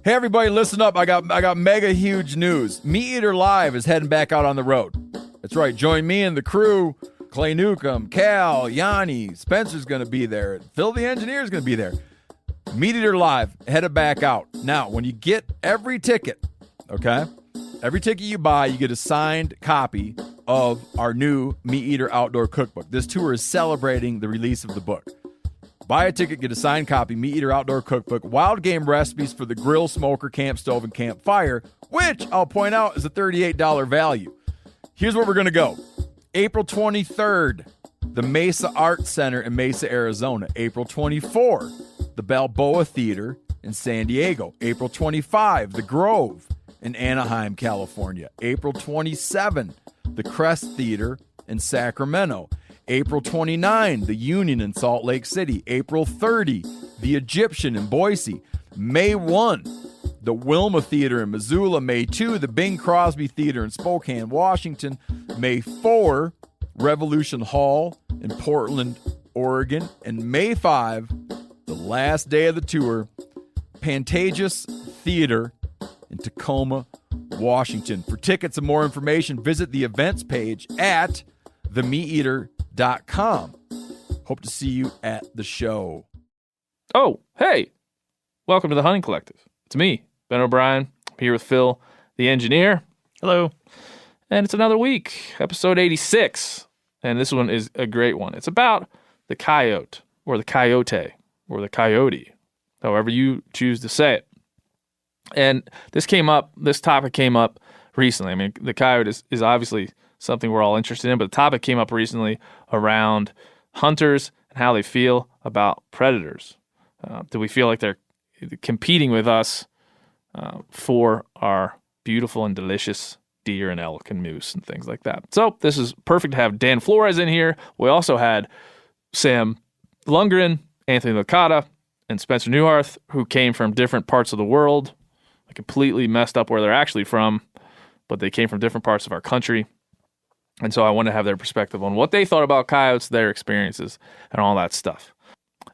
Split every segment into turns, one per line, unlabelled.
Hey everybody, listen up. I got mega huge news. Meat Eater Live is heading back out on the road. That's right. Join me and the crew. Clay Newcomb, Cal, Yanni, Spencer's going to be there. Phil the Engineer's going to be there. Meat Eater Live, headed back out. Now, when you get every ticket, okay, every ticket you buy, you get a signed copy of our new Meat Eater Outdoor Cookbook. This tour is celebrating the release of the book. Buy a ticket, get a signed copy, Meat Eater Outdoor Cookbook, wild game recipes for the grill, smoker, camp stove, and campfire, which I'll point out is a $38 value. Here's where we're going to go. April 23rd, the Mesa Arts Center in Mesa, Arizona. April 24, the Balboa Theater in San Diego. April 25, the Grove in Anaheim, California. April 27, the Crest Theater in Sacramento. April 29, the Union in Salt Lake City. April 30, the Egyptian in Boise. May 1, the Wilma Theater in Missoula. May 2, the Bing Crosby Theater in Spokane, Washington. May 4, Revolution Hall in Portland, Oregon. And May 5, the last day of the tour, Pantages Theater in Tacoma, Washington. For tickets and more information, visit the events page at themeateater.com. Hope to see you at the show.
Oh, hey. Welcome to the Hunting Collective. It's me, Ben O'Brien. I'm here with Phil, the engineer.
Hello.
And it's another week, episode 86. And this one is a great one. It's about the coyote, or the coyote, or the coyote, however you choose to say it. And this topic came up recently. I mean, the coyote is obviously something we're all interested in, but the topic came up recently around hunters and how they feel about predators. Do we feel like they're competing with us for our beautiful and delicious deer and elk and moose and things like that? So this is perfect to have Dan Flores in here. We also had Sam Lundgren, Anthony Licata, and Spencer Newharth, who came from different parts of the world, completely messed up where they're actually from, but they came from different parts of our country. And so I want to have their perspective on what they thought about coyotes, their experiences, and all that stuff.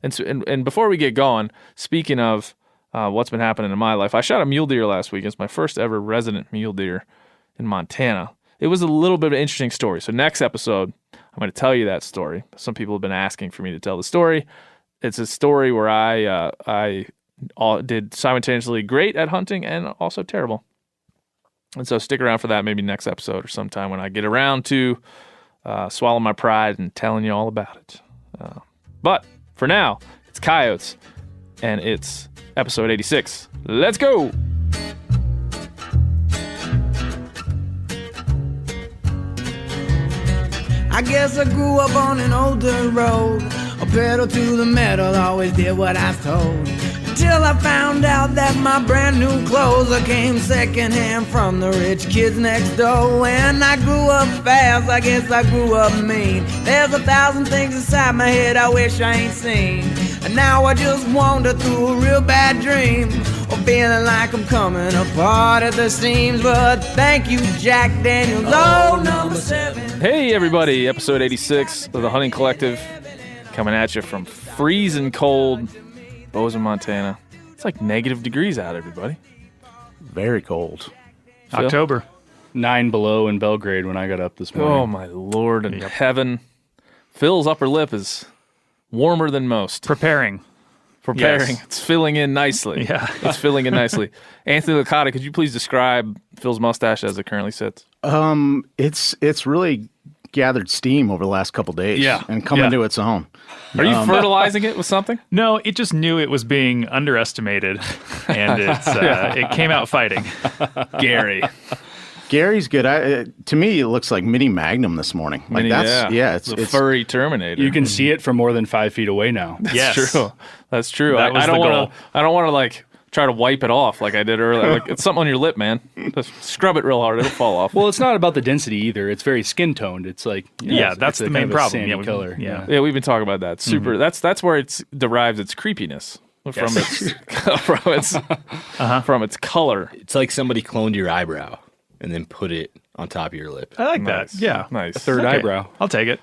And before we get going, speaking of what's been happening in my life, I shot a mule deer last week. It's my first ever resident mule deer in Montana. It was a little bit of an interesting story. So next episode, I'm going to tell you that story. Some people have been asking for me to tell the story. It's a story where I did simultaneously great at hunting and also terrible. And so stick around for that maybe next episode or sometime when I get around to swallow my pride and telling you all about it. But for now, it's coyotes, and it's episode 86. Let's go!
I guess I grew up on an older road. A pedal to the metal, always did what I was told. Until I found out that my brand new clothes came secondhand from the rich kids next door. When I grew up fast, I guess I grew up mean. There's 1,000 things inside my head I wish I ain't seen. And now I just wander through a real bad dream, or feeling like I'm coming apart at the seams. But thank you, Jack Daniels, number 7.
Hey everybody, episode 86 of the Hunting Collective, coming at you from freezing cold Bozeman, Montana. It's like negative degrees out, everybody.
Very cold.
Phil?
October. 9 below in Belgrade when I got up this morning.
Oh my Lord in heaven. Phil's upper lip is warmer than most.
Preparing.
Yes. It's filling in nicely.
Yeah.
It's filling in nicely. Anthony Licata, could you please describe Phil's mustache as it currently sits?
It's really gathered steam over the last couple days.
Yeah.
And come into its own.
Are you fertilizing it with something?
No, it just knew it was being underestimated, and it came out fighting.
Gary's good. To me, it looks like Mini Magnum this morning. Like
it's a furry Terminator.
You can see it from more than 5 feet away now.
That's true. That's true.
That was
I don't
the
want
goal.
to. I don't want to like try to wipe it off like I did earlier. Like it's something on your lip, man. Just scrub it real hard; it'll fall off.
Well, it's not about the density either. It's very skin toned. It's like
That's the main problem.
Sandy color.
Yeah, we've been talking about that. Super. That's where it derives its creepiness from its color.
It's like somebody cloned your eyebrow and then put it on top of your lip.
I like
Nice.
that. Yeah.
Nice.
A third eyebrow.
I'll take it.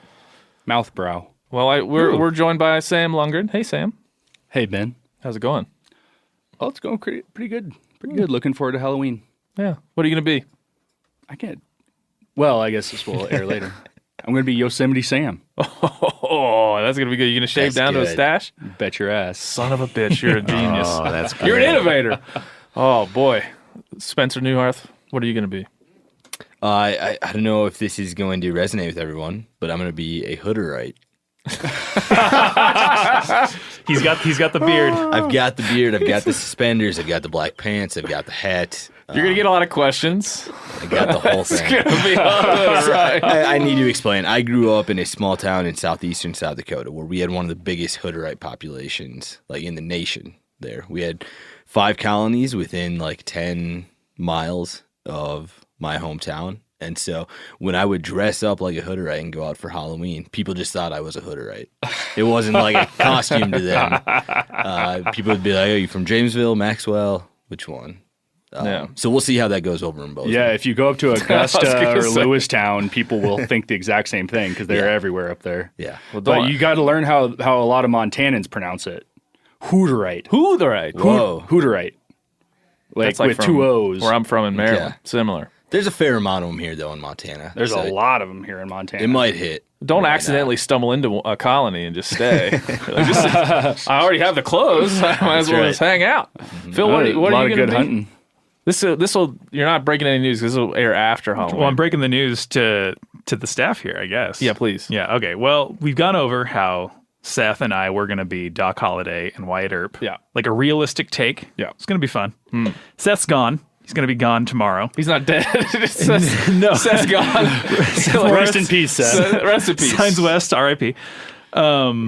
Mouth brow.
Well, we're joined by Sam Lundgren. Hey, Sam.
Hey, Ben.
How's it going?
Oh, it's going pretty good. Pretty good. Looking forward to Halloween.
Yeah. What are you going to be?
I can't. Well, I guess this will air later. I'm going to be Yosemite Sam.
Oh, that's going to be good. You going to shave
That's
down to a
good.
stash?
Bet your ass.
Son of a bitch. You're a genius.
Oh, that's good.
You're an innovator. Oh, boy. Spencer Newharth, what are you going to be?
I don't know if this is going to resonate with everyone, but I'm going to be a Hooderite.
He's got the beard.
I've got the beard. I've got the suspenders. I've got the black pants. I've got the hat.
You're going to get a lot of questions.
I got the whole
It's
thing.
going to be all right.
I need to explain. I grew up in a small town in southeastern South Dakota where we had one of the biggest Hooderite populations, like in the nation. There, we had 5 colonies within like 10 miles of my hometown. And so when I would dress up like a Hooderite and go out for Halloween, people just thought I was a Hooderite. It wasn't like a costume to them. People would be like, "Oh, you from Jamesville, Maxwell? Which one?"
Yeah.
So we'll see how that goes over in Bozeman.
Yeah, if you go up to Augusta
gonna
or
say.
Lewistown, people will think the exact same thing because they're
Yeah.
everywhere up there.
Yeah.
Well,
But
don't-
you got to learn how a lot of Montanans pronounce it. Hooterite.
Hooterite.
Whoa.
Hooterite. Like
That's like
with
from
2 O's.
Where I'm from in Maryland.
Yeah.
Similar.
There's a fair amount of them here, though, in Montana.
There's
So
a lot of them here in Montana.
It might hit.
Don't
right
accidentally stumble into a colony and just stay. I already have the clothes. I might as well
right.
just hang out. Phil, what are
a
you
lot
going
of
to
good
be?
hunting.
This will. You're not breaking any news because this will air after Halloween.
Well, I'm breaking the news to the staff here, I guess.
Yeah, please.
Yeah, okay. Well, we've gone over how Seth and I were going to be Doc Holliday and Wyatt Earp.
Yeah.
Like a realistic take.
Yeah.
It's going to be fun. Seth's gone. He's going to be gone tomorrow.
He's not dead. No, Seth's gone.
Rest in peace, Seth.
Rest in peace.
Signs West, R.I.P.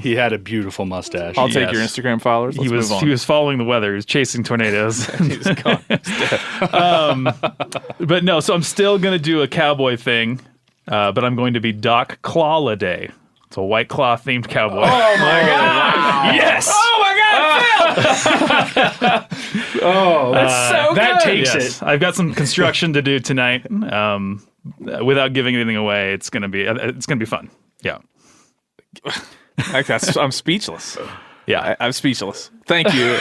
He had a beautiful mustache.
I'll take
Yes.
your Instagram followers. Let's move on.
He was following the weather. He was chasing tornadoes.
He's gone.
But no, so I'm still going to do a cowboy thing, but I'm going to be Doc Clawliday. It's a White Claw themed cowboy.
Oh my god!
Yes.
Oh my god! Phil!
Oh,
That's so
that
good.
takes
Yes,
it.
I've got some construction to do tonight. Without giving anything away, it's gonna be fun. Yeah,
I'm speechless.
yeah.
I'm speechless. Thank you.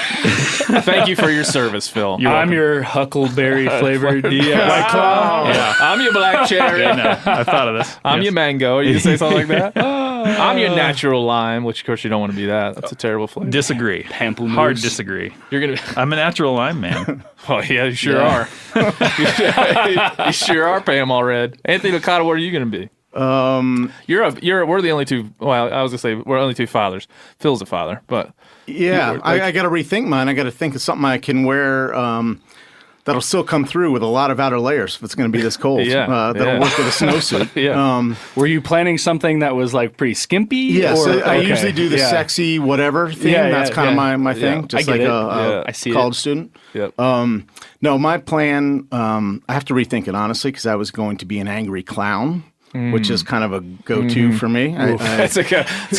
Thank you for your service, Phil.
I'm your huckleberry flavored White Claw.
Yeah. I'm your black cherry.
No, I thought of this.
I'm
Yes.
your mango. You can say something like that. I'm your natural lime, which of course you don't want to be that. That's a terrible flavor.
Disagree.
Pamplemousse.
Hard disagree.
You're gonna.
I'm a natural lime man.
Oh yeah, you sure are. You sure are, Pam Allred. Anthony Licata, what are you gonna be? We're the only two. Well, I was gonna say we're only two fathers. Phil's a father, but
Yeah, I got to rethink mine. I got to think of something I can wear that'll still come through with a lot of outer layers if it's going to be this cold.
Yeah,
That'll
yeah.
work with a snowsuit.
Yeah.
Were you planning something that was like pretty skimpy?
Yes,
or-
I
okay.
usually do the
Yeah.
sexy whatever theme.
Yeah,
That's
yeah,
kind
yeah.
of my thing,
Yeah.
just
I
like
get it.
a
I see it.
college student.
yep.
No, my plan, I have to rethink it, honestly, because I was going to be an angry clown, which is kind of a go-to for me.
It's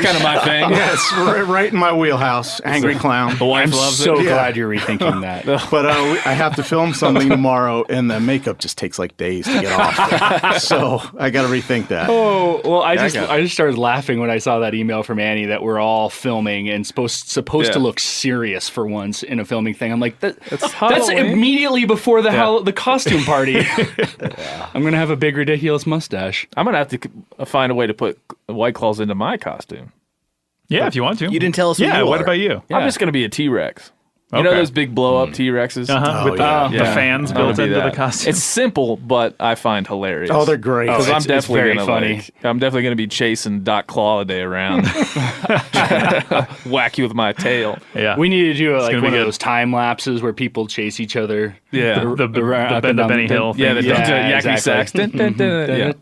kind of my thing.
Yes, right in my wheelhouse, angry clown.
The wife
I'm
loves
so
it.
glad you're rethinking that.
But I have to film something tomorrow, and the makeup just takes like days to get off. So I got to rethink that.
Oh well, I
got it.
just started laughing when I saw that email from Annie that we're all filming and supposed
Yeah.
to look serious for once in a filming thing. I'm like, that's
Halloween.
immediately before the costume party. I'm gonna have a big ridiculous mustache.
I'm gonna have to find a way to put White Claws into my costume.
Yeah, if you want to.
You didn't tell us.
Yeah.
What, you
What
are.
about you?
I'm just gonna be a T-Rex. You know
Okay.
those big blow-up T-Rexes?
Uh-huh. With
yeah.
the fans
I'm gonna
built
be
into
that.
the costume.
It's simple, but I find hilarious.
Oh, they're great.
Because
Oh,
I'm
it's
definitely
very
gonna
funny.
I'm definitely gonna be chasing Doc Clawliday around, whack you with my tail.
yeah.
We need to do like
gonna
one
be
of
good.
those time lapses where people chase each other.
Yeah.
the Benny Hill thing.
Yeah, the Yakety
exactly.
Sax. Dun, dun, dun, yeah.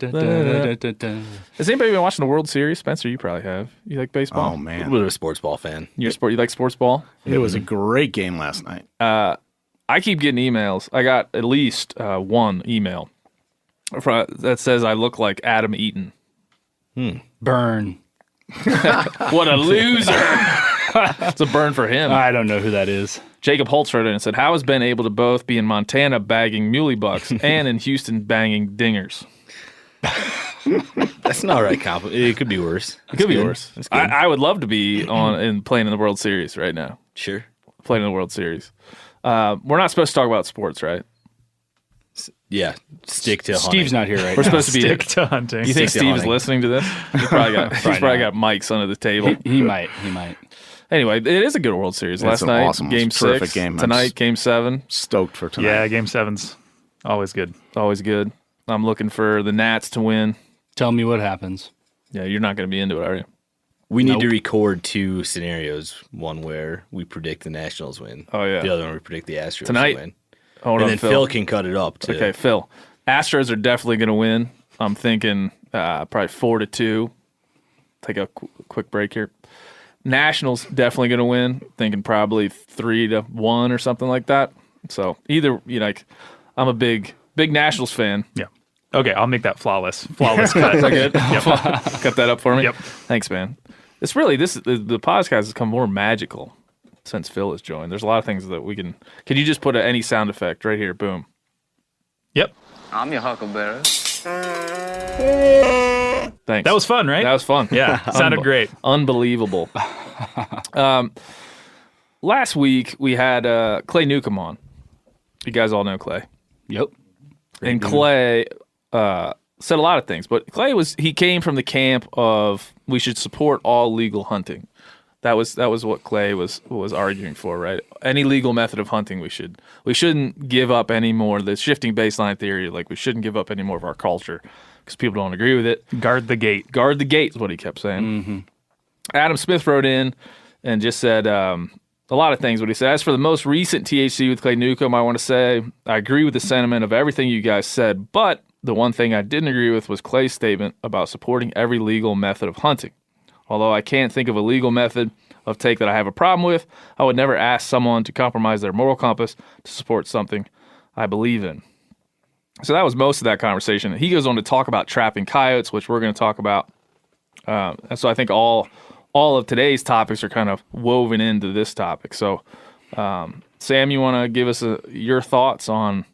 Yeah.
Has anybody been watching the World Series? Spencer, you probably have. You like baseball?
Oh,
A
man.
little bit of a sports ball fan.
You like sports ball?
It was a great game last night.
I keep getting emails. I got at least one email that says I look like Adam Eaton.
Burn.
What a loser! It's a burn for him.
I don't know who that is.
Jacob Holtz wrote in and said, "How has been able to both be in Montana bagging muley bucks and in Houston banging dingers?
That's not right compliment. It could be worse.
It could be worse.
That's good.
I would love to be on and playing in the World Series right now.
Sure.
Playing in the World Series. We're not supposed to talk about sports, right?
Yeah, stick to
Steve's
hunting.
not here right
We're
now.
supposed to be.
Stick to hunting.
You think
Stick to
Steve is
hunting.
listening to this? He's probably got mics under the table.
He might.
Anyway, it is a good World Series.
It's
Last
an
night,
awesome,
Game
terrific
6.
game. I'm
Tonight, Game 7.
Stoked for tonight.
Yeah, Game 7's always good.
Always good. I'm looking for the Nats to win.
Tell me what happens.
Yeah, you're not going to be into it, are you?
We need
Nope.
to record 2 scenarios. One where we predict the Nationals win.
Oh, yeah.
The other one we predict the Astros
Tonight?
win.
Hold
And
on,
then
Phil.
Phil can cut it up too.
Okay, Phil. Astros are definitely going to win. I'm thinking probably 4-2. Take a quick break here. Nationals definitely going to win. Thinking probably 3-1 or something like that. So either I'm a big Nationals fan.
Yeah. Okay, I'll make that flawless cut.
Is that good? Cut that up for me.
Yep.
Thanks, man. It's really the podcast has become more magical since Phil has joined. There's a lot of things that we can. Can you just put any sound effect right here? Boom.
Yep.
I'm your huckleberry.
Thanks.
That was fun, right?
That was fun.
Yeah, sounded great.
Unbelievable. Last week we had Clay Newcomb on. You guys all know Clay.
Yep.
And Clay said a lot of things, but he came from the camp of we should support all legal hunting. That was what Clay was arguing for, right? Any legal method of hunting, we shouldn't give up any more. The shifting baseline theory, like we shouldn't give up any more of our culture because people don't agree with it.
Guard the gate.
Guard the gate is what he kept saying. Mm-hmm. Adam Smith wrote in and just said a lot of things. What he said, as for the most recent THC with Clay Newcomb, I want to say I agree with the sentiment of everything you guys said, but the one thing I didn't agree with was Clay's statement about supporting every legal method of hunting. Although I can't think of a legal method of take that I have a problem with, I would never ask someone to compromise their moral compass to support something I believe in. So that was most of that conversation. He goes on to talk about trapping coyotes, which we're going to talk about. And so I think all of today's topics are kind of woven into this topic. So, Sam, you want to give us your thoughts on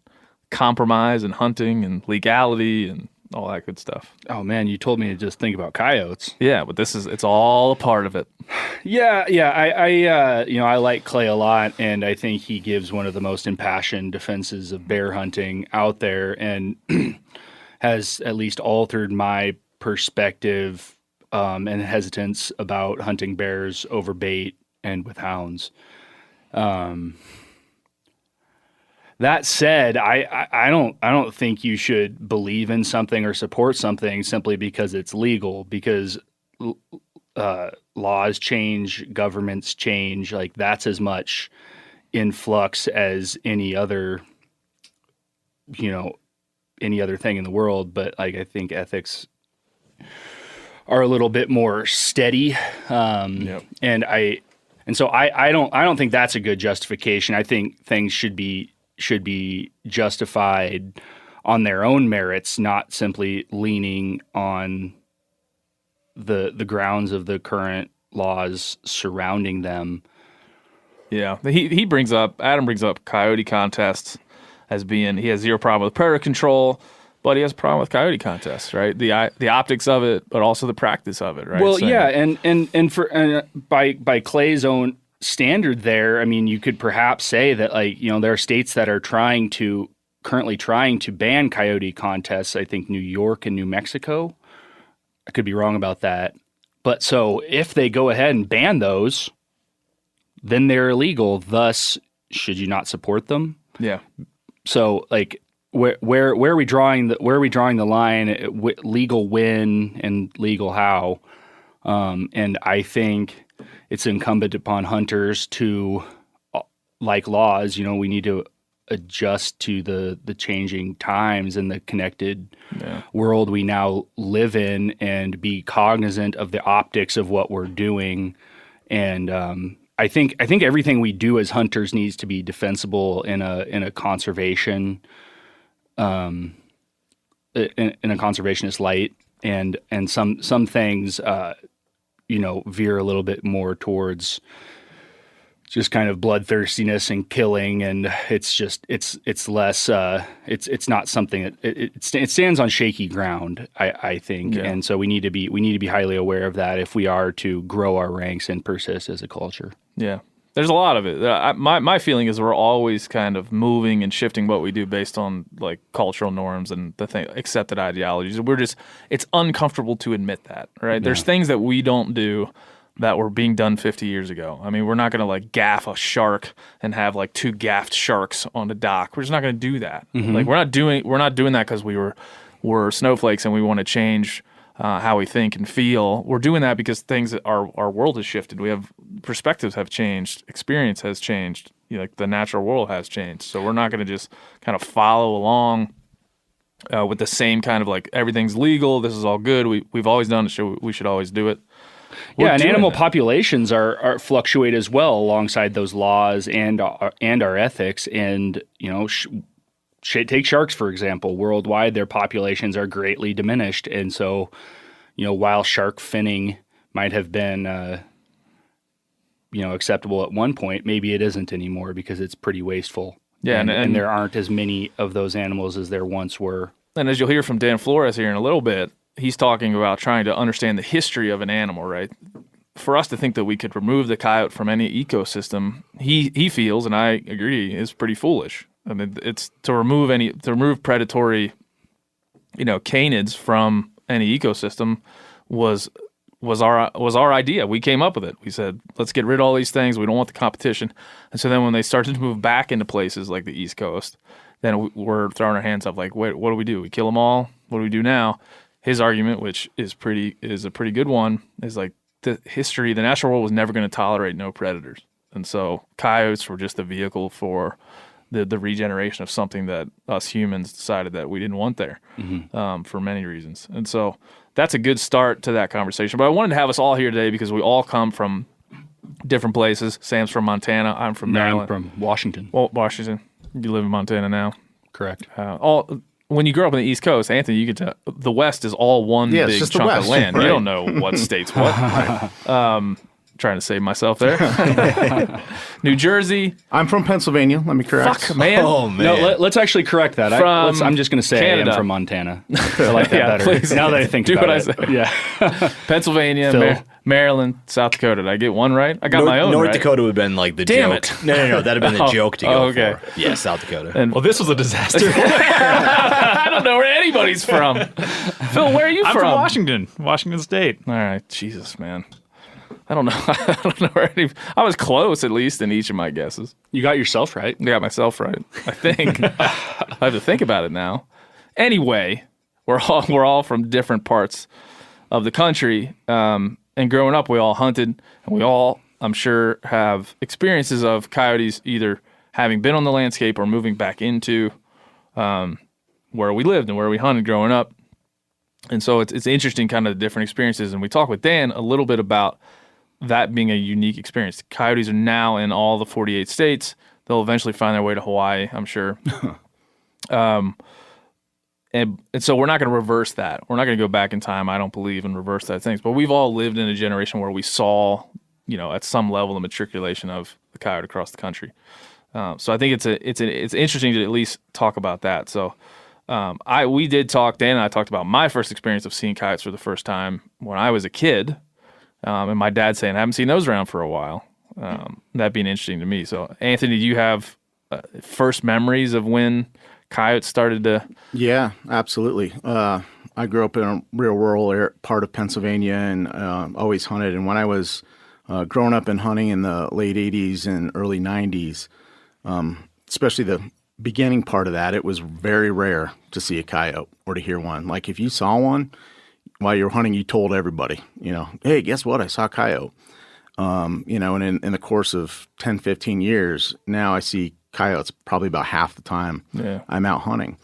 compromise and hunting and legality and all that good stuff?
Oh man, you told me to just think about coyotes.
Yeah, but it's all a part of it.
Yeah. I like Clay a lot, and I think he gives one of the most impassioned defenses of bear hunting out there, and has at least altered my perspective and hesitance about hunting bears over bait and with hounds. That said, I don't think you should believe in something or support something simply because it's legal, because laws change, governments change. Like that's as much in flux as any other thing in the world. But like I think ethics are a little bit more steady. And so I don't think that's a good justification. I think things should be justified on their own merits, not simply leaning on the grounds of the current laws surrounding them.
Yeah, Adam brings up coyote contests as being, he has zero problem with predator control, but he has a problem with coyote contests, right? The optics of it, but also the practice of it, right?
Well,
So,
yeah, and for by Clay's own standard there, I mean, you could perhaps say that there are states that are currently trying to ban coyote contests. I think New York and New Mexico. I could be wrong about that. But so if they go ahead and ban those, then they're illegal. Thus, should you not support them?
yeah.
So like where are we drawing the line? Legal when and legal how? And I think it's incumbent upon hunters to, like laws, we need to adjust to the changing times and the connected world we now live in, and be cognizant of the optics of what we're doing. And I think everything we do as hunters needs to be defensible in a conservation in a conservationist light, and some things veer a little bit more towards just kind of bloodthirstiness and killing, and it's less it's not something that it stands on shaky ground, I think.
Yeah.
And so we need to be highly aware of that if we are to grow our ranks and persist as a culture.
Yeah. There's a lot of it. My feeling is we're always kind of moving and shifting what we do based on like cultural norms and accepted ideologies. It's uncomfortable to admit that, right? There's things that we don't do that were being done 50 years ago. I mean, we're not going to like gaff a shark and have like 2 gaffed sharks on the dock. We're just not going to do that. Like we're not doing that because we're snowflakes and we want to change how we think and feel. We're doing that because our world has shifted. We have perspectives have changed, experience has changed. Like the natural world has changed. So we're not going to just kind of follow along with the same kind of like everything's legal. This is all good. We've always done it. So we should always do it.
And animal populations are fluctuate as well alongside those laws and our ethics. And take sharks for example. Worldwide, their populations are greatly diminished, and so while shark finning might have been acceptable at one point, maybe it isn't anymore because it's pretty wasteful. Yeah, and there aren't as many of those animals as there once were. And
as you'll hear from Dan Flores here in a little bit, he's talking about trying to understand the history of an animal, right? For us to think that we could remove the coyote from any ecosystem, he feels, and I agree, is pretty foolish. I mean, it's to remove predatory, canids from any ecosystem was our idea. We came up with it. We said, let's get rid of all these things. We don't want the competition. And so then when they started to move back into places like the East Coast, then we're throwing our hands up like, wait, what do we do? We kill them all? What do we do now? His argument, which is a pretty good one, is like the natural world was never going to tolerate no predators. And so coyotes were just a vehicle for the regeneration of something that us humans decided that we didn't want there for many reasons. And so that's a good start to that conversation. But I wanted to have us all here today because we all come from different places. Sam's from Montana. I'm from Maryland.
I'm from Washington.
Well, Washington. You live in Montana now.
Correct.
When you grow up on the East Coast, Anthony, you get to the West is all one big chunk of land. Right. You don't know what state's what. Right. Trying to save myself there. New Jersey.
I'm from Pennsylvania. Let me correct.
Fuck, man.
Oh, man. No, let's actually correct that. I'm just going to say
Canada.
I am from Montana. I like that better.
Please.
Now that I think about it.
Do what I say. Yeah. Pennsylvania, Maryland, South Dakota. Did I get one right? I got my own
North
right.
Dakota would have been like the
Damn
joke.
It.
No. That'd have been the joke to go
okay.
for. Yeah, South Dakota.
Well, this was a disaster.
I don't know where anybody's from. Phil, where are you
I'm
from?
from Washington State.
All right. Jesus, man. I don't know. I don't know where I was close, at least, in each of my guesses.
You got yourself right.
I got myself right, I think. I have to think about it now. Anyway, we're all from different parts of the country. And growing up, we all hunted. And we all, I'm sure, have experiences of coyotes either having been on the landscape or moving back into where we lived and where we hunted growing up. And so it's interesting kind of the different experiences. And we talked with Dan a little bit about that being a unique experience. Coyotes are now in all the 48 states. They'll eventually find their way to Hawaii, I'm sure. And so we're not going to reverse that. We're not going to go back in time, I don't believe, and reverse that things. But we've all lived in a generation where we saw, at some level, the matriculation of the coyote across the country. So I think it's interesting to at least talk about that. So we did talk. Dan and I talked about my first experience of seeing coyotes for the first time when I was a kid. And my dad saying, I haven't seen those around for a while. That being interesting to me. So, Anthony, do you have first memories of when coyotes started to?
Yeah, absolutely. I grew up in a real rural part of Pennsylvania and always hunted. And when I was growing up and hunting in the late 80s and early 90s, especially the beginning part of that, it was very rare to see a coyote or to hear one. Like if you saw one, while you were hunting, you told everybody, hey, guess what? I saw a coyote. And in the course of 10, 15 years, now I see coyotes probably about half the time I'm out hunting.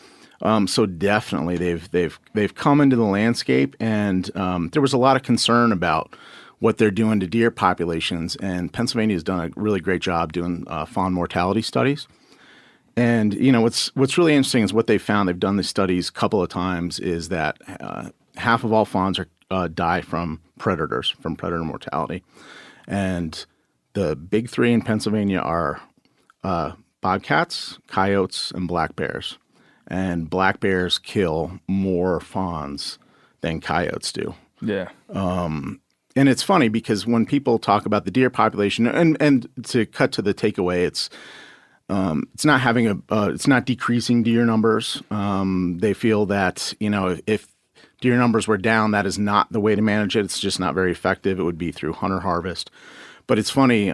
So definitely they've come into the landscape, and there was a lot of concern about what they're doing to deer populations. And Pennsylvania has done a really great job doing fawn mortality studies. And, what's really interesting is what they found. They've done these studies a couple of times is that half of all fawns die from predators, from predator mortality. And the big three in Pennsylvania are bobcats, coyotes, and black bears. And black bears kill more fawns than coyotes do.
Yeah.
And it's funny because when people talk about the deer population, and to cut to the takeaway, it's not it's not decreasing deer numbers. They feel that, if deer numbers were down, that is not the way to manage it. It's just not very effective. It would be through hunter harvest. But it's funny,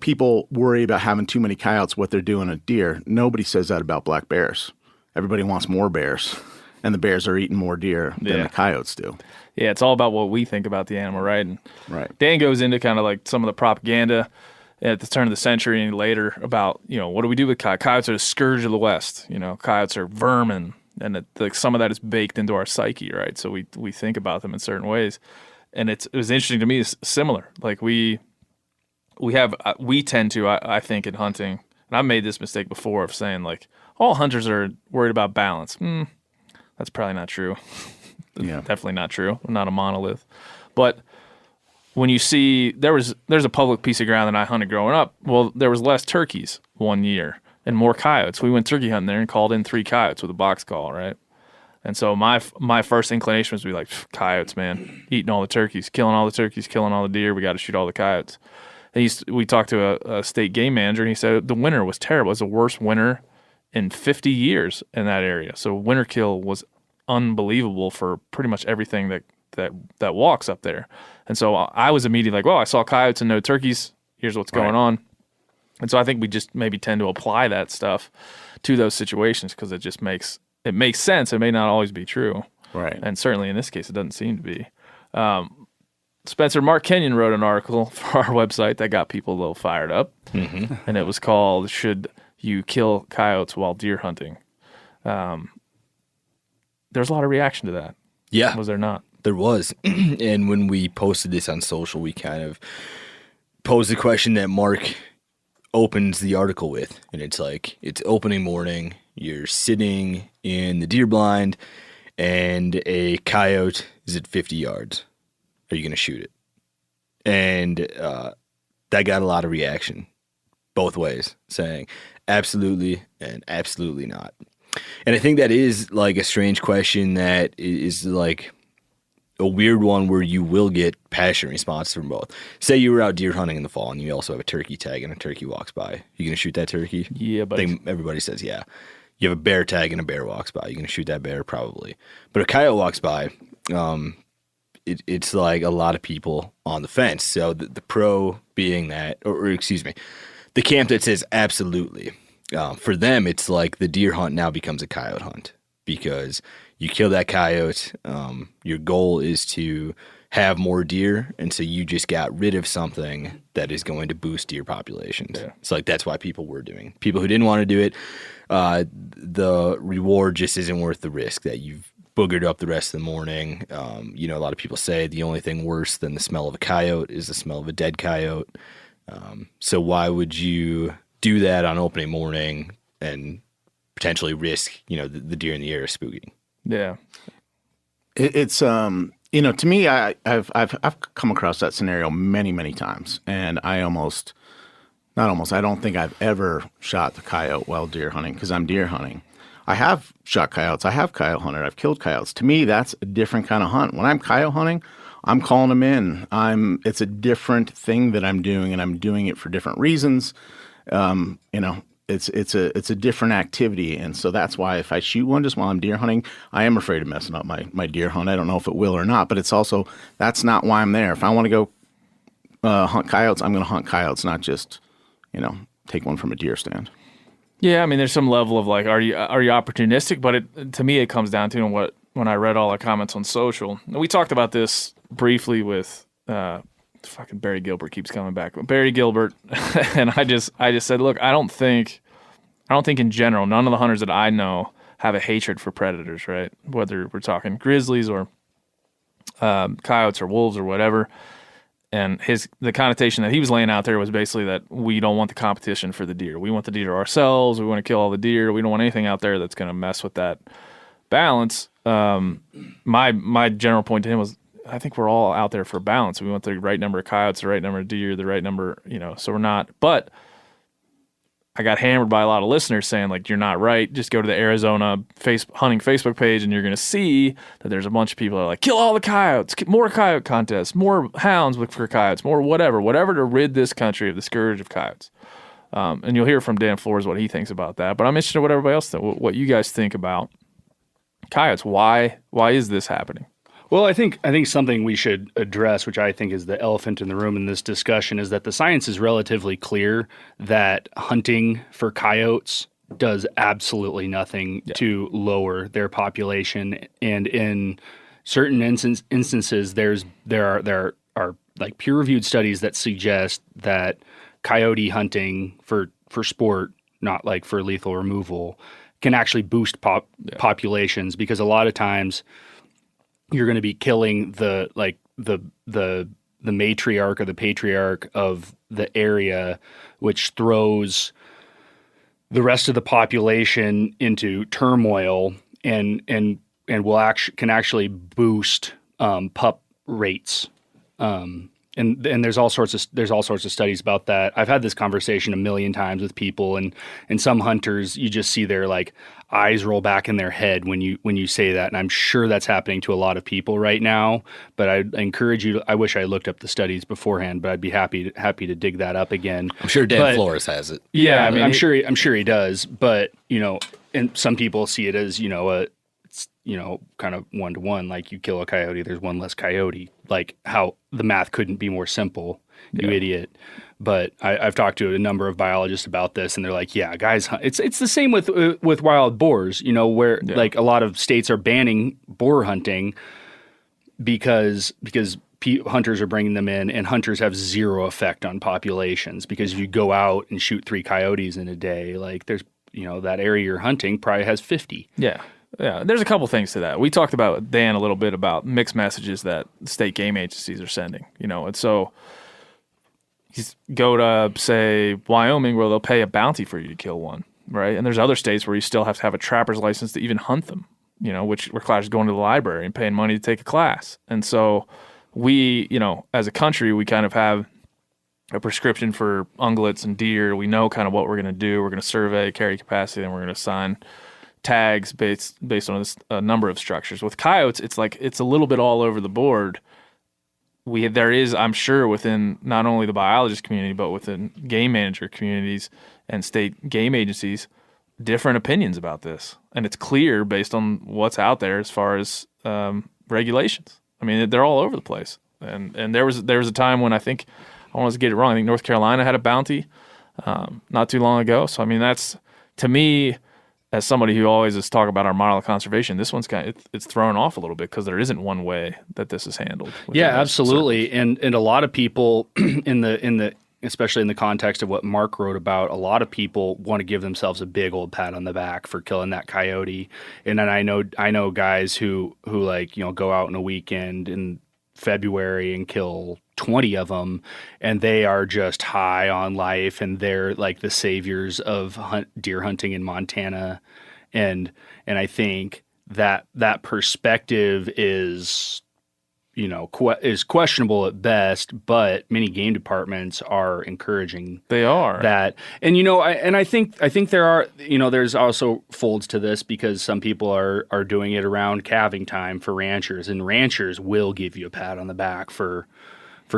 people worry about having too many coyotes, what they're doing at deer. Nobody says that about black bears. Everybody wants more bears, and the bears are eating more deer than the coyotes do.
Yeah, it's all about what we think about the animal, right? And
Right.
Dan goes into kind of like some of the propaganda at the turn of the century and later about, what do we do with coyotes? Coyotes are the scourge of the West. Coyotes are vermin, and some of that is baked into our psyche, right? So we think about them in certain ways. And it was interesting to me, it's similar. Like we tend to, I think, in hunting, and I've made this mistake before of saying like all hunters are worried about balance. That's probably not true.
Yeah.
Definitely not true. I'm not a monolith. But when you see there's a public piece of ground that I hunted growing up, well, there was less turkeys one year and more coyotes. We went turkey hunting there and called in 3 coyotes with a box call, right? And so my first inclination was to be like, coyotes, man, eating all the turkeys, killing all the turkeys, killing all the deer. We got to shoot all the coyotes. And we talked to a state game manager, and he said the winter was terrible. It was the worst winter in 50 years in that area. So winter kill was unbelievable for pretty much everything that walks up there. And so I was immediately like, well, I saw coyotes and no turkeys. Here's what's going on. And so I think we just maybe tend to apply that stuff to those situations because it makes sense. It may not always be true.
Right.
And certainly in this case, it doesn't seem to be. Spencer, Mark Kenyon wrote an article for our website that got people a little fired up. Mm-hmm. And it was called, Should You Kill Coyotes While Deer Hunting? There's a lot of reaction to that.
Yeah.
Was there not?
There was. And when we posted this on social, we kind of posed the question that Mark opens the article with. And it's like, it's opening morning, you're sitting in the deer blind, and a coyote is at 50 yards. Are you going to shoot it? And that got a lot of reaction, both ways, saying absolutely and absolutely not. And I think that is like a strange question that is like a weird one where you will get passionate response from both. Say you were out deer hunting in the fall and you also have a turkey tag and a turkey walks by. You going to shoot that turkey?
Yeah, but
I think everybody says yeah. You have a bear tag and a bear walks by. You going to shoot that bear? Probably. But a coyote walks by, it's like a lot of people on the fence. So the pro being that, or excuse me, the camp that says absolutely. For them, it's like the deer hunt now becomes a coyote hunt because you kill that coyote. Your goal is to have more deer, and so you just got rid of something that is going to boost deer populations. Yeah. It's like that's why people were doing. People who didn't want to do it, the reward just isn't worth the risk that you've boogered up the rest of the morning. A lot of people say the only thing worse than the smell of a coyote is the smell of a dead coyote. So why would you do that on opening morning and potentially risk, the deer in the air spooking?
Yeah.
It's to me, I've come across that scenario many, many times, and I don't think I've ever shot the coyote while deer hunting because I'm deer hunting. I have shot coyotes. I have coyote hunted. I've killed coyotes. To me, that's a different kind of hunt. When I'm coyote hunting, I'm calling them in. It's a different thing that I'm doing, and I'm doing it for different reasons. It's a different activity, and so that's why if I shoot one just while I'm deer hunting, I am afraid of messing up my deer hunt. I don't know if it will or not, but it's also that's not why I'm there. If I want to go hunt coyotes, I'm going to hunt coyotes, not just take one from a deer stand.
Yeah, I mean, there's some level of like, are you opportunistic? But to me, it comes down to when I read all the comments on social. And we talked about this briefly with fucking Barry Gilbert keeps coming back. Barry Gilbert, and I just said, look, I don't think in general, none of the hunters that I know have a hatred for predators, right? Whether we're talking grizzlies or coyotes or wolves or whatever. And the connotation that he was laying out there was basically that we don't want the competition for the deer. We want the deer ourselves. We want to kill all the deer. We don't want anything out there that's going to mess with that balance. My general point to him was, I think we're all out there for balance. We want the right number of coyotes, the right number of deer, the right number, so we're not. But I got hammered by a lot of listeners saying, like, you're not right. Just go to the Arizona hunting Facebook page and you're going to see that there's a bunch of people that are like, kill all the coyotes, more coyote contests, more hounds for coyotes, more whatever to rid this country of the scourge of coyotes. And you'll hear from Dan Flores what he thinks about that. But I'm interested in what everybody else thinks, what you guys think about coyotes. Why is this happening?
Well, I think something we should address, which I think is the elephant in the room in this discussion, is that the science is relatively clear that hunting for coyotes does absolutely nothing to lower their population, and in certain instances, there are like peer-reviewed studies that suggest that coyote hunting for sport, not like for lethal removal, can actually boost populations, because a lot of times you're going to be killing the matriarch or the patriarch of the area, which throws the rest of the population into turmoil and can actually boost pup rates. And there's all sorts of studies about that. I've had this conversation a million times with people, and some hunters, you just see their like eyes roll back in their head when you say that, and I'm sure that's happening to a lot of people right now. But I encourage you. I wish I looked up the studies beforehand, but I'd be happy to dig that up again.
I'm sure Dan Flores has it.
Yeah, I mean, I'm sure he does. But and some people see it as kind of 1-to-1, like you kill a coyote, there's one less coyote. Like how the math couldn't be more simple, you idiot. But I've talked to a number of biologists about this, and they're like, yeah, guys, it's the same with wild boars, where like a lot of states are banning boar hunting because hunters are bringing them in, and hunters have zero effect on populations, because if you go out and shoot 3 coyotes in a day, like there's, that area you're hunting probably has 50.
Yeah. Yeah, there's a couple things to that. We talked about, Dan, a little bit about mixed messages that state game agencies are sending, and so you go to, say, Wyoming, where they'll pay a bounty for you to kill one, right? And there's other states where you still have to have a trapper's license to even hunt them, which requires going to the library and paying money to take a class. And so we, as a country, we kind of have a prescription for ungulates and deer. We know kind of what we're going to do. We're going to survey carry capacity, and we're going to assign tags based on a number of structures. With coyotes, it's like it's a little bit all over the board. There is, I'm sure, within not only the biologist community, but within game manager communities and state game agencies, different opinions about this. And it's clear based on what's out there as far as regulations. I mean, they're all over the place. And there was a time when I want to get it wrong. I think North Carolina had a bounty not too long ago. So I mean, that's, to me, as somebody who always is talking about our model of conservation, this one's it's thrown off a little bit, because there isn't one way that this is handled.
Yeah, absolutely. And a lot of people in the especially in the context of what Mark wrote about, a lot of people want to give themselves a big old pat on the back for killing that coyote. And then I know guys who like, go out on a weekend in February and kill 20 of them, and they are just high on life, and they're like the saviors of deer hunting in Montana. And I think that perspective is, is questionable at best, but many game departments are encouraging that. And I think there are, there's also folds to this, because some people are doing it around calving time for ranchers, and ranchers will give you a pat on the back for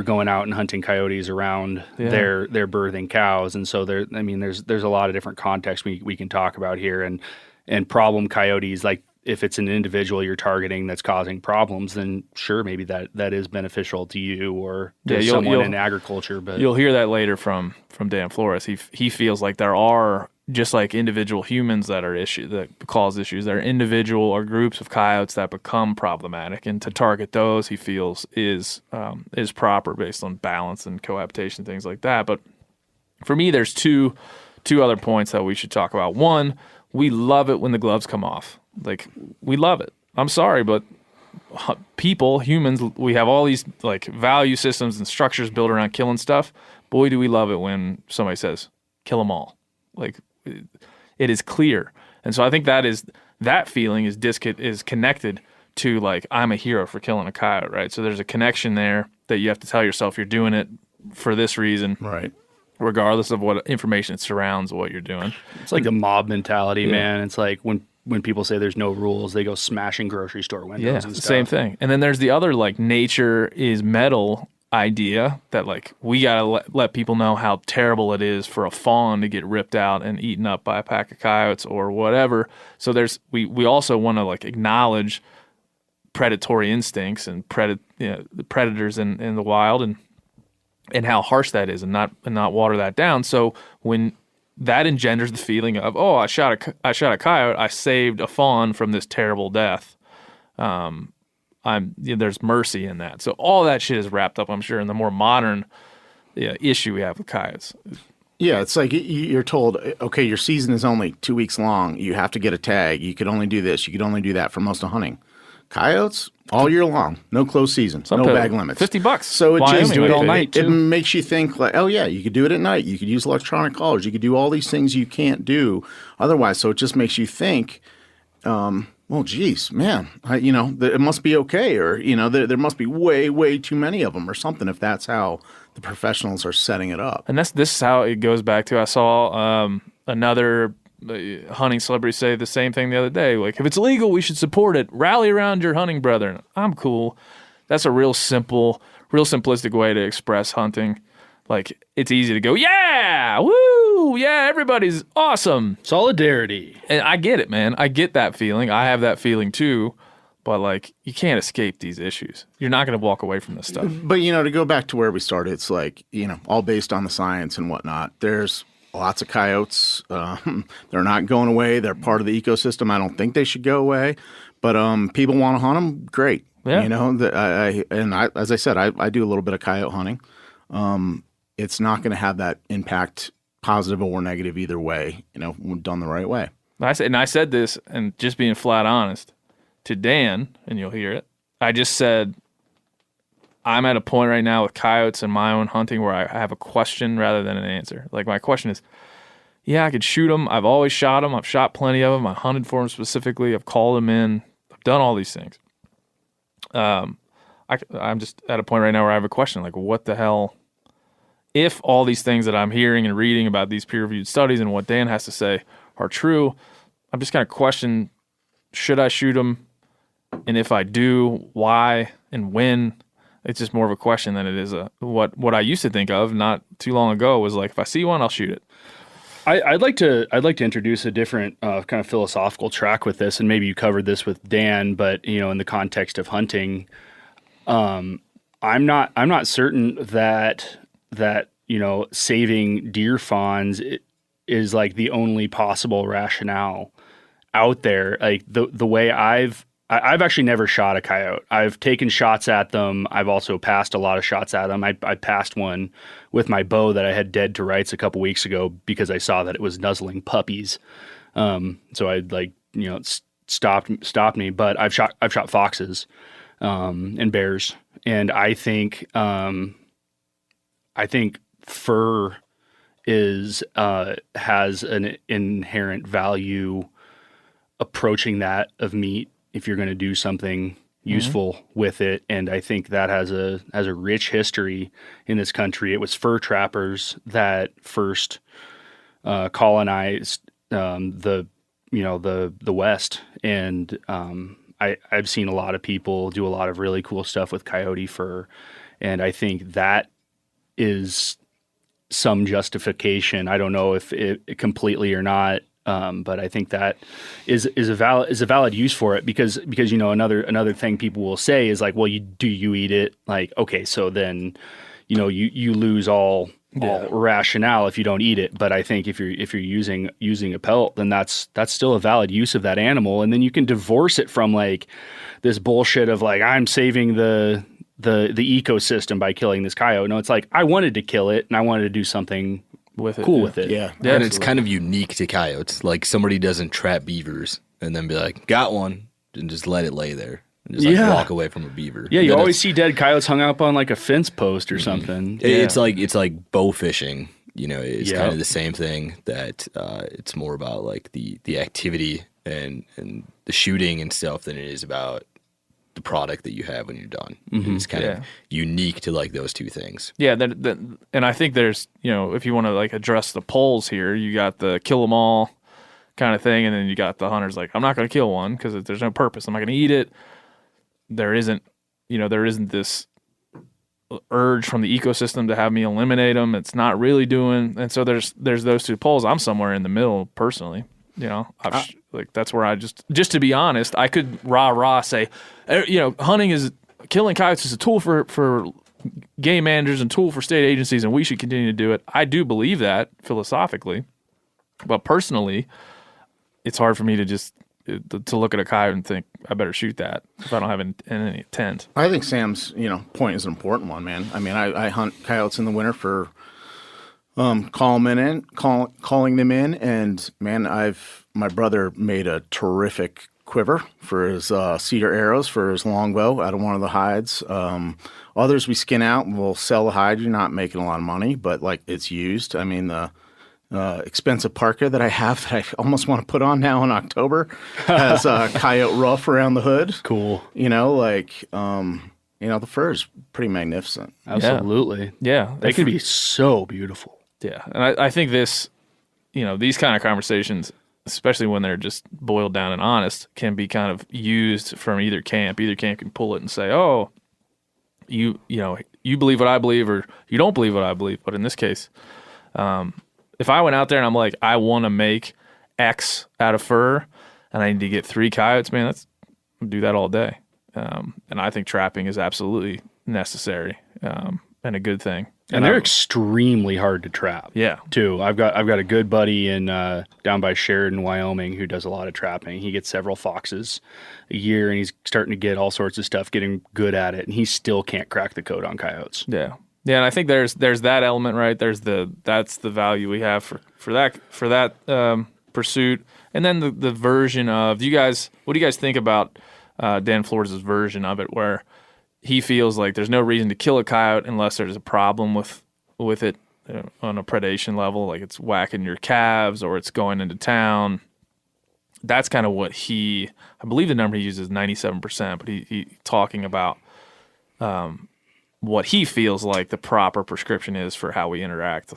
going out and hunting coyotes around their birthing cows. And so there's a lot of different contexts we can talk about here, and problem coyotes, like if it's an individual you're targeting that's causing problems, then sure, maybe that is beneficial to you or to someone in agriculture. But
you'll hear that later from Dan Flores. He feels like there are, just like individual humans that cause issues, there are individual or groups of coyotes that become problematic, and to target those, he feels is proper based on balance and cohabitation, things like that. But for me, there's two other points that we should talk about. One, we love it when the gloves come off. Like, we love it. I'm sorry, but humans, we have all these like value systems and structures built around killing stuff. Boy, do we love it when somebody says, kill them all. Like, it is clear. And so I think that feeling is connected to, like, I'm a hero for killing a coyote, right? So there's a connection there that you have to tell yourself you're doing it for this reason.
Right.
regardless of what information surrounds what you're doing.
It's like the mob mentality, man. It's like when people say there's no rules, they go smashing grocery store windows
Yeah,
and stuff.
same thing. And then there's the other like nature is metal idea that like we gotta let people know how terrible it is for a fawn to get ripped out and eaten up by a pack of coyotes or whatever. So there's we also want to like acknowledge predatory instincts and the predators in the wild and how harsh that is and not water that down. So when that engenders the feeling of, oh, I shot a coyote, I saved a fawn from this terrible death. There's mercy in that. So all that shit is wrapped up, I'm sure, in the more modern issue we have with coyotes.
Yeah, it's like you're told, okay, your season is only 2 weeks long. You have to get a tag. You could only do this. You could only do that for most of hunting. Coyotes, all year long. No closed season. No bag limits.
$50.
So it
Wyoming
just
do it all night,
it
too.
makes you think like, oh yeah, you could do it at night. You could use electronic collars. You could do all these things you can't do otherwise. So it just makes you think, well, geez, man, it must be okay, or there must be way, way too many of them, or something. If that's how the professionals are setting it up,
And this is how it goes back to. I saw another hunting celebrity say the same thing the other day. Like, if it's legal, we should support it. Rally around your hunting brethren. I'm cool. That's a real simplistic way to express hunting. Like, it's easy to go, yeah, woo, yeah, everybody's awesome.
Solidarity.
And I get it, man. I get that feeling. I have that feeling too. But, like, you can't escape these issues. You're not going to walk away from this stuff.
But, to go back to where we started, it's like, all based on the science and whatnot. There's lots of coyotes. They're not going away. They're part of the ecosystem. I don't think they should go away. But people want to hunt them. Great.
Yeah.
As I said, I do a little bit of coyote hunting. It's not going to have that impact, positive or negative, either way, when done the right way.
I said this, and just being flat honest, to Dan, and you'll hear it, I just said, I'm at a point right now with coyotes and my own hunting where I have a question rather than an answer. Like, my question is, yeah, I could shoot them. I've always shot them. I've shot plenty of them. I hunted for them specifically. I've called them in. I've done all these things. I'm just at a point right now where I have a question, like, what the hell, if all these things that I'm hearing and reading about these peer-reviewed studies and what Dan has to say are true, I'm just kind of question, should I shoot them? And if I do, why and when? It's just more of a question than it is what I used to think of not too long ago was like, if I see one, I'll shoot it.
I'd like to introduce a different kind of philosophical track with this, and maybe you covered this with Dan, but in the context of hunting, I'm not certain that saving deer fawns is like the only possible rationale out there. Like the way I've actually never shot a coyote. I've taken shots at them. I've also passed a lot of shots at them. I passed one with my bow that I had dead to rights a couple weeks ago because I saw that it was nuzzling puppies. So I stopped me. But I've shot foxes and bears, and I think fur has an inherent value approaching that of meat if you're going to do something useful with it. And I think that has a rich history in this country. It was fur trappers that first colonized the West. And I've seen a lot of people do a lot of really cool stuff with coyote fur. And I think that is some justification. I don't know if it completely or not. But I think that is a valid use for it because another thing people will say is like, well, do you eat it? Like, okay, so then you lose all rationale if you don't eat it. But I think if you're using a pelt, then that's still a valid use of that animal, and then you can divorce it from like this bullshit of like, I'm saving the ecosystem by killing this coyote. No, it's like, I wanted to kill it and I wanted to do something with it.
Yeah.
And it's kind of unique to coyotes. Like, somebody doesn't trap beavers and then be like, got one, and just let it lay there and just walk away from a beaver.
Yeah, you always see dead coyotes hung up on like a fence post or something.
It's like bow fishing. It's kind of the same thing. That it's more about like the activity and the shooting and stuff than it is about the product that you have when you're done. It's kind of unique to like those two things.
Yeah, and I think there's, if you want to like address the poles here, you got the kill 'em all kind of thing, and then you got the hunters like, I'm not going to kill one because there's no purpose. I'm not going to eat it. There isn't this urge from the ecosystem to have me eliminate them. It's not really doing, and so there's those two poles. I'm somewhere in the middle personally. Like that's where I just to be honest, I could rah say, killing coyotes is a tool for game managers and tool for state agencies, and we should continue to do it. I do believe that philosophically, but personally, it's hard for me to look at a coyote and think I better shoot that if I don't have any intent.
I think Sam's point is an important one, man. I mean, I hunt coyotes in the winter for calling them in, and man, my brother made a terrific quiver for his cedar arrows for his longbow out of one of the hides. Others we skin out and we'll sell the hide. You're not making a lot of money, but like it's used. I mean, the expensive parka that I have that I almost want to put on now in October has a coyote ruff around the hood.
Cool.
The fur is pretty magnificent.
Absolutely.
Yeah.
They can be so beautiful.
Yeah. And I think these kind of conversations, especially when they're just boiled down and honest, can be kind of used from either camp. Either camp can pull it and say, oh, you believe what I believe, or you don't believe what I believe. But in this case, if I went out there and I'm like, I want to make X out of fur and I need to get 3 coyotes, man, I'll do that all day. And I think trapping is absolutely necessary and a good thing.
And they're extremely hard to trap.
Yeah.
Too. I've got a good buddy in down by Sheridan, Wyoming, who does a lot of trapping. He gets several foxes a year, and he's starting to get all sorts of stuff, getting good at it, and he still can't crack the code on coyotes.
Yeah. Yeah, and I think there's that element, right? That's the value we have for that pursuit, and then the version of what do you guys think about Dan Flores' version of it, where he feels like there's no reason to kill a coyote unless there's a problem with it on a predation level, like it's whacking your calves or it's going into town. That's kind of what I believe the number he uses is 97%, but he talking about what he feels like the proper prescription is for how we interact,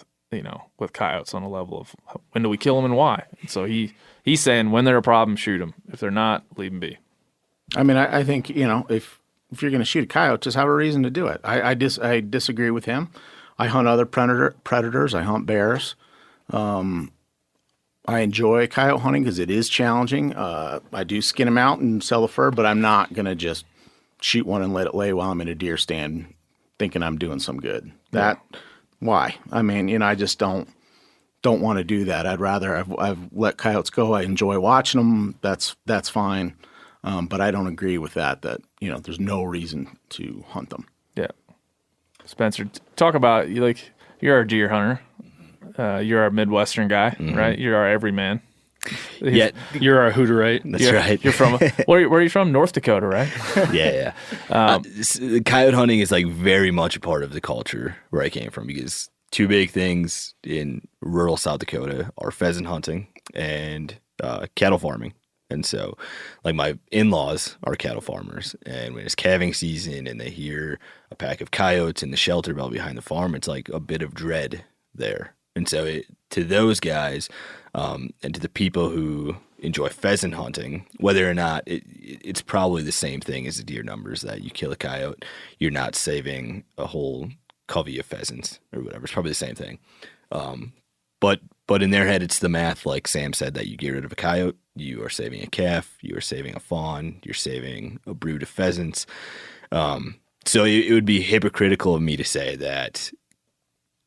with coyotes on a level of when do we kill them and why. So he's saying when they're a problem, shoot them. If they're not, leave them be.
I mean, I think, if you're going to shoot a coyote, just have a reason to do it. I disagree with him. I hunt other predators. I hunt bears. I enjoy coyote hunting because it is challenging. I do skin them out and sell the fur, but I'm not going to just shoot one and let it lay while I'm in a deer stand thinking I'm doing some good. Why? I mean, I just don't want to do that. I'd rather I've let coyotes go. I enjoy watching them. That's fine. But I don't agree with that there's no reason to hunt them.
Yeah. Spencer, talk about, you're a deer hunter. You're our Midwestern guy, right? You're our everyman.
Yeah,
you're our Hooterite.
That's right.
You're from, where are you from? North Dakota, right?
Yeah. The coyote hunting is like very much a part of the culture where I came from, because two big things in rural South Dakota are pheasant hunting and cattle farming. And so, like, my in-laws are cattle farmers, and when it's calving season and they hear a pack of coyotes in the shelter belt behind the farm, it's like a bit of dread there. And so to those guys and to the people who enjoy pheasant hunting, whether or not it's probably the same thing as the deer numbers, that you kill a coyote, you're not saving a whole covey of pheasants or whatever. It's probably the same thing. But in their head, it's the math, like Sam said, that you get rid of a coyote, you are saving a calf, you are saving a fawn, you're saving a brood of pheasants. So it would be hypocritical of me to say that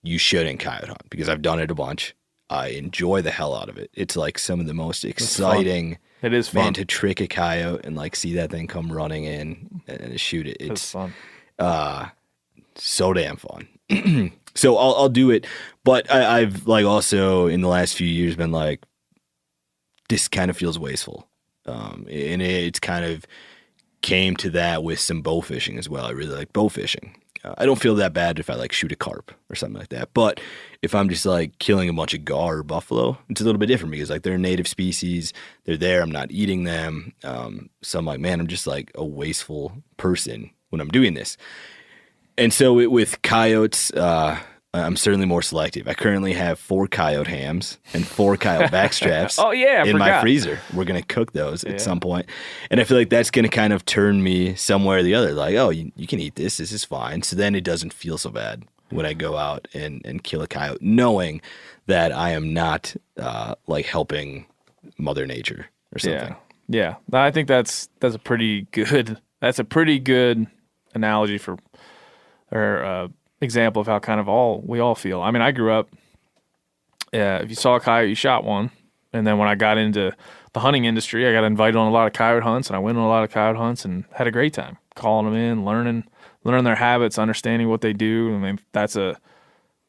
you shouldn't coyote hunt, because I've done it a bunch. I enjoy the hell out of it. It's like some of the most exciting.
It is fun,
man, to trick a coyote and like see that thing come running in and shoot it. It's
fun.
So damn fun. So I'll do it, but I've like also in the last few years been like, this kind of feels wasteful, and it's kind of came to that with some bow fishing as well. I really like bow fishing, I don't feel that bad if I like shoot a carp or something like that. But if I'm just like killing a bunch of gar or buffalo, it's a little bit different because like they're a native species. They're there. I'm not eating them. So I'm like, man, I'm just like a wasteful person when I'm doing this. And so with coyotes, I'm certainly more selective. I currently have 4 coyote hams and 4 coyote backstraps in my freezer. We're going to cook those at some point. And I feel like that's going to kind of turn me somewhere or the other. Like, oh, you can eat this. This is fine. So then it doesn't feel so bad when I go out and kill a coyote, knowing that I am not like helping Mother Nature or something.
Yeah. I think that's a pretty good analogy for or example of how kind of we all feel. I mean, I grew up, if you saw a coyote, you shot one. And then when I got into the hunting industry, I got invited on a lot of coyote hunts, and I went on a lot of coyote hunts and had a great time calling them in, learning their habits, understanding what they do. I mean, that's a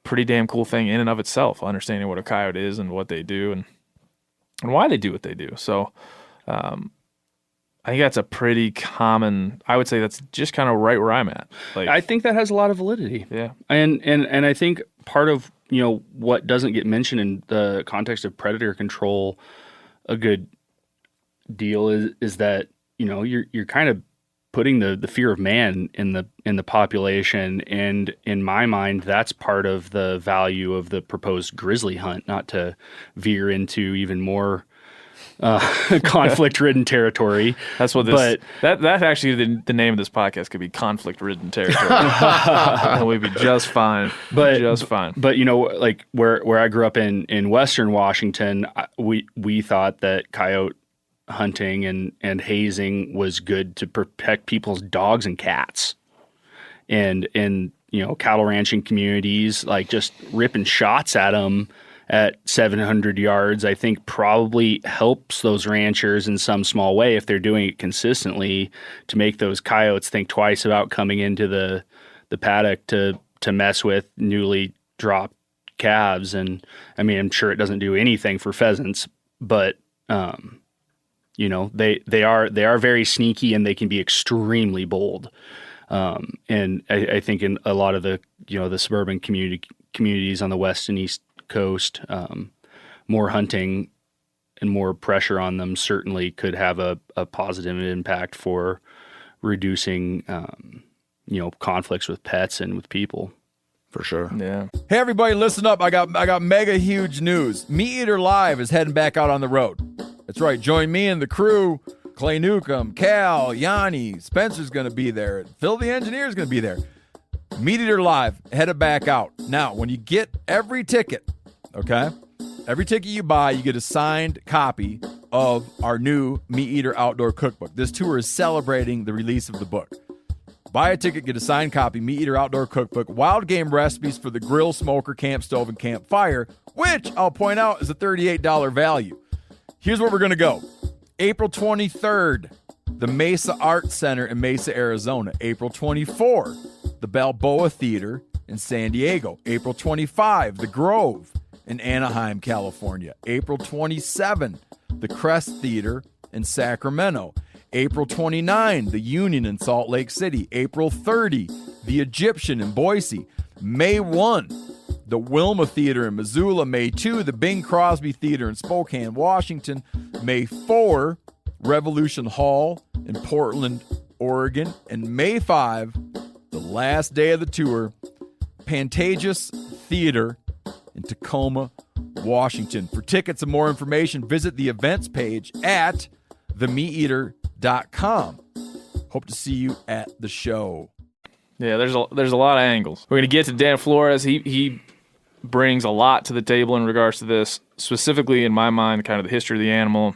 pretty damn cool thing in and of itself, understanding what a coyote is and what they do and why they do what they do. So I think that's a pretty common, I would say that's just kind of right where I'm at. Like,
I think that has a lot of validity.
Yeah.
And I think part of, what doesn't get mentioned in the context of predator control a good deal is that, you're kind of putting the fear of man in the population. And in my mind, that's part of the value of the proposed grizzly hunt, not to veer into even more conflict-ridden territory.
That's what this. But that actually the name of this podcast could be conflict-ridden territory, and we'd be just fine. But like where I grew up in Western Washington, we thought that coyote hunting and hazing was good to protect people's dogs and cats, and cattle ranching communities, like just ripping shots at them at 700 yards, I think probably helps those ranchers in some small way if they're doing it consistently, to make those coyotes think twice about coming into the paddock to mess with newly dropped calves. And I mean, I'm sure it doesn't do anything for pheasants, but they are very sneaky, and they can be extremely bold. And I think in a lot of the the suburban communities on the west and east coast, more hunting and more pressure on them certainly could have a positive impact for reducing conflicts with pets and with people.
For sure.
Yeah.
Hey everybody, listen up. I got mega huge news. Meat Eater Live is heading back out on the road. That's right. Join me and the crew. Clay Newcomb, Cal, Yanni, Spencer's going to be there. Phil the engineer's going to be there. Meat Eater Live, headed back out. Now, when you get every ticket, okay, every ticket you buy, you get a signed copy of our new Meat Eater Outdoor Cookbook. This tour is celebrating the release of the book. Buy a ticket, get a signed copy, Meat Eater Outdoor Cookbook, wild game recipes for the grill, smoker, camp stove, and campfire, which I'll point out is a $38 value. Here's where we're going to go. April 23rd, the Mesa Arts Center in Mesa, Arizona. April 24, the Balboa Theater in San Diego. April 25, the Grove in Anaheim, California. April 27, the Crest Theater in Sacramento. April 29, the Union in Salt Lake City. April 30, the Egyptian in Boise. May 1, the Wilma Theater in Missoula. May 2, the Bing Crosby Theater in Spokane, Washington. May 4, Revolution Hall in Portland, Oregon. And May 5, the last day of the tour, Pantages Theater in Tacoma, Washington. For tickets and more information, visit the events page at themeateater.com. Hope to see you at the show.
Yeah, there's a lot of angles. We're going to get to Dan Flores. He brings a lot to the table in regards to this, specifically in my mind, kind of the history of the animal,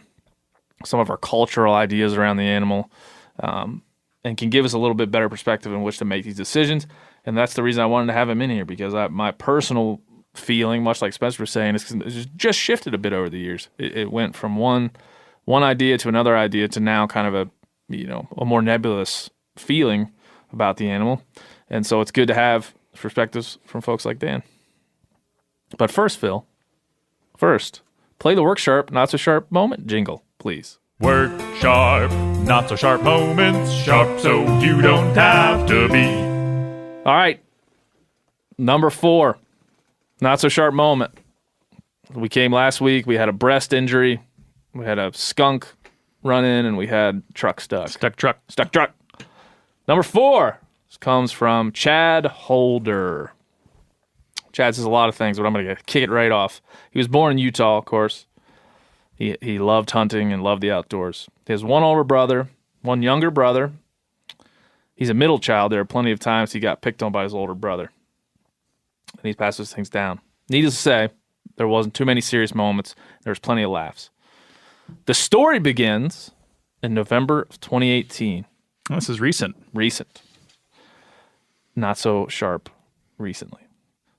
some of our cultural ideas around the animal, and can give us a little bit better perspective in which to make these decisions. And that's the reason I wanted to have him in here, because my personal feeling, much like Spencer was saying, it's just shifted a bit over the years. It went from one idea to another idea to now kind of a more nebulous feeling about the animal. And so it's good to have perspectives from folks like Dan. But first, Phil, play the work sharp, not so sharp moment jingle, please.
Work sharp, not so sharp moments, sharp so you don't have to be.
All right. Number 4. Not so sharp moment. We came last week. We had a breast injury. We had a skunk run in, and we had truck stuck.
Stuck truck.
Stuck truck. Number 4 comes from Chad Holder. Chad says a lot of things, but I'm going to kick it right off. He was born in Utah, of course. He loved hunting and loved the outdoors. He has one older brother, one younger brother. He's a middle child. There are plenty of times he got picked on by his older brother. And he passes things down. Needless to say, there wasn't too many serious moments. There was plenty of laughs. The story begins in November of 2018.
This is recent.
Recent. Not so sharp recently.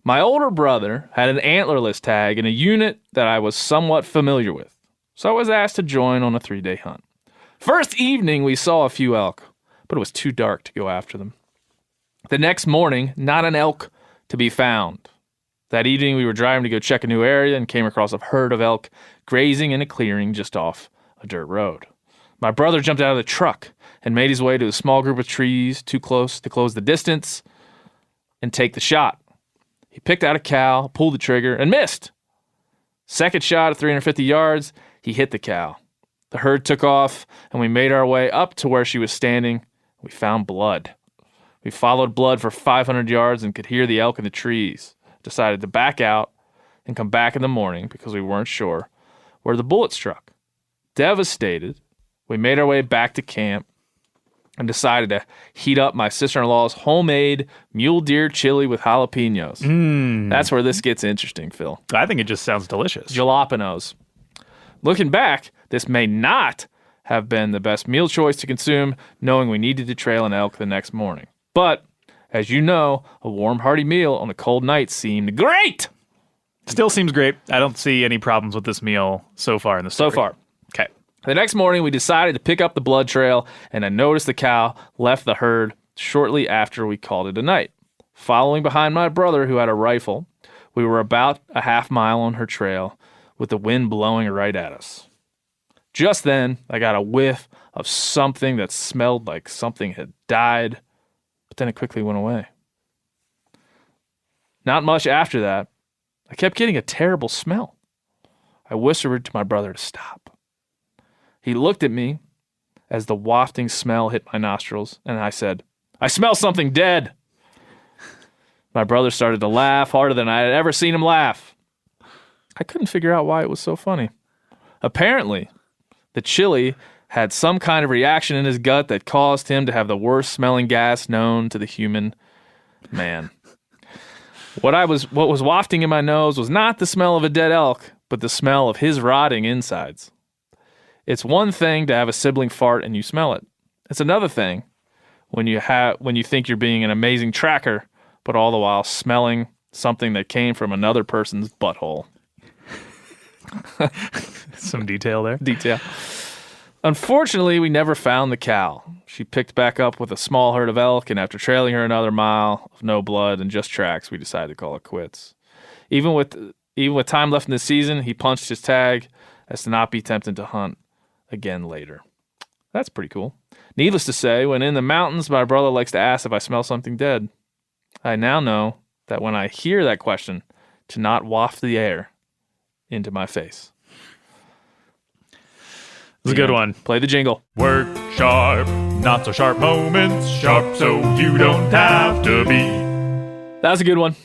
My older brother had an antlerless tag in a unit that I was somewhat familiar with, so I was asked to join on a 3-day hunt. First evening, we saw a few elk, but it was too dark to go after them. The next morning, not an elk to be found. That evening, we were driving to go check a new area and came across a herd of elk grazing in a clearing just off a dirt road. My brother jumped out of the truck and made his way to a small group of trees too close to close the distance and take the shot. He picked out a cow, pulled the trigger, and missed. Second shot at 350 yards, he hit the cow. The herd took off, and we made our way up to where she was standing. We found blood. We followed blood for 500 yards and could hear the elk in the trees. Decided to back out and come back in the morning because we weren't sure where the bullet struck. Devastated, we made our way back to camp and decided to heat up my sister-in-law's homemade mule deer chili with jalapenos. That's where this gets interesting, Phil.
I think it just sounds delicious.
Jalapenos. Looking back, this may not have been the best meal choice to consume, knowing we needed to trail an elk the next morning. But, as you know, a warm, hearty meal on a cold night seemed great!
Still seems great. I don't see any problems with this meal so far in the story.
So far.
Okay.
The next morning, we decided to pick up the blood trail, and I noticed the cow left the herd shortly after we called it a night. Following behind my brother, who had a rifle, we were about a half mile on her trail, with the wind blowing right at us. Just then, I got a whiff of something that smelled like something had died, but then it quickly went away. Not much after that, I kept getting a terrible smell. I whispered to my brother to stop. He looked at me as the wafting smell hit my nostrils, and I said, "I smell something dead." My brother started to laugh harder than I had ever seen him laugh. I couldn't figure out why it was so funny. Apparently, the chili had some kind of reaction in his gut that caused him to have the worst smelling gas known to the human man. What was wafting in my nose was not the smell of a dead elk, but the smell of his rotting insides. It's one thing to have a sibling fart and you smell it. It's another thing when you think you're being an amazing tracker, but all the while smelling something that came from another person's butthole.
Some detail there.
Detail. Unfortunately, we never found the cow. She picked back up with a small herd of elk, and after trailing her another mile of no blood and just tracks, we decided to call it quits. Even with time left in the season, he punched his tag as to not be tempted to hunt again later. That's pretty cool. Needless to say, when in the mountains, my brother likes to ask if I smell something dead. I now know that when I hear that question, to not waft the air into my face.
It's a good one.
Play the jingle.
Work sharp, not so sharp moments, sharp so you don't have to be.
That's a good one.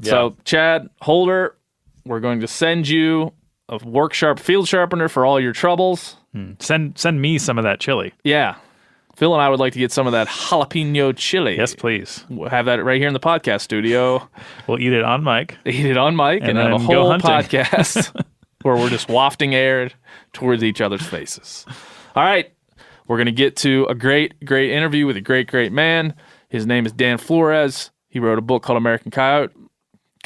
Yeah.
So, Chad Holder, we're going to send you a work sharp field sharpener for all your troubles.
Send me some of that chili.
Yeah. Phil and I would like to get some of that jalapeno chili.
Yes, please.
We'll have that right here in the podcast studio.
We'll eat it on mic.
Eat it on mic and have a
then go
whole
hunting.
podcast where we're just wafting air towards each other's faces. All right. We're going to get to a great interview with a great man. His name is Dan Flores. He wrote a book called American Coyote.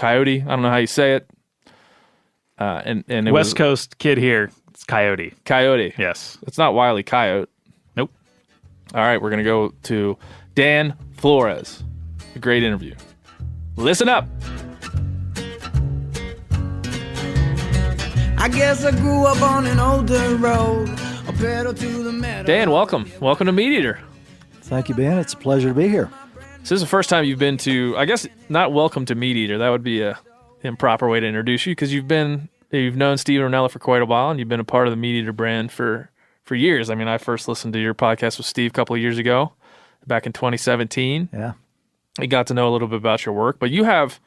I don't know how you say it. And it
West Coast kid here. It's Coyote.
Coyote.
Yes.
It's not Wile E. Coyote.
Nope.
All right, we're going to go to Dan Flores. A great interview. Listen up.
I guess I grew up on an older road, a pedal to the metal.
Dan, welcome. Welcome to Meat Eater.
Thank you, Ben. It's a pleasure to be here.
this is the first time you've been to, I guess, not welcome to Meat Eater. That would be a improper way to introduce you, because you've known Steve Rinella for quite a while, and you've been a part of the Meat Eater brand for years. I mean, I first listened to your podcast with Steve a couple of years ago, back in 2017.
Yeah.
I got to know a little bit about your work, but you have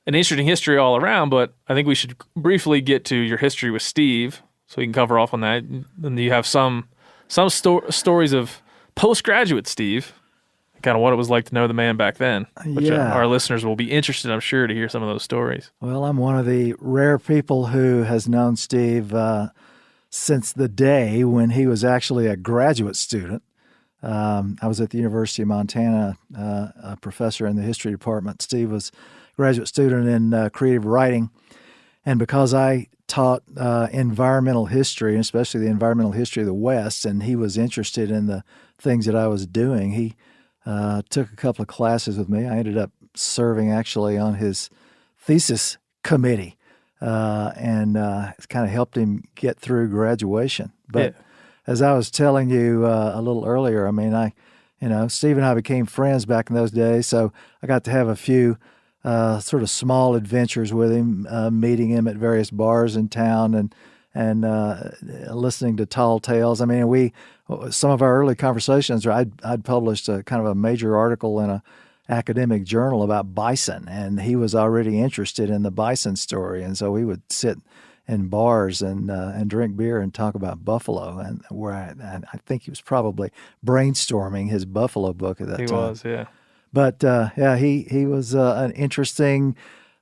an interesting history all around, but I think we should briefly get to your history with Steve so we can cover off on that. And you have some stories of postgraduate Steve, kind of what it was like to know the man back then, which our listeners will be interested, I'm sure, to hear some of those stories.
Well, I'm one of the rare people who has known Steve since the day when he was actually a graduate student. I was at the University of Montana, a professor in the history department. Steve was a graduate student in creative writing. And because I taught environmental history, and especially the environmental history of the West, and he was interested in the things that I was doing, he took a couple of classes with me. I ended up serving actually on his thesis committee, and it kind of helped him get through graduation. But as I was telling you a little earlier, I mean, Steve and I became friends back in those days, so I got to have a few sort of small adventures with him, meeting him at various bars in town and listening to tall tales. I mean, some of our early conversations, I'd published a kind of a major article in a academic journal about bison, and he was already interested in the bison story, and so we would sit in bars and drink beer and talk about buffalo, and where I think he was probably brainstorming his buffalo book at that time.
He was, yeah.
But he was an interesting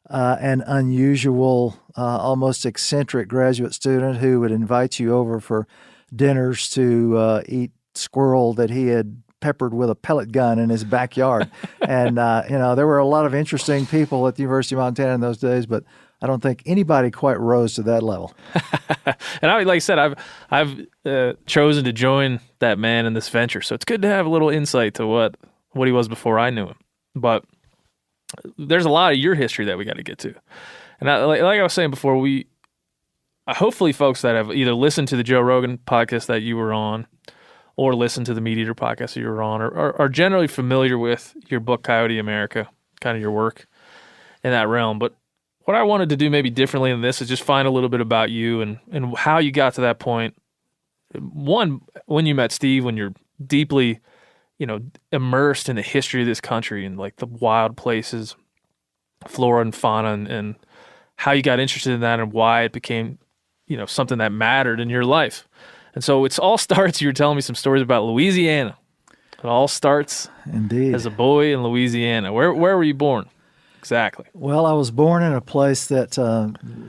and unusual, almost eccentric graduate student who would invite you over for dinners to eat squirrel that he had peppered with a pellet gun in his backyard. And there were a lot of interesting people at the University of Montana in those days, but I don't think anybody quite rose to that level.
And like I said, I've chosen to join that man in this venture, so it's good to have a little insight to what he was before I knew him. But there's a lot of your history that we got to get to. And like I was saying before, hopefully folks that have either listened to the Joe Rogan podcast that you were on or listened to the Meat Eater podcast that you were on are generally familiar with your book, Coyote America, kind of your work in that realm. But what I wanted to do maybe differently in this is just find a little bit about you and how you got to that point. One, when you met Steve, when you're deeply immersed in the history of this country and like the wild places, flora and fauna, and how you got interested in that and why it became, something that mattered in your life. And so it all starts, you were telling me some stories about Louisiana. It all starts
indeed
as a boy in Louisiana. Where were you born? Exactly.
Well, I was born in a place that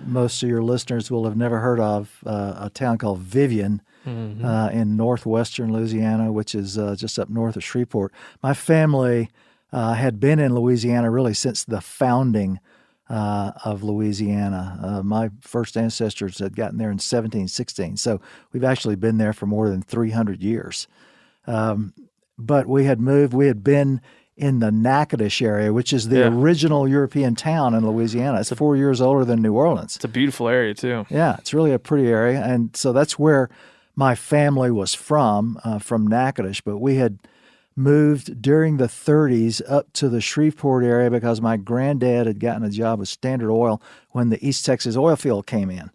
most of your listeners will have never heard of, a town called Vivian, in northwestern Louisiana, which is just up north of Shreveport. My family had been in Louisiana really since the founding of Louisiana. My first ancestors had gotten there in 1716, so we've actually been there for more than 300 years. But we had been in the Natchitoches area, which is the original European town in Louisiana. It's 4 years older than New Orleans.
It's a beautiful area, too.
Yeah, it's really a pretty area. And so that's where my family was from Natchitoches. But we had moved during the 30s up to the Shreveport area because my granddad had gotten a job with Standard Oil when the East Texas oil field came in.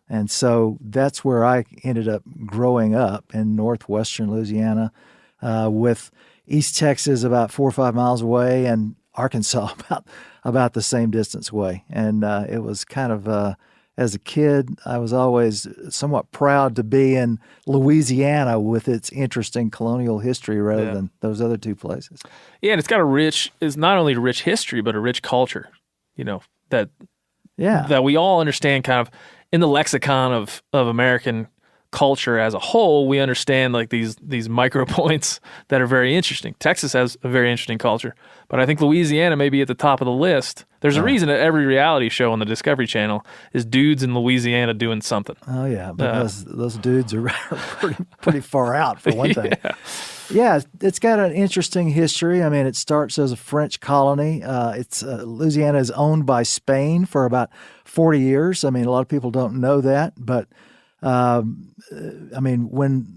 And so that's where I ended up growing up in northwestern Louisiana, with East Texas about 4 or 5 miles away, and Arkansas about the same distance away. And it was kind of, as a kid, I was always somewhat proud to be in Louisiana with its interesting colonial history rather than those other two places.
Yeah, and it's not only a rich history, but a rich culture, that we all understand kind of in the lexicon of American culture as a whole. We understand like these micro points that are very interesting. Texas has a very interesting culture, but I think Louisiana may be at the top of the list. There's a reason that every reality show on the Discovery Channel is dudes in Louisiana doing something.
Oh yeah, because those dudes are pretty far out for one thing. Yeah, it's got an interesting history. I mean, it starts as a French colony. Louisiana is owned by Spain for about 40 years. I mean, a lot of people don't know that, but when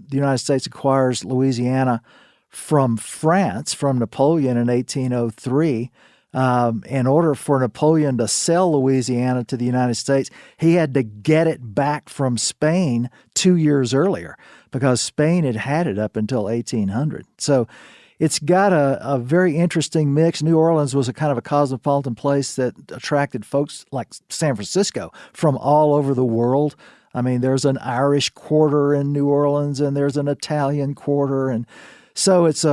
the United States acquires Louisiana from France, from Napoleon in 1803. In order for Napoleon to sell Louisiana to the United States, he had to get it back from Spain 2 years earlier because Spain had had it up until 1800. So it's got a very interesting mix. New Orleans was a kind of a cosmopolitan place that attracted folks like San Francisco from all over the world. I mean, there's an Irish quarter in New Orleans, and there's an Italian quarter, and so it's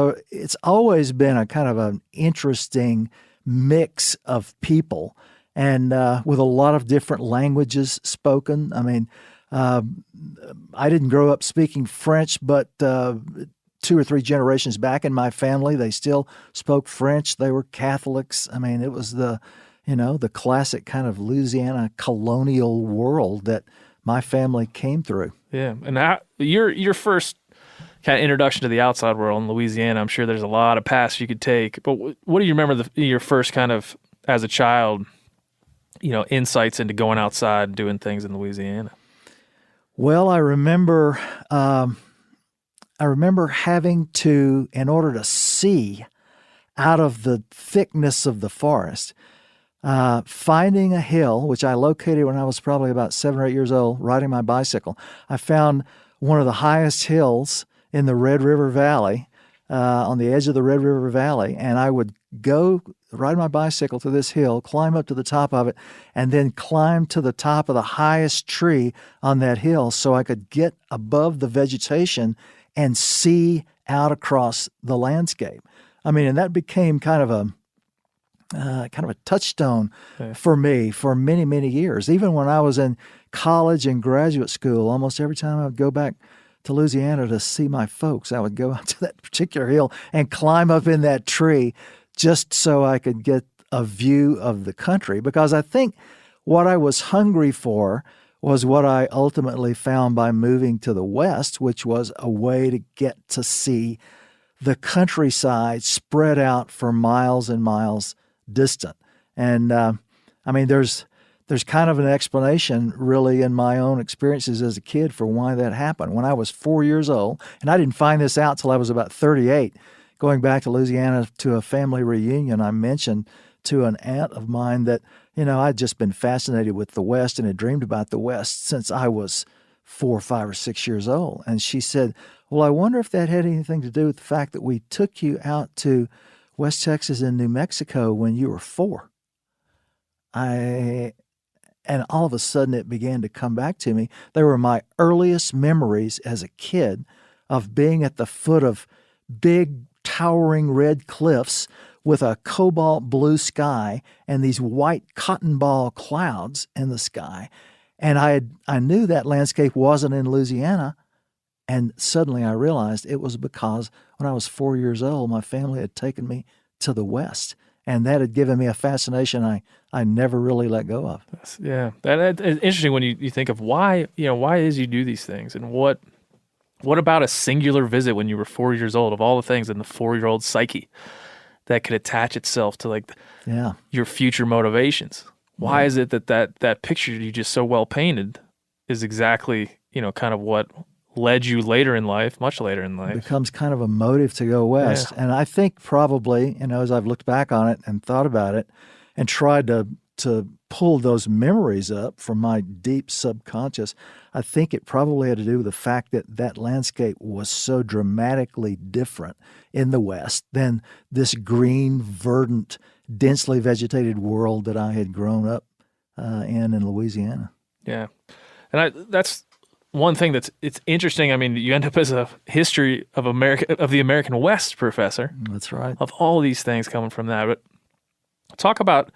always been a kind of an interesting mix of people, and with a lot of different languages spoken. I mean, I didn't grow up speaking French, but 2 or 3 generations back in my family, they still spoke French. They were Catholics. I mean, it was the classic kind of Louisiana colonial world that my family came through.
Yeah, and your first kind of introduction to the outside world in Louisiana, I'm sure there's a lot of paths you could take. But what do you remember your first kind of, as a child, insights into going outside and doing things in Louisiana?
Well, I remember having to, in order to see out of the thickness of the forest, finding a hill, which I located when I was probably about 7 or 8 years old, riding my bicycle. I found one of the highest hills in the Red River Valley, on the edge of the Red River Valley, and I would go ride my bicycle to this hill, climb up to the top of it, and then climb to the top of the highest tree on that hill so I could get above the vegetation and see out across the landscape. I mean, and that became kind of a touchstone for me for many, many years. Even when I was in college and graduate school, almost every time I would go back to Louisiana to see my folks, I would go out to that particular hill and climb up in that tree just so I could get a view of the country. Because I think what I was hungry for was what I ultimately found by moving to the West, which was a way to get to see the countryside spread out for miles and miles distant. And I mean, there's kind of an explanation really in my own experiences as a kid for why that happened. When I was 4 years old, and I didn't find this out till I was about 38, going back to Louisiana to a family reunion, I mentioned to an aunt of mine that, I'd just been fascinated with the West and had dreamed about the West since I was 4, 5, or 6 years old. And she said, well, I wonder if that had anything to do with the fact that we took you out to West Texas and New Mexico when you were 4. And all of a sudden it began to come back to me. They were my earliest memories as a kid of being at the foot of big, towering red cliffs with a cobalt blue sky and these white cotton ball clouds in the sky. And I knew that landscape wasn't in Louisiana. And suddenly I realized it was because when I was 4 years old, my family had taken me to the West. And that had given me a fascination I never really let go of.
Yeah, that's interesting when you think of why is you do these things, and what about a singular visit when you were 4 years old, of all the things in the 4-year-old psyche that could attach itself to your future motivations. Why is it that picture you just so well painted is exactly kind of what led you later in life, much later in life?
It becomes kind of a motive to go west. Yeah. And I think probably, as I've looked back on it and thought about it and tried to pull those memories up from my deep subconscious, I think it probably had to do with the fact that landscape was so dramatically different in the West than this green, verdant, densely vegetated world that I had grown up in Louisiana.
Yeah. And that's one thing it's interesting. I mean, you end up as a history of the American West professor.
That's right.
Of all these things coming from that. But talk about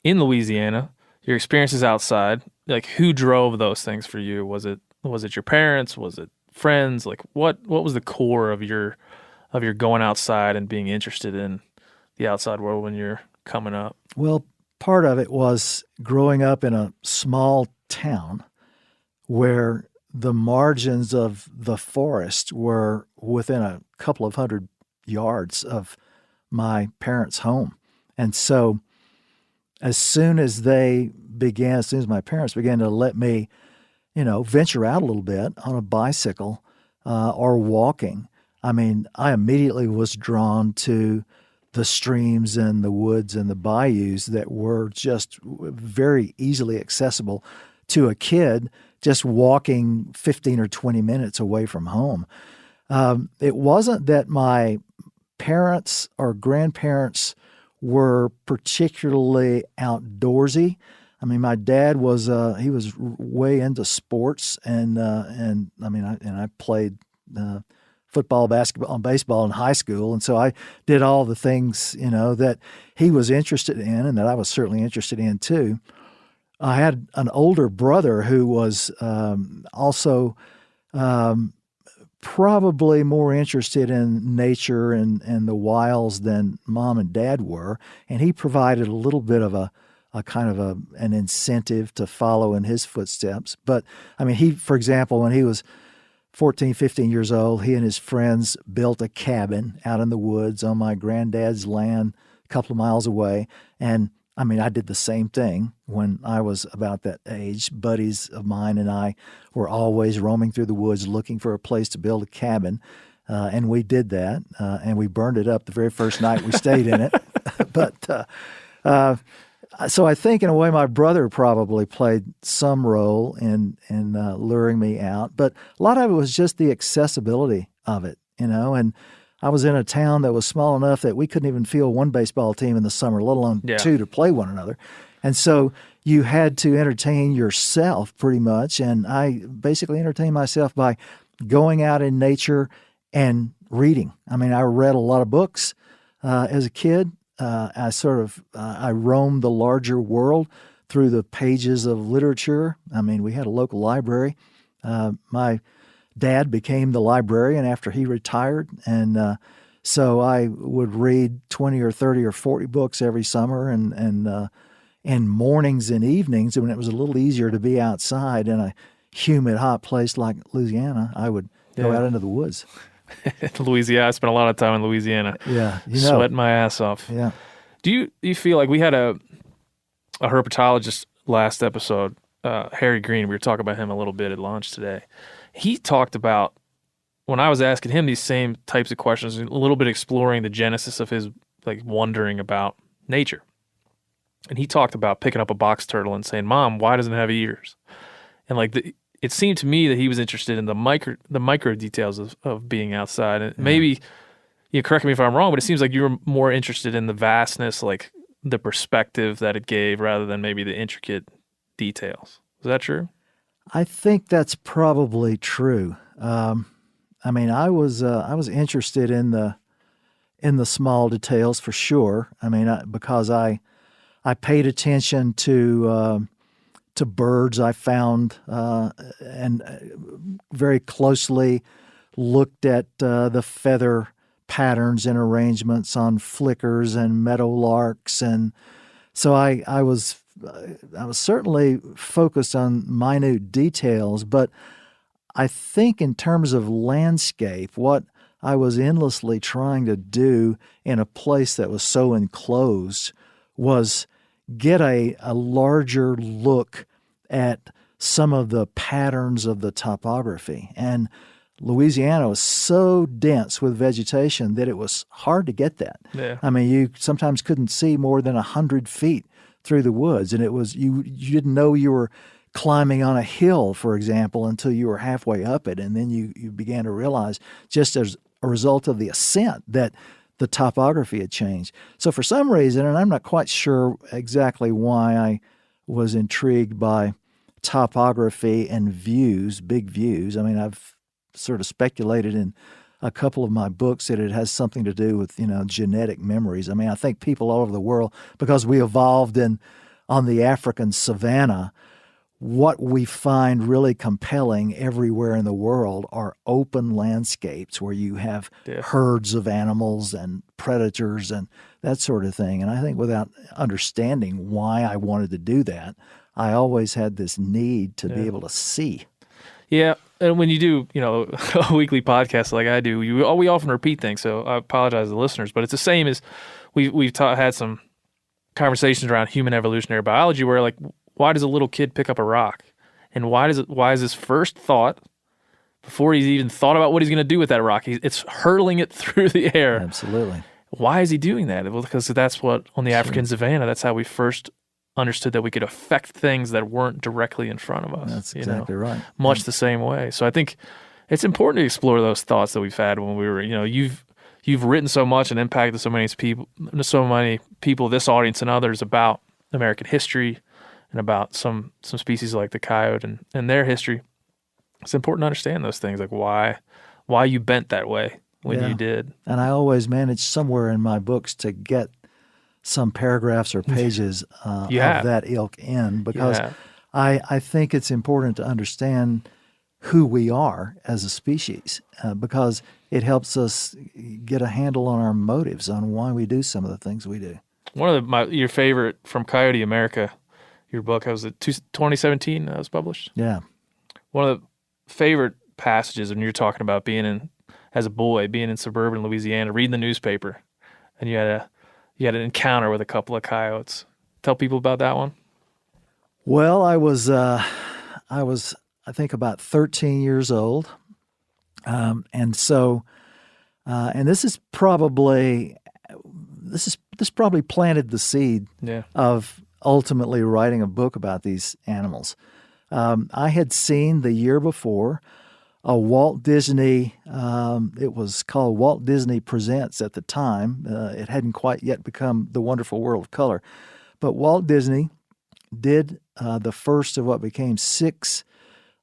in Louisiana, your experiences outside. Like, who drove those things for you? Was it your parents? Was it friends? Like, what was the core of your going outside and being interested in the outside world when you're coming up?
Well, part of it was growing up in a small town where the margins of the forest were within a couple of 100 yards of my parents' home. And so as soon as my parents began to let me, venture out a little bit on a bicycle or walking, I mean, I immediately was drawn to the streams and the woods and the bayous that were just very easily accessible to a kid just walking 15 or 20 minutes away from home. It wasn't that my parents or grandparents were particularly outdoorsy. I mean, my dad was he was way into sports, and I played football, basketball, and baseball in high school, and so I did all the things that he was interested in, and that I was certainly interested in too. I had an older brother who was also probably more interested in nature and the wilds than Mom and Dad were, and he provided a little bit of a kind of an incentive to follow in his footsteps. But I mean, for example, when he was 14, 15 years old, he and his friends built a cabin out in the woods on my granddad's land a couple of miles away. And I mean, I did the same thing when I was about that age. Buddies of mine and I were always roaming through the woods looking for a place to build a cabin. And we did that. And we burned it up the very first night we stayed in it. So I think in a way my brother probably played some role in luring me out, but a lot of it was just the accessibility of it, and I was in a town that was small enough that we couldn't even field one baseball team in the summer, let alone two to play one another. And so you had to entertain yourself pretty much, and I basically entertained myself by going out in nature and reading. I mean, I read a lot of books as a kid. I roamed the larger world through the pages of literature. I mean, we had a local library. My dad became the librarian after he retired, and so I would read 20 or 30 or 40 books every summer, and mornings and evenings when it was a little easier to be outside in a humid, hot place like Louisiana, I would go out into the woods.
Louisiana. I spent a lot of time in Louisiana.
Yeah,
sweating my ass off.
Yeah.
Do you feel like we had a herpetologist last episode, Harry Green? We were talking about him a little bit at lunch today. He talked about, when I was asking him these same types of questions, a little bit exploring the genesis of his wondering about nature. And he talked about picking up a box turtle and saying, "Mom, why doesn't it have ears?" And it seemed to me that he was interested in the micro details of being outside. And maybe, correct me if I'm wrong, but it seems like you were more interested in the vastness, like the perspective that it gave, rather than maybe the intricate details. Is that true?
I think that's probably true. I mean, I was interested in the small details for sure. I mean, because I paid attention to birds I found and very closely looked at the feather patterns and arrangements on flickers and meadowlarks, and so I was certainly focused on minute details. But I think in terms of landscape, what I was endlessly trying to do in a place that was so enclosed was get a larger look at some of the patterns of the topography. And Louisiana was so dense with vegetation that it was hard to get that.
Yeah.
I mean, you sometimes couldn't see more than 100 feet through the woods, and it was you didn't know you were climbing on a hill, for example, until you were halfway up it, and then you began to realize, just as a result of the ascent, that the topography had changed. So for some reason, and I'm not quite sure exactly why I was intrigued by topography and views, big views. I mean, I've sort of speculated in a couple of my books that it has something to do with, genetic memories. I mean, I think people all over the world, because we evolved on the African savanna, what we find really compelling everywhere in the world are open landscapes where you have herds of animals and predators and that sort of thing. And I think without understanding why I wanted to do that, I always had this need to be able to see.
Yeah, and when you do, a weekly podcast like I do, we often repeat things. So I apologize to the listeners, but it's the same as we've had some conversations around human evolutionary biology, where why does a little kid pick up a rock, and why is his first thought before he's even thought about what he's going to do with that rock. It's hurling it through the air.
Absolutely.
Why is he doing that? Well, because that's what, on the African savanna, that's how we first understood that we could affect things that weren't directly in front of us.
That's exactly right.
Much the same way. So I think it's important to explore those thoughts that we've had when we were, you've written so much and impacted so many people, this audience and others, about American history and about some species like the coyote and their history. It's important to understand those things, like why you bent that way when you did.
And I always manage somewhere in my books to get some paragraphs or pages of that ilk in, because I think it's important to understand who we are as a species, because it helps us get a handle on our motives, on why we do some of the things we do.
One of your favorite from Coyote America, your book, was it 2017 that was published? Yeah. One of the favorite passages when you're talking about as a boy, being in suburban Louisiana, reading the newspaper, and you had an encounter with a couple of coyotes. Tell people about that one.
Well, I was I think about 13 years old, and so this probably planted the seed of ultimately writing a book about these animals. I had seen the year before a Walt Disney, it was called Walt Disney Presents at the time. It hadn't quite yet become The Wonderful World of Color. But Walt Disney did the first of what became 6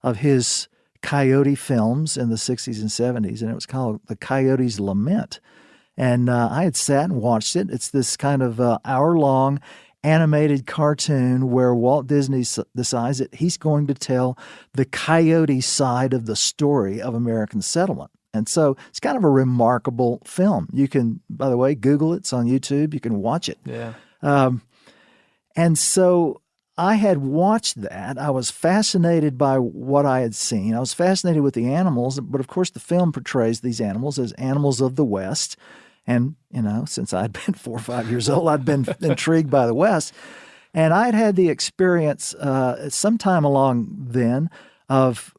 of his coyote films in the 60s and 70s, and it was called The Coyotes' Lament. And I had sat and watched it. It's this kind of hour-long animated cartoon where Walt Disney decides that he's going to tell the coyote side of the story of American settlement. And so it's kind of a remarkable film. You can, by the way, Google it. It's on YouTube. You can watch it.
Yeah.
And so I had watched that. I was fascinated by what I had seen. I was fascinated with the animals, but of course the film portrays these animals as animals of the West. And, since I'd been 4 or 5 years old, I'd been intrigued by the West. And I'd had the experience sometime along then of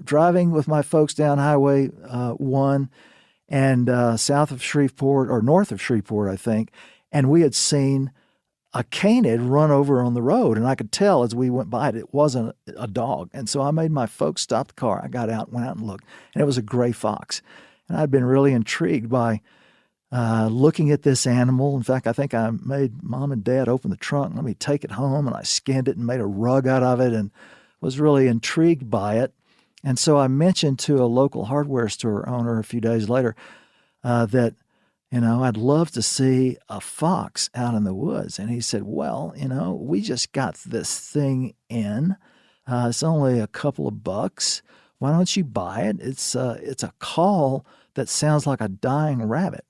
driving with my folks down Highway 1 and south of Shreveport, or north of Shreveport, I think. And we had seen a canid run over on the road. And I could tell as we went by it wasn't a dog. And so I made my folks stop the car. I got out, went out and looked. And it was a gray fox. And I'd been really intrigued by looking at this animal. In fact, I think I made Mom and Dad open the trunk and let me take it home, and I skinned it and made a rug out of it and was really intrigued by it. And so I mentioned to a local hardware store owner a few days later that, I'd love to see a fox out in the woods. And he said, well, we just got this thing in. It's only a couple of bucks. Why don't you buy it? It's a call that sounds like a dying rabbit.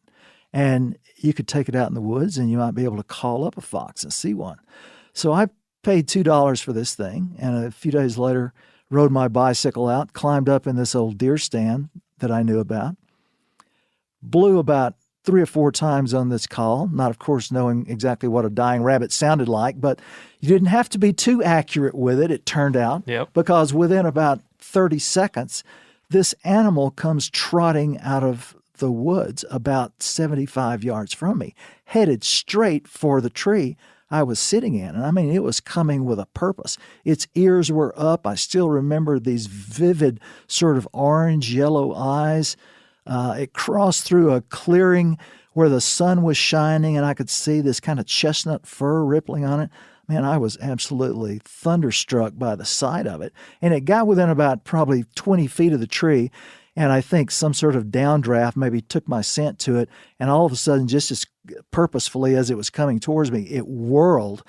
And you could take it out in the woods and you might be able to call up a fox and see one. So I paid $2 for this thing, and a few days later rode my bicycle out, climbed up in this old deer stand that I knew about, blew about 3 or 4 times on this call, not of course knowing exactly what a dying rabbit sounded like, but you didn't have to be too accurate with it, it turned out, because within about 30 seconds, this animal comes trotting out of the woods about 75 yards from me, headed straight for the tree I was sitting in. And I mean, it was coming with a purpose. Its ears were up. I still remember these vivid sort of orange-yellow eyes. It crossed through a clearing where the sun was shining, and I could see this kind of chestnut fur rippling on it. Man, I was absolutely thunderstruck by the sight of it. And it got within about probably 20 feet of the tree, and I think some sort of downdraft maybe took my scent to it, and all of a sudden, just as purposefully as it was coming towards me, it whirled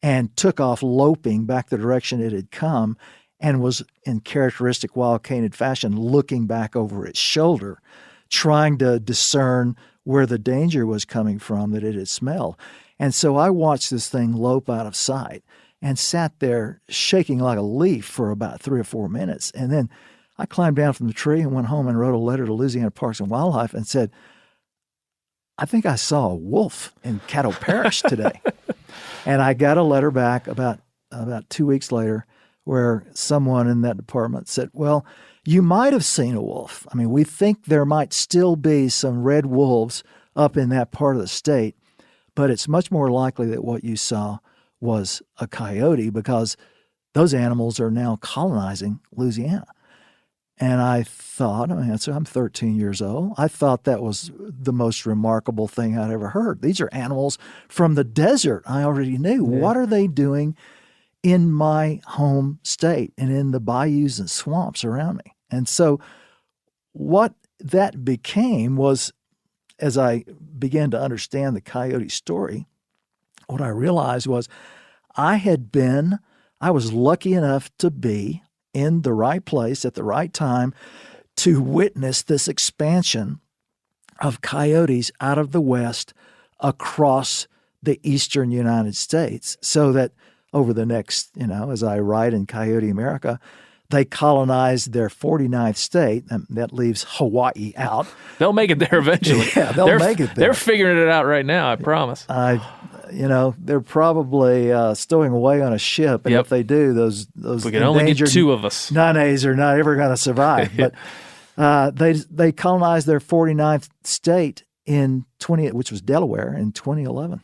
and took off loping back the direction it had come, and was in characteristic wild canid fashion looking back over its shoulder, trying to discern where the danger was coming from that it had smelled. And so I watched this thing lope out of sight and sat there shaking like a leaf for about 3 or 4 minutes. And then I climbed down from the tree and went home and wrote a letter to Louisiana Parks and Wildlife and said, I think I saw a wolf in Caddo Parish today. And I got a letter back about 2 weeks later where someone in that department said, well, you might have seen a wolf. I mean, we think there might still be some red wolves up in that part of the state, but it's much more likely that what you saw was a coyote because those animals are now colonizing Louisiana. And I thought, I'm 13 years old. I thought that was the most remarkable thing I'd ever heard. These are animals from the desert. I already knew. Yeah. What are they doing in my home state and in the bayous and swamps around me? And so what that became was, as I began to understand the coyote story, what I realized was I was lucky enough to be in the right place at the right time to witness this expansion of coyotes out of the West across the eastern United States, so that over the next, as I write in Coyote America, they colonized their 49th state, and that leaves Hawaii out.
They'll make it there eventually.
Yeah, they'll make it there.
They're figuring it out right now, I promise.
They're probably stowing away on a ship, and if they do, those
we can only get two of us.
Nanes are not ever going to survive. But they colonized their 49th state which was Delaware, in 2011.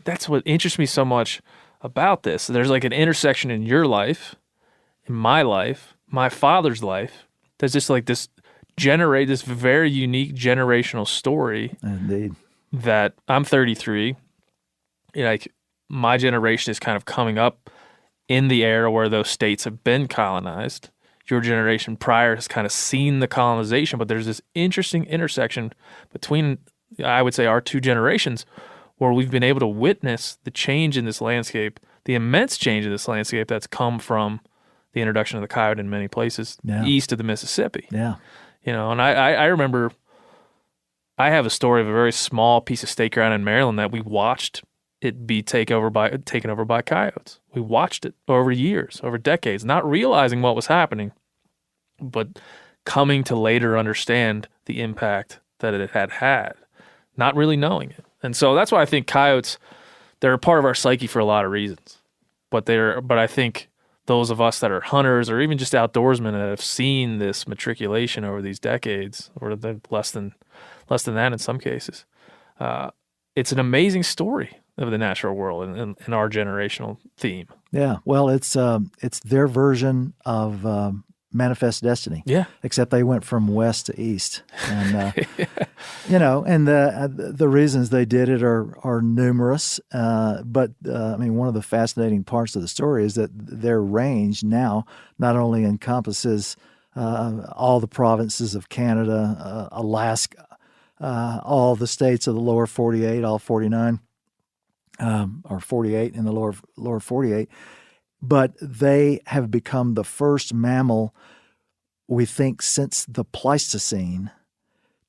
That's what interests me so much about this. There's like an intersection in your life, in my life, my father's life. There's just like this very unique generational story.
Indeed.
That I'm 33. Like my generation is kind of coming up in the era where those states have been colonized. Your generation prior has kind of seen the colonization, but there's this interesting intersection between, I would say, our two generations where we've been able to witness the change in this landscape, the immense change in this landscape that's come from the introduction of the coyote in many places east of the Mississippi.
Yeah.
And I remember I have a story of a very small piece of state ground in Maryland that we watched it be taken over by coyotes. We watched it over years, over decades, not realizing what was happening, but coming to later understand the impact that it had, not really knowing it. And so that's why I think coyotes, they're a part of our psyche for a lot of reasons. But I think those of us that are hunters or even just outdoorsmen that have seen this matriculation over these decades, or less than that in some cases, it's an amazing story of the natural world and our generational theme.
Yeah, well, it's their version of Manifest Destiny.
Yeah,
except they went from west to east, and and the reasons they did it are numerous. But one of the fascinating parts of the story is that their range now not only encompasses all the provinces of Canada, Alaska, all the states of the lower 48, all 49. Or 48 in the lower 48, but they have become the first mammal, we think, since the Pleistocene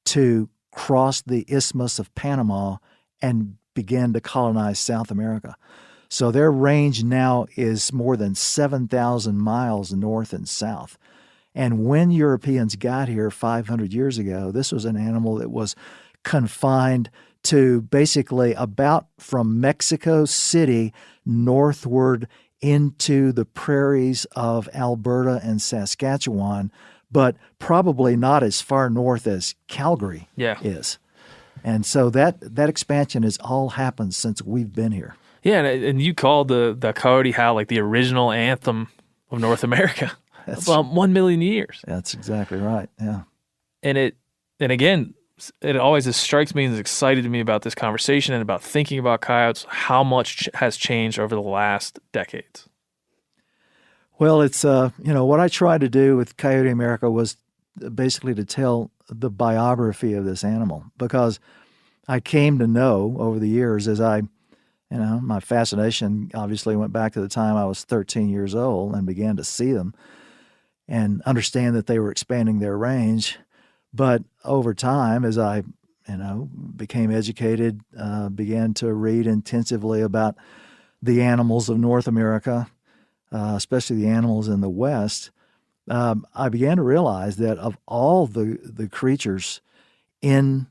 to cross the Isthmus of Panama and begin to colonize South America. So their range now is more than 7,000 miles north and south. And when Europeans got here 500 years ago, this was an animal that was confined to basically about from Mexico City northward into the prairies of Alberta and Saskatchewan, but probably not as far north as Calgary is. And so that expansion has all happened since we've been here.
Yeah, and you called the coyote howl like the original anthem of North America.
That's
about 1 million years.
That's exactly right. Yeah.
And again, it always just strikes me and is excited to me about this conversation and about thinking about coyotes, how much has changed over the last decades.
Well, it's, what I tried to do with Coyote America was basically to tell the biography of this animal, because I came to know over the years as my fascination obviously went back to the time I was 13 years old and began to see them and understand that they were expanding their range. But over time, as I, became educated, began to read intensively about the animals of North America, especially the animals in the West, I began to realize that of all the creatures in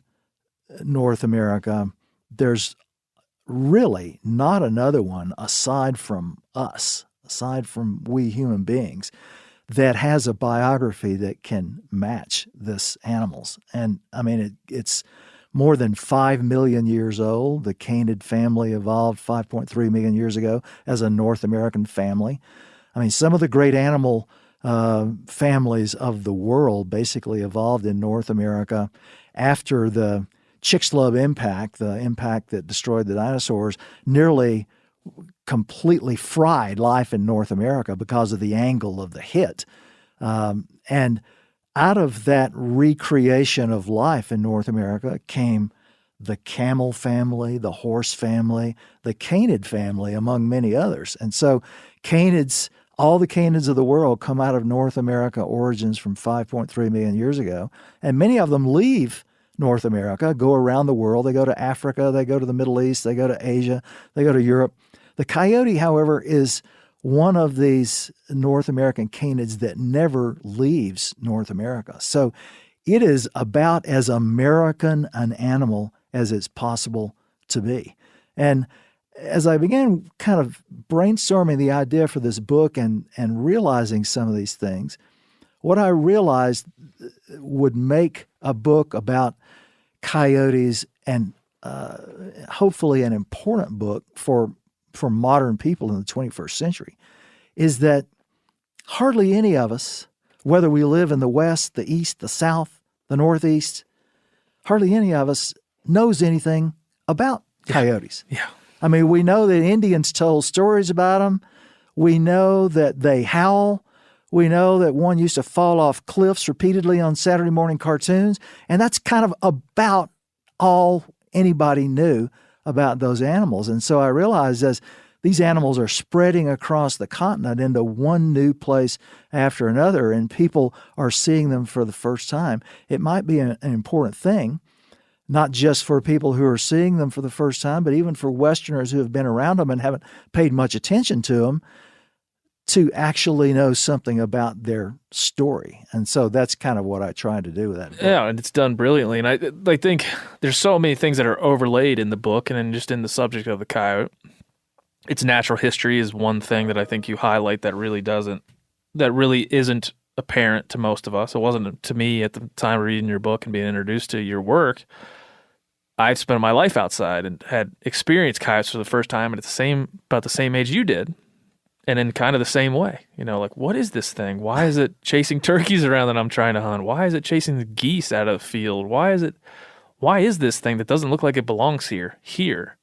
North America, there's really not another one aside from us, aside from we human beings, that has a biography that can match this animal's. And I mean, it's more than 5 million years old. The canid family evolved 5.3 million years ago as a North American family. I mean, some of the great animal families of the world basically evolved in North America after the Chicxulub impact, the impact that destroyed the dinosaurs, nearly completely fried life in North America because of the angle of the hit. And out of that recreation of life in North America came the camel family, the horse family, the canid family, among many others. And so canids, all the canids of the world come out of North America origins from 5.3 million years ago. And many of them leave North America, go around the world. They go to Africa, they go to the Middle East, they go to Asia, they go to Europe. The coyote, however, is one of these North American canids that never leaves North America. So it is about as American an animal as it's possible to be. And as I began kind of brainstorming the idea for this book and realizing some of these things, what I realized would make a book about coyotes and hopefully an important book for modern people in the 21st century is that hardly any of us, whether we live in the West, the East, the South, the Northeast, hardly any of us knows anything about coyotes.
Yeah.
I mean, we know that Indians told stories about them. We know that they howl. We know that one used to fall off cliffs repeatedly on Saturday morning cartoons. And that's kind of about all anybody knew about those animals. And so I realized as these animals are spreading across the continent into one new place after another, and people are seeing them for the first time, it might be an important thing, not just for people who are seeing them for the first time, but even for Westerners who have been around them and haven't paid much attention to them, to actually know something about their story. And so that's kind of what I tried to do with that book.
Yeah, and it's done brilliantly. And I think there's so many things that are overlaid in the book and then just in the subject of the coyote. Its natural history is one thing that I think you highlight that really isn't apparent to most of us. It wasn't to me at the time of reading your book and being introduced to your work. I've spent my life outside and had experienced coyotes for the first time at about the same age you did. And in kind of the same way, like, what is this thing? Why is it chasing turkeys around that I'm trying to hunt? Why is it chasing the geese out of the field? Why is this thing that doesn't look like it belongs here?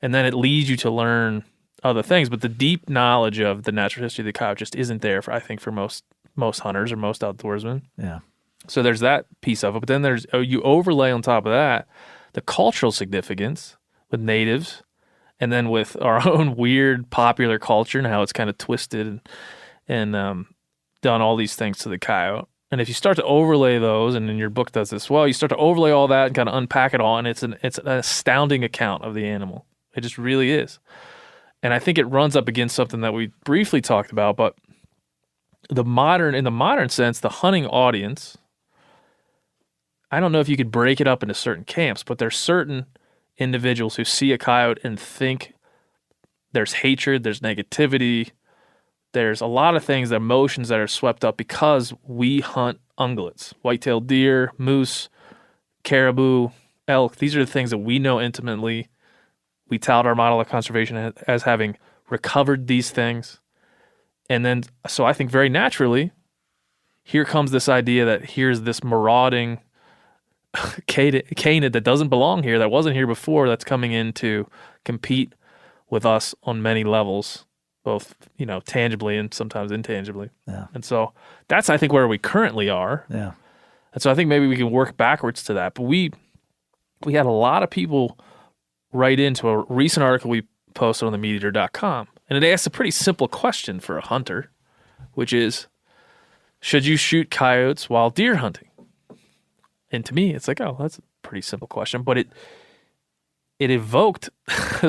And then it leads you to learn other things. But the deep knowledge of the natural history of the coyote just isn't there, I think, for most hunters or most outdoorsmen.
Yeah.
So there's that piece of it. But then you overlay on top of that the cultural significance with natives, and then with our own weird popular culture and how it's kind of twisted and done all these things to the coyote. And if you start to overlay those, and then your book does this well, you start to overlay all that and kind of unpack it all, and it's an astounding account of the animal. It just really is. And I think it runs up against something that we briefly talked about, but in the modern sense, the hunting audience, I don't know if you could break it up into certain camps, but there's certain individuals who see a coyote and think there's hatred, there's negativity, there's a lot of things, emotions that are swept up because we hunt ungulates, white-tailed deer, moose, caribou, elk. These are the things that we know intimately. We tout our model of conservation as having recovered these things. And then, so I think very naturally, here comes this idea that here's this marauding canid that doesn't belong here, that wasn't here before, that's coming in to compete with us on many levels, both tangibly and sometimes intangibly.
Yeah.
And so that's, I think, where we currently are.
Yeah.
And so I think maybe we can work backwards to that. But we had a lot of people write into a recent article we posted on themeateater.com, and it asks a pretty simple question for a hunter, which is, should you shoot coyotes while deer hunting? And to me, it's like, oh, that's a pretty simple question. But it evoked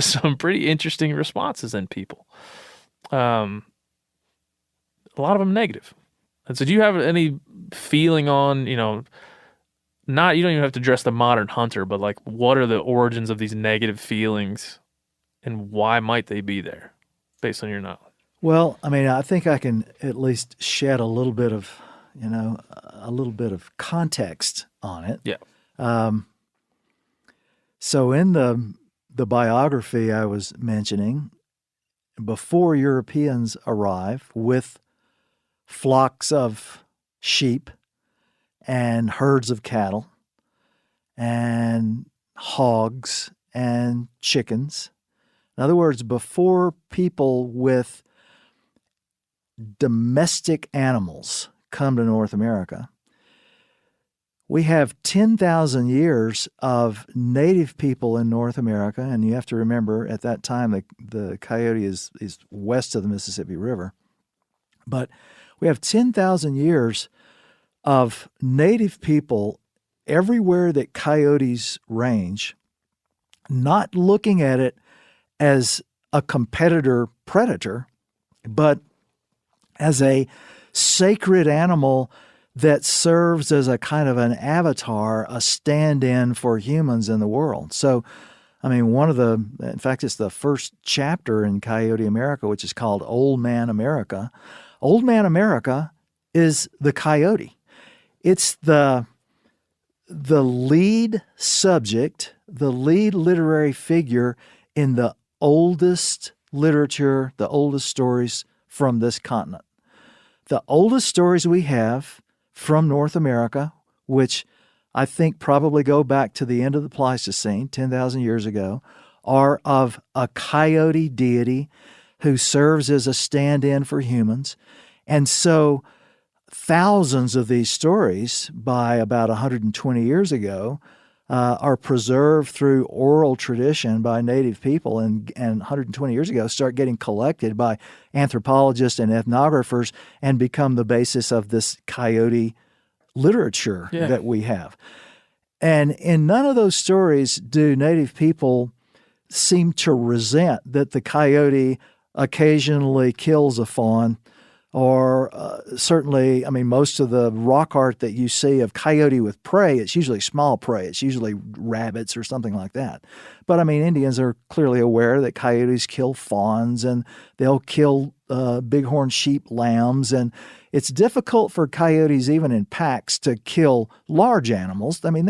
some pretty interesting responses in people. A lot of them negative. And so do you have any feeling on, you don't even have to address the modern hunter, but like, what are the origins of these negative feelings and why might they be there based on your knowledge?
Well, I mean, I think I can at least shed a little bit of, context on it.
Yeah.
So in the biography I was mentioning, before Europeans arrive with flocks of sheep and herds of cattle and hogs and chickens. In other words, before people with domestic animals come to North America, we have 10,000 years of native people in North America. And you have to remember, at that time, the Coyote is west of the Mississippi River. But we have 10,000 years of native people everywhere that coyotes range, not looking at it as a competitor predator, but as a sacred animal that serves as a kind of an avatar, a stand-in for humans in the world. So, I mean, in fact, it's the first chapter in Coyote America, which is called Old Man America. Old Man America is the coyote. It's the lead subject, the lead literary figure in the oldest literature, the oldest stories from this continent. The oldest stories we have from North America, which I think probably go back to the end of the Pleistocene, 10,000 years ago, are of a coyote deity who serves as a stand-in for humans. And so thousands of these stories by about 120 years ago are preserved through oral tradition by native people, and 120 years ago start getting collected by anthropologists and ethnographers and become the basis of this coyote literature that we have. And in none of those stories do native people seem to resent that the coyote occasionally kills a fawn, or certainly, I mean, most of the rock art that you see of coyote with prey, it's usually small prey. It's usually rabbits or something like that. But, I mean, Indians are clearly aware that coyotes kill fawns and they'll kill bighorn sheep lambs. And it's difficult for coyotes, even in packs, to kill large animals. I mean,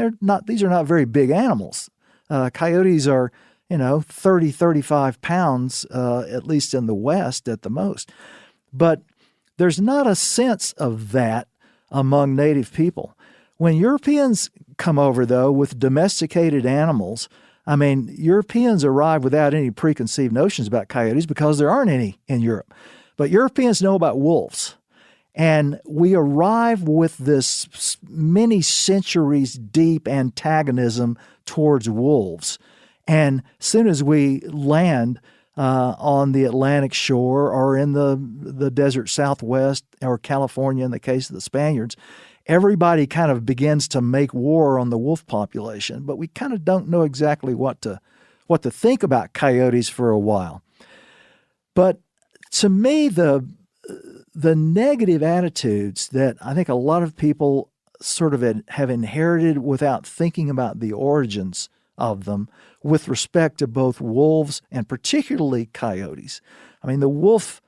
these are not very big animals. Coyotes are, 30, 35 pounds, at least in the West at the most. But there's not a sense of that among native people. When Europeans come over, though, with domesticated animals, I mean, Europeans arrive without any preconceived notions about coyotes because there aren't any in Europe. But Europeans know about wolves. And we arrive with this many centuries deep antagonism towards wolves. And as soon as we land on the Atlantic shore or in the desert Southwest or California in the case of the Spaniards, everybody kind of begins to make war on the wolf population. But we kind of don't know exactly what to think about coyotes for a while. But to me, the negative attitudes that I think a lot of people sort of have inherited without thinking about the origins of them with respect to both wolves and particularly coyotes. I mean, the wolf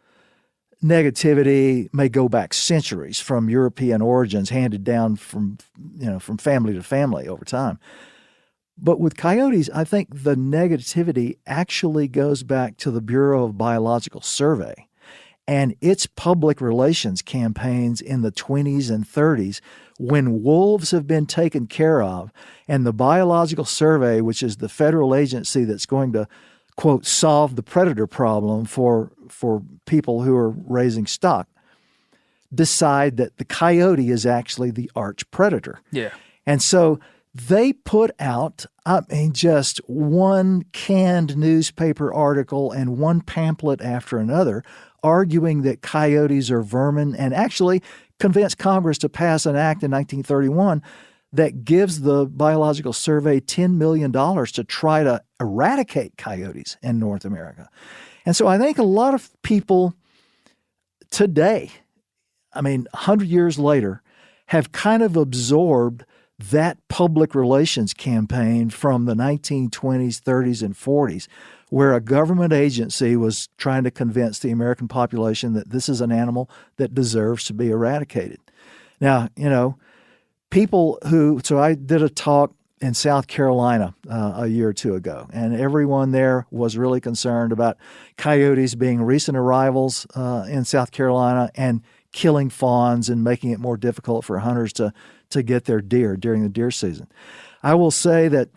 negativity may go back centuries from European origins, handed down from family to family over time. But with coyotes, I think the negativity actually goes back to the Bureau of Biological Survey and its public relations campaigns in the 20s and 30s, when wolves have been taken care of, and the Biological Survey, which is the federal agency that's going to, quote, solve the predator problem for people who are raising stock, decide that the coyote is actually the arch predator.
Yeah.
And so they put out, just one canned newspaper article and one pamphlet after another arguing that coyotes are vermin, and actually convinced Congress to pass an act in 1931 that gives the Biological Survey $10 million to try to eradicate coyotes in North America. And so I think a lot of people today, 100 years later, have kind of absorbed that public relations campaign from the 1920s, 30s, and 40s, where a government agency was trying to convince the American population that this is an animal that deserves to be eradicated. Now, so I did a talk in South Carolina a year or two ago, and everyone there was really concerned about coyotes being recent arrivals in South Carolina and killing fawns and making it more difficult for hunters to get their deer during the deer season. I will say that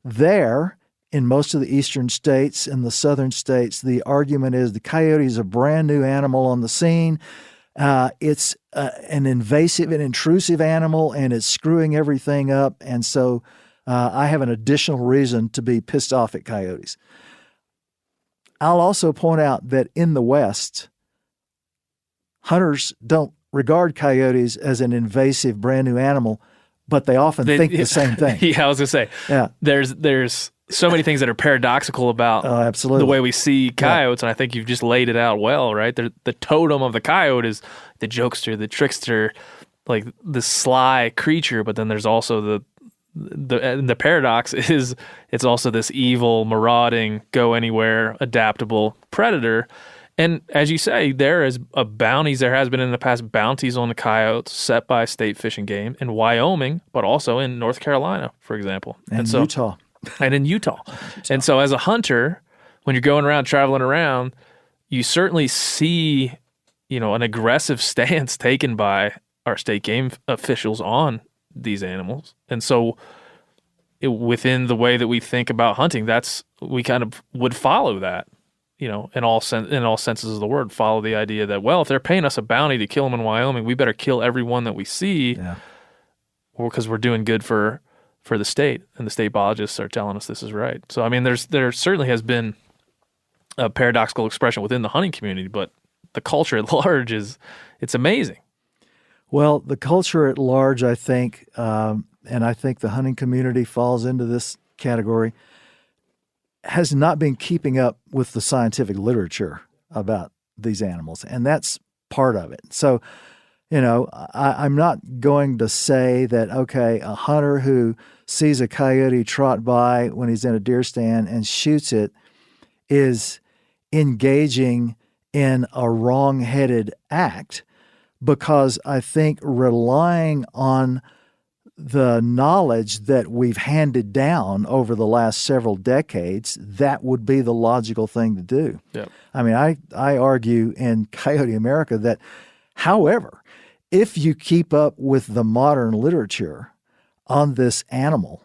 there, in most of the eastern states and the southern states, the argument is the coyote is a brand new animal on the scene. It's an invasive and intrusive animal, and it's screwing everything up. And so I have an additional reason to be pissed off at coyotes. I'll also point out that in the West, hunters don't regard coyotes as an invasive brand new animal, but they often think the same thing.
Yeah, I was going to say, there's so many things that are paradoxical about
absolutely.
the way we see coyotes, and I think you've just laid it out well, right? The totem of the coyote is the jokester, the trickster, like the sly creature, but then there's also the paradox is it's also this evil, marauding, go anywhere, adaptable predator. And as you say, there has been in the past bounties on the coyotes set by state fish and game in Wyoming, but also in North Carolina, for example.
And Utah.
And in Utah. And so as a hunter, when you're going around, traveling around, you certainly see, an aggressive stance taken by our state game officials on these animals. And so within the way that we think about hunting, we kind of would follow that. In all senses of the word, follow the idea that, well, if they're paying us a bounty to kill them in Wyoming, we better kill every one that we see, because we're doing good for the state, and the state biologists are telling us this is right. So, I mean, there certainly has been a paradoxical expression within the hunting community, but the culture at large it's amazing.
Well, the culture at large, I think, and I think the hunting community falls into this category, has not been keeping up with the scientific literature about these animals, and that's part of it. So, I'm not going to say that, okay, a hunter who sees a coyote trot by when he's in a deer stand and shoots it is engaging in a wrong-headed act, because I think relying on the knowledge that we've handed down over the last several decades, that would be the logical thing to do.
Yep.
I mean, I argue in Coyote America that, however, if you keep up with the modern literature on this animal,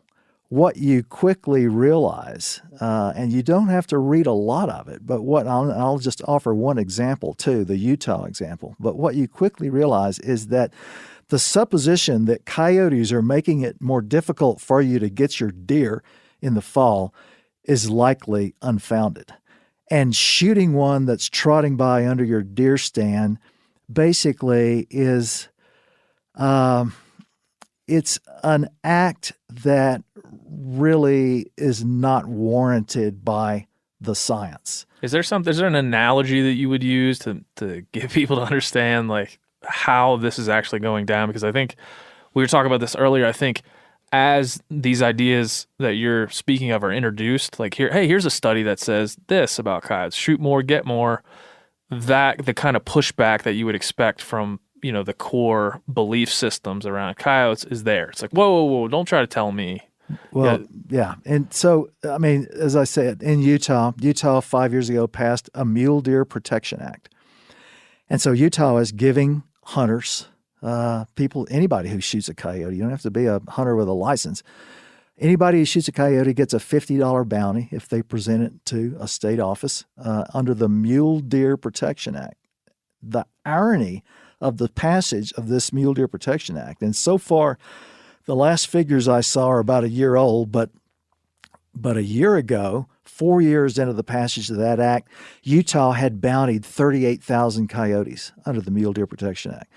what you quickly realize, and you don't have to read a lot of it, but I'll just offer one example too, the Utah example. But what you quickly realize is that the supposition that coyotes are making it more difficult for you to get your deer in the fall is likely unfounded. And shooting one that's trotting by under your deer stand basically is it's an act that really is not warranted by the science.
Is there an analogy that you would use to get people to understand like how this is actually going down? Because I think we were talking about this earlier. I think as these ideas that you're speaking of are introduced, like here's a study that says this about coyotes: shoot more, get more. That the kind of pushback that you would expect from the core belief systems around coyotes is there. It's like, whoa, don't try to tell me.
Well, yeah. And so, I mean, as I said, in Utah 5 years ago passed a Mule Deer Protection Act. And so Utah is giving hunters, anybody who shoots a coyote, you don't have to be a hunter with a license. Anybody who shoots a coyote gets a $50 bounty if they present it to a state office under the Mule Deer Protection Act. The irony of the passage of this Mule Deer Protection Act, and so far, the last figures I saw are about a year old, but a year ago, 4 years into the passage of that act, Utah had bountied 38,000 coyotes under the Mule Deer Protection Act.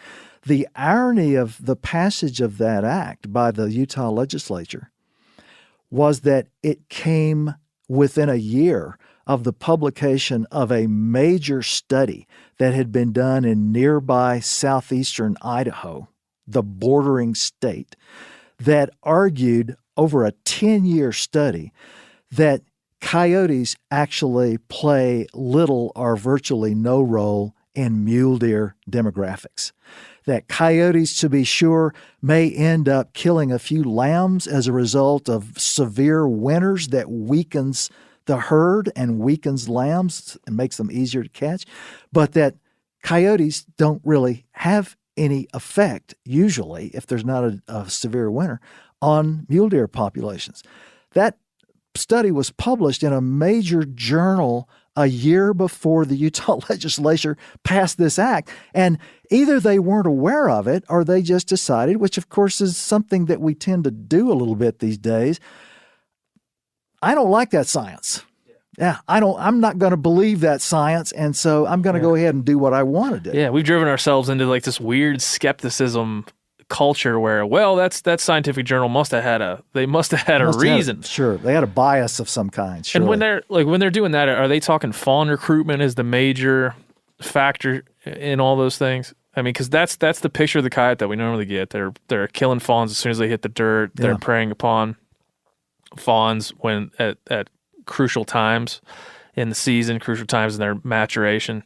The irony of the passage of that act by the Utah legislature was that it came within a year of the publication of a major study that had been done in nearby southeastern Idaho, the bordering state, that argued over a 10-year study that coyotes actually play little or virtually no role in mule deer demographics. That coyotes, to be sure, may end up killing a few lambs as a result of severe winters that weakens the herd and weakens lambs and makes them easier to catch, but that coyotes don't really have any effect, usually, if there's not a severe winter, on mule deer populations. That study was published in a major journal a year before the Utah legislature passed this act. And either they weren't aware of it or they just decided, which of course is something that we tend to do a little bit these days, I don't like that science. Yeah, I'm not going to believe that science, and so I'm going to go ahead and do what I want to do.
Yeah, we've driven ourselves into like this weird skepticism culture where, well, that scientific journal must have had a reason.
Sure, they had a bias of some kind. Surely.
And when they're doing that, are they talking fawn recruitment as the major factor in all those things? I mean, because that's the picture of the coyote that we normally get. They're killing fawns as soon as they hit the dirt. They're preying upon fawns when at crucial times in the season, crucial times in their maturation.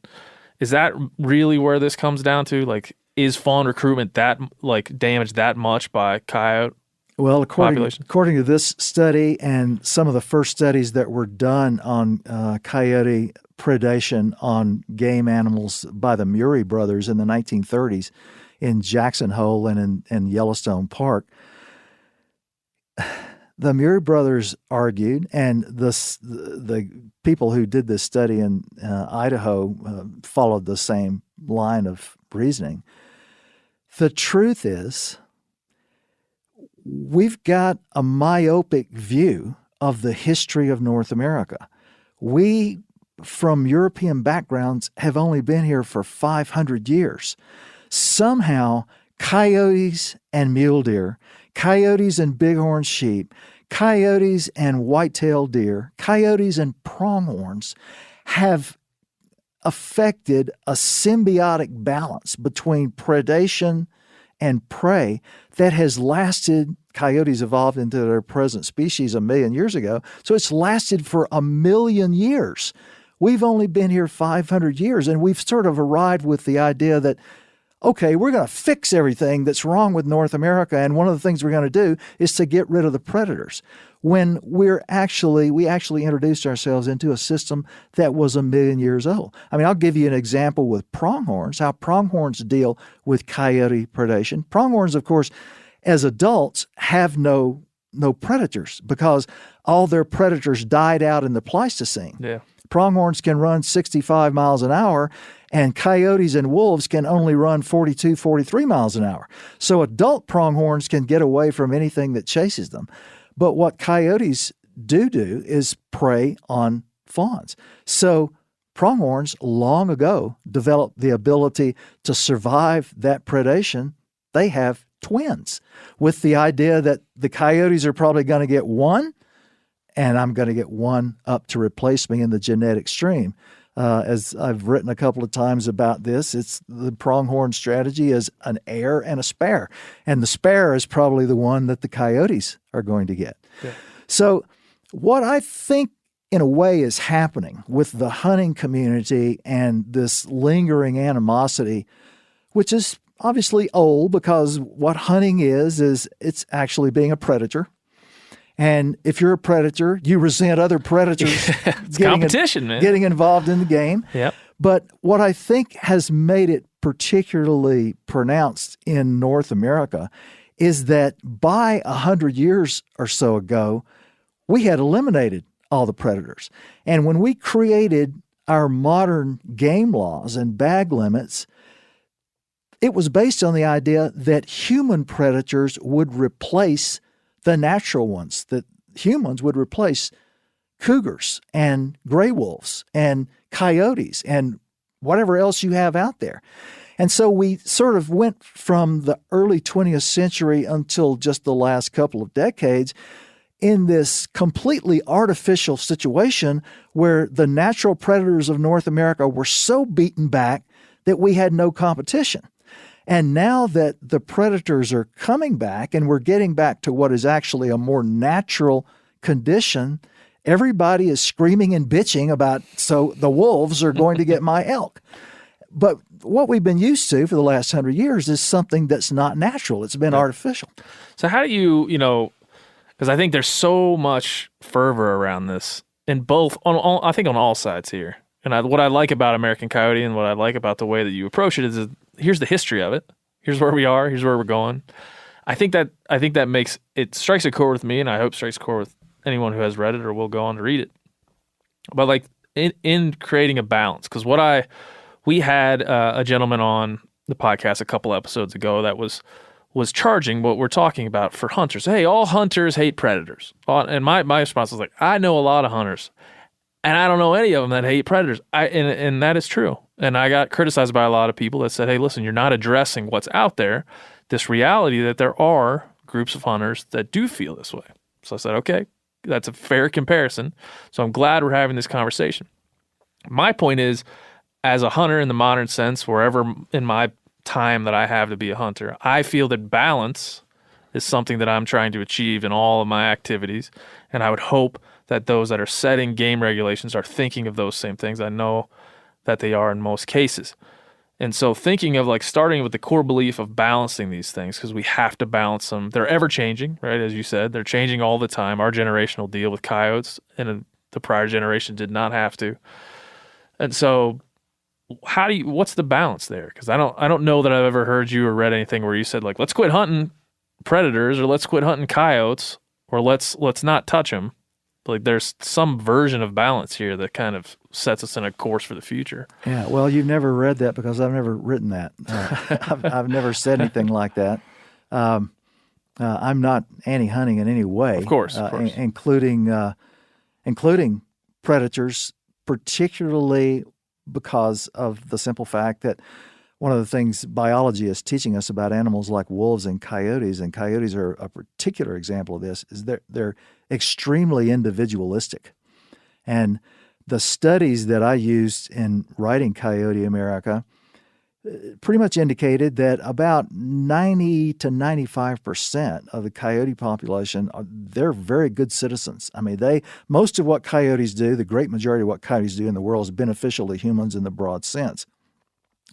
Is that really where this comes down to? Like, is fawn recruitment damaged that much by coyote?
Well, according to this study and some of the first studies that were done on coyote predation on game animals by the Murray brothers in the 1930s in Jackson Hole and in Yellowstone Park, the Murray brothers argued, and the people who did this study in Idaho followed the same line of reasoning. The truth is, we've got a myopic view of the history of North America. We, from European backgrounds, have only been here for 500 years. Somehow, coyotes and mule deer, coyotes and bighorn sheep, coyotes and white-tailed deer, coyotes and pronghorns have affected a symbiotic balance between predation and prey that has lasted. Coyotes evolved into their present species 1 million years ago, so it's lasted for 1 million years. We've only been here 500 years, and we've sort of arrived with the idea that, okay, we're going to fix everything that's wrong with North America, and one of the things we're going to do is to get rid of the predators. When we actually introduced ourselves into a system that was 1 million years old. I mean, I'll give you an example with pronghorns, how pronghorns deal with coyote predation. Pronghorns, of course, as adults have no predators because all their predators died out in the Pleistocene.
Yeah.
Pronghorns can run 65 miles an hour, and coyotes and wolves can only run 42, 43 miles an hour. So adult pronghorns can get away from anything that chases them. But what coyotes do is prey on fawns. So pronghorns long ago developed the ability to survive that predation. They have twins with the idea that the coyotes are probably going to get one, and I'm going to get one up to replace me in the genetic stream. As I've written a couple of times about this, it's the pronghorn strategy is an heir and a spare. And the spare is probably the one that the coyotes are going to get. Yeah. So what I think in a way is happening with the hunting community and this lingering animosity, which is obviously old because what hunting is it's actually being a predator. And if you're a predator, you resent other predators getting involved in the game.
Yep.
But what I think has made it particularly pronounced in North America is that by 100 years or so ago, we had eliminated all the predators. And when we created our modern game laws and bag limits, it was based on the idea that human predators would replace the natural ones, that humans would replace cougars and gray wolves and coyotes and whatever else you have out there. And so we sort of went from the early 20th century until just the last couple of decades in this completely artificial situation where the natural predators of North America were so beaten back that we had no competition. And now that the predators are coming back and we're getting back to what is actually a more natural condition, everybody is screaming and bitching about, so the wolves are going to get my elk. But what we've been used to for the last 100 years is something that's not natural. It's been artificial.
So how do you, because I think there's so much fervor around this in both, I think on all sides here. And what I like about American Coyote and what I like about the way that you approach it is here's the history of it. Here's where we are. Here's where we're going. I think that makes it strikes a chord with me, and I hope strikes a chord with anyone who has read it or will go on to read it. But like in creating a balance, because we had a gentleman on the podcast a couple episodes ago that was charging what we're talking about for hunters. Hey, all hunters hate predators. And my response was like, I know a lot of hunters, and I don't know any of them that hate predators. And that is true. And I got criticized by a lot of people that said, hey, listen, you're not addressing what's out there, this reality that there are groups of hunters that do feel this way. So I said, okay, that's a fair comparison. So I'm glad we're having this conversation. My point is, as a hunter in the modern sense, wherever in my time that I have to be a hunter, I feel that balance is something that I'm trying to achieve in all of my activities. And I would hope that those that are setting game regulations are thinking of those same things. I know that they are in most cases. And so thinking of like starting with the core belief of balancing these things, because we have to balance them. They're ever changing, right? As you said, they're changing all the time. Our generation will deal with coyotes, and the prior generation did not have to. And so what's the balance there? Because I don't know that I've ever heard you or read anything where you said like, let's quit hunting predators, or let's quit hunting coyotes, or let's not touch them. Like there's some version of balance here that kind of sets us in a course for the future.
Yeah, well, you've never read that because I've never written that. I've never said anything like that. I'm not anti-hunting in any way.
Of course.
Including predators, particularly because of the simple fact that one of the things biology is teaching us about animals like wolves and coyotes are a particular example of this, is they're extremely individualistic. And the studies that I used in writing Coyote America pretty much indicated that about 90 to 95% of the coyote population, they're very good citizens. I mean, most of what coyotes do, the great majority of what coyotes do in the world is beneficial to humans in the broad sense.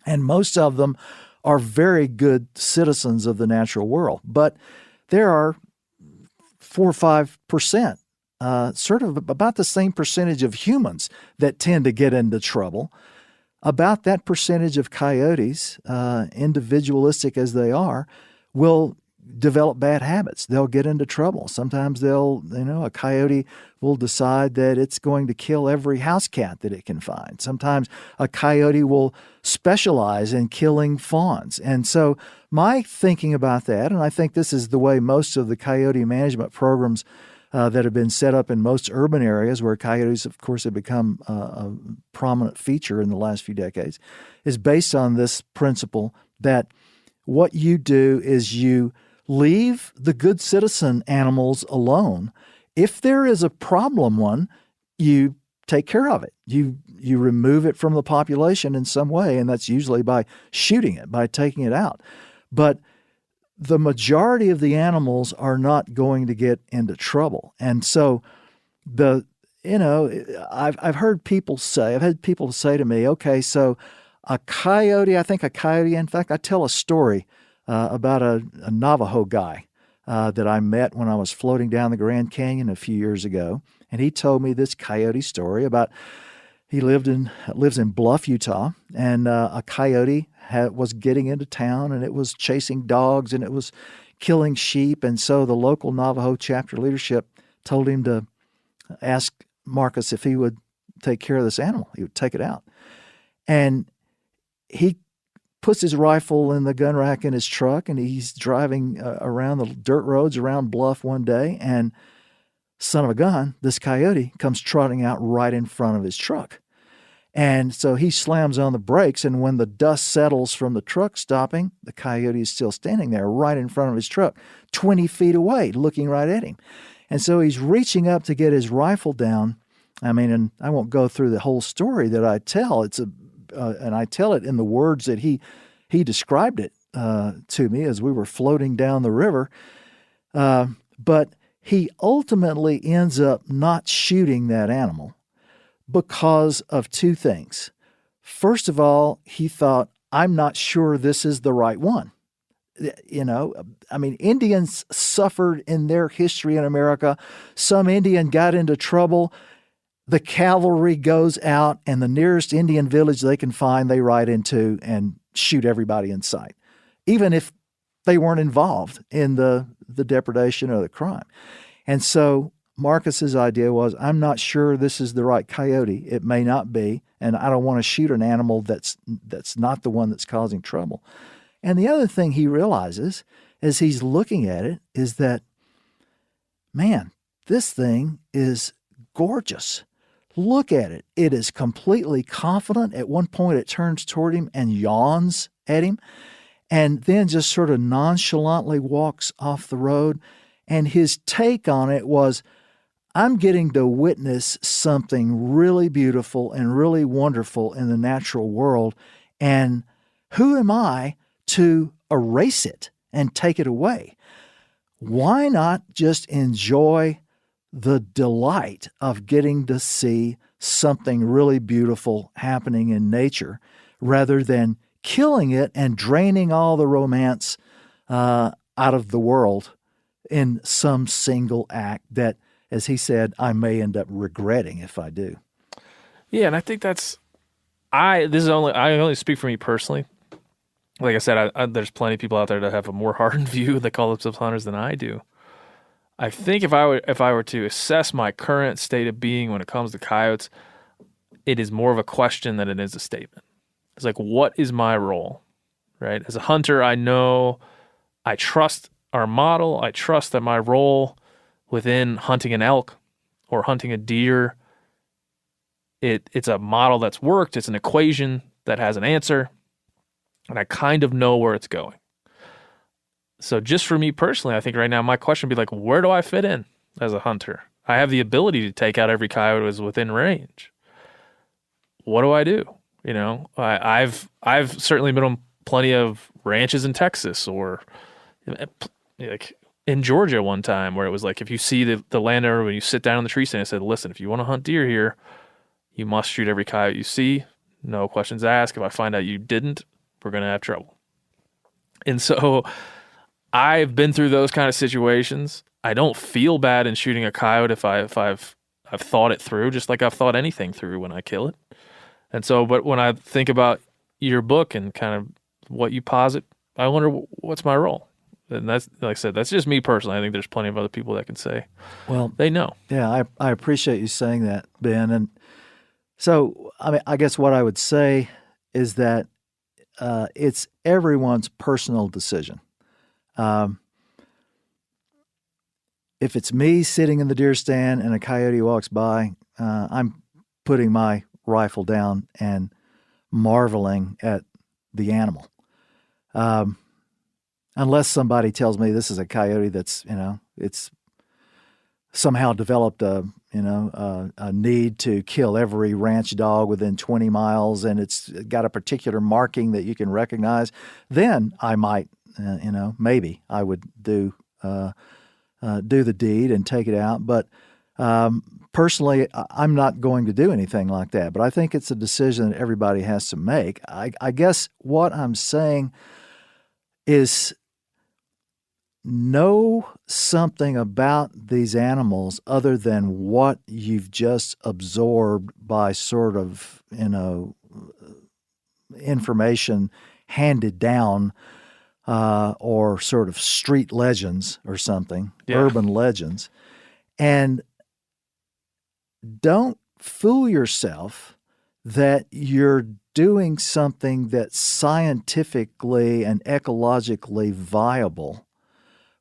And most of them are very good citizens of the natural world. But there are 4 or 5%, sort of about the same percentage of humans that tend to get into trouble. About that percentage of coyotes, individualistic as they are, will develop bad habits. They'll get into trouble. Sometimes a coyote will decide that it's going to kill every house cat that it can find. Sometimes a coyote will specialize in killing fawns. And so my thinking about that, and I think this is the way most of the coyote management programs that have been set up in most urban areas where coyotes, of course, have become a prominent feature in the last few decades, is based on this principle that what you do is you leave the good citizen animals alone. If there is a problem one, you take care of it. You remove it from the population in some way, and that's usually by shooting it, by taking it out. But the majority of the animals are not going to get into trouble. And so I've heard people say to me, okay, so a coyote, in fact, I tell a story about a Navajo guy that I met when I was floating down the Grand Canyon a few years ago. And he told me this coyote story about he lives in Bluff, Utah, and a coyote was getting into town, and it was chasing dogs, and it was killing sheep. And so the local Navajo chapter leadership told him to ask Marcus if he would take care of this animal. He would take it out. And he puts his rifle in the gun rack in his truck, and he's driving around the dirt roads around Bluff one day, and son of a gun, this coyote comes trotting out right in front of his truck. And so he slams on the brakes, and when the dust settles from the truck stopping, the coyote is still standing there right in front of his truck, 20 feet away, looking right at him. And so he's reaching up to get his rifle down. I mean, and I won't go through the whole story that I tell. And I tell it in the words that he described it to me as we were floating down the river. But he ultimately ends up not shooting that animal because of two things. First of all, he thought, I'm not sure this is the right one. You know, I mean, Indians suffered in their history in America. Some Indian got into trouble. The cavalry goes out, and the nearest Indian village they can find, they ride into and shoot everybody in sight, even if they weren't involved in the depredation or the crime. And so Marcus's idea was, I'm not sure this is the right coyote. It may not be, and I don't want to shoot an animal that's not the one that's causing trouble. And the other thing he realizes as he's looking at it is that, man, this thing is gorgeous. Look at it. It is completely confident. At one point, it turns toward him and yawns at him, and then just sort of nonchalantly walks off the road. And his take on it was, I'm getting to witness something really beautiful and really wonderful in the natural world, and who am I to erase it and take it away? Why not just enjoy the delight of getting to see something really beautiful happening in nature rather than killing it and draining all the romance out of the world in some single act that, as he said, I may end up regretting if I do.
Yeah, and I think I only speak for me personally. Like I said, there's plenty of people out there that have a more hardened view that call themselves hunters than I do. I think if I were to assess my current state of being when it comes to coyotes, it is more of a question than it is a statement. It's like, what is my role, right? As a hunter, I know I trust our model. I trust that my role within hunting an elk or hunting a deer, it's a model that's worked. It's an equation that has an answer, and I kind of know where it's going. So just for me personally, I think right now my question would be like, where do I fit in as a hunter? I have the ability to take out every coyote that's within range. What do I do? You know, I've certainly been on plenty of ranches in Texas or like in Georgia one time where it was like, if you see the landowner, when you sit down in the tree stand and said, listen, if you want to hunt deer here, you must shoot every coyote you see. No questions asked. If I find out you didn't, we're going to have trouble. And so I've been through those kind of situations. I don't feel bad in shooting a coyote if I've thought it through, just like I've thought anything through when I kill it. And so, but when I think about your book and kind of what you posit, I wonder what's my role. And that's, like I said, that's just me personally. I think there's plenty of other people that can say, well, they know.
Yeah, I appreciate you saying that, Ben. And so, I mean, I guess what I would say is that it's everyone's personal decision. If it's me sitting in the deer stand and a coyote walks by, I'm putting my rifle down and marveling at the animal. Unless somebody tells me this is a coyote that's, it's somehow developed a need to kill every ranch dog within 20 miles and it's got a particular marking that you can recognize, then I might, maybe I would do the deed and take it out. But personally, I'm not going to do anything like that. But I think it's a decision that everybody has to make. I guess what I'm saying is know something about these animals other than what you've just absorbed by sort of, information handed down or sort of street legends or something, urban legends. And don't fool yourself that you're doing something that's scientifically and ecologically viable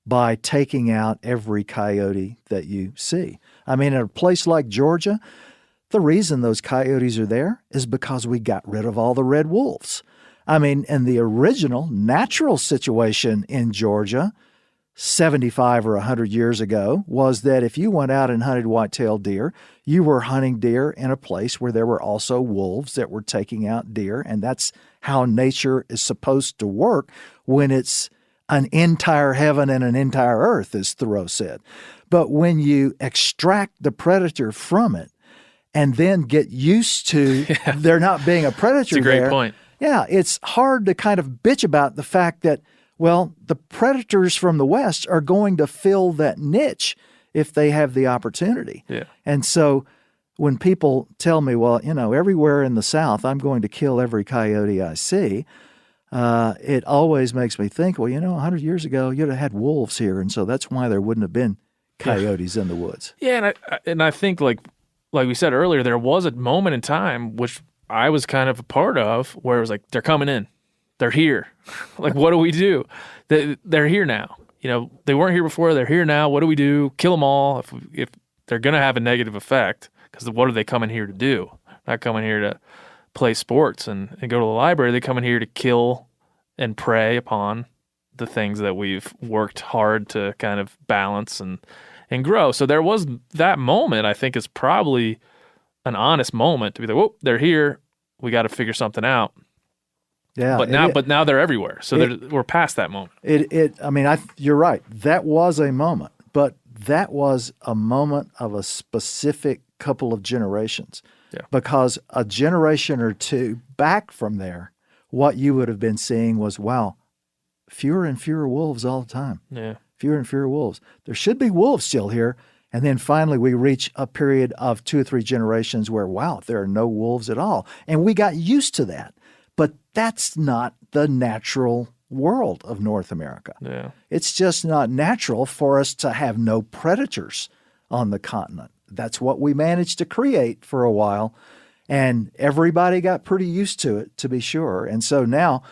by taking out every coyote that you see. I mean, in a place like Georgia, the reason those coyotes are there is because we got rid of all the red wolves. I mean, in the original natural situation in Georgia, 75 or 100 years ago was that if you went out and hunted white-tailed deer, you were hunting deer in a place where there were also wolves that were taking out deer, and that's how nature is supposed to work when it's an entire heaven and an entire earth, as Thoreau said. But when you extract the predator from it and then get used to there not being a predator
That's a great
there,
point.
yeah, it's hard to kind of bitch about the fact that, well, the predators from the West are going to fill that niche if they have the opportunity.
Yeah.
And so when people tell me, well, everywhere in the South, I'm going to kill every coyote I see, it always makes me think, well, 100 years ago, you'd have had wolves here, and so that's why there wouldn't have been coyotes in the woods.
Yeah, and I think like we said earlier, there was a moment in time which I was kind of a part of where it was like, they're coming in, they're here. Like, what do we do? They're here now. They weren't here before. They're here now. What do we do? Kill them all if they're going to have a negative effect? Because what are they coming here to do? Not coming here to play sports and go to the library. They're coming here to kill and prey upon the things that we've worked hard to kind of balance and grow. So there was that moment, I think, is probably an honest moment to be like, whoa, they're here. We got to figure something out.
Yeah.
But now they're everywhere. So we're past that moment.
You're right. That was a moment, but that was a moment of a specific couple of generations.
Yeah.
Because a generation or two back from there, what you would have been seeing was, wow, fewer and fewer wolves all the time.
Yeah.
Fewer and fewer wolves. There should be wolves still here. And then finally we reach a period of 2 or 3 generations where, wow, there are no wolves at all. And we got used to that. But that's not the natural world of North America.
Yeah.
It's just not natural for us to have no predators on the continent. That's what we managed to create for a while. And everybody got pretty used to it, to be sure. And so now,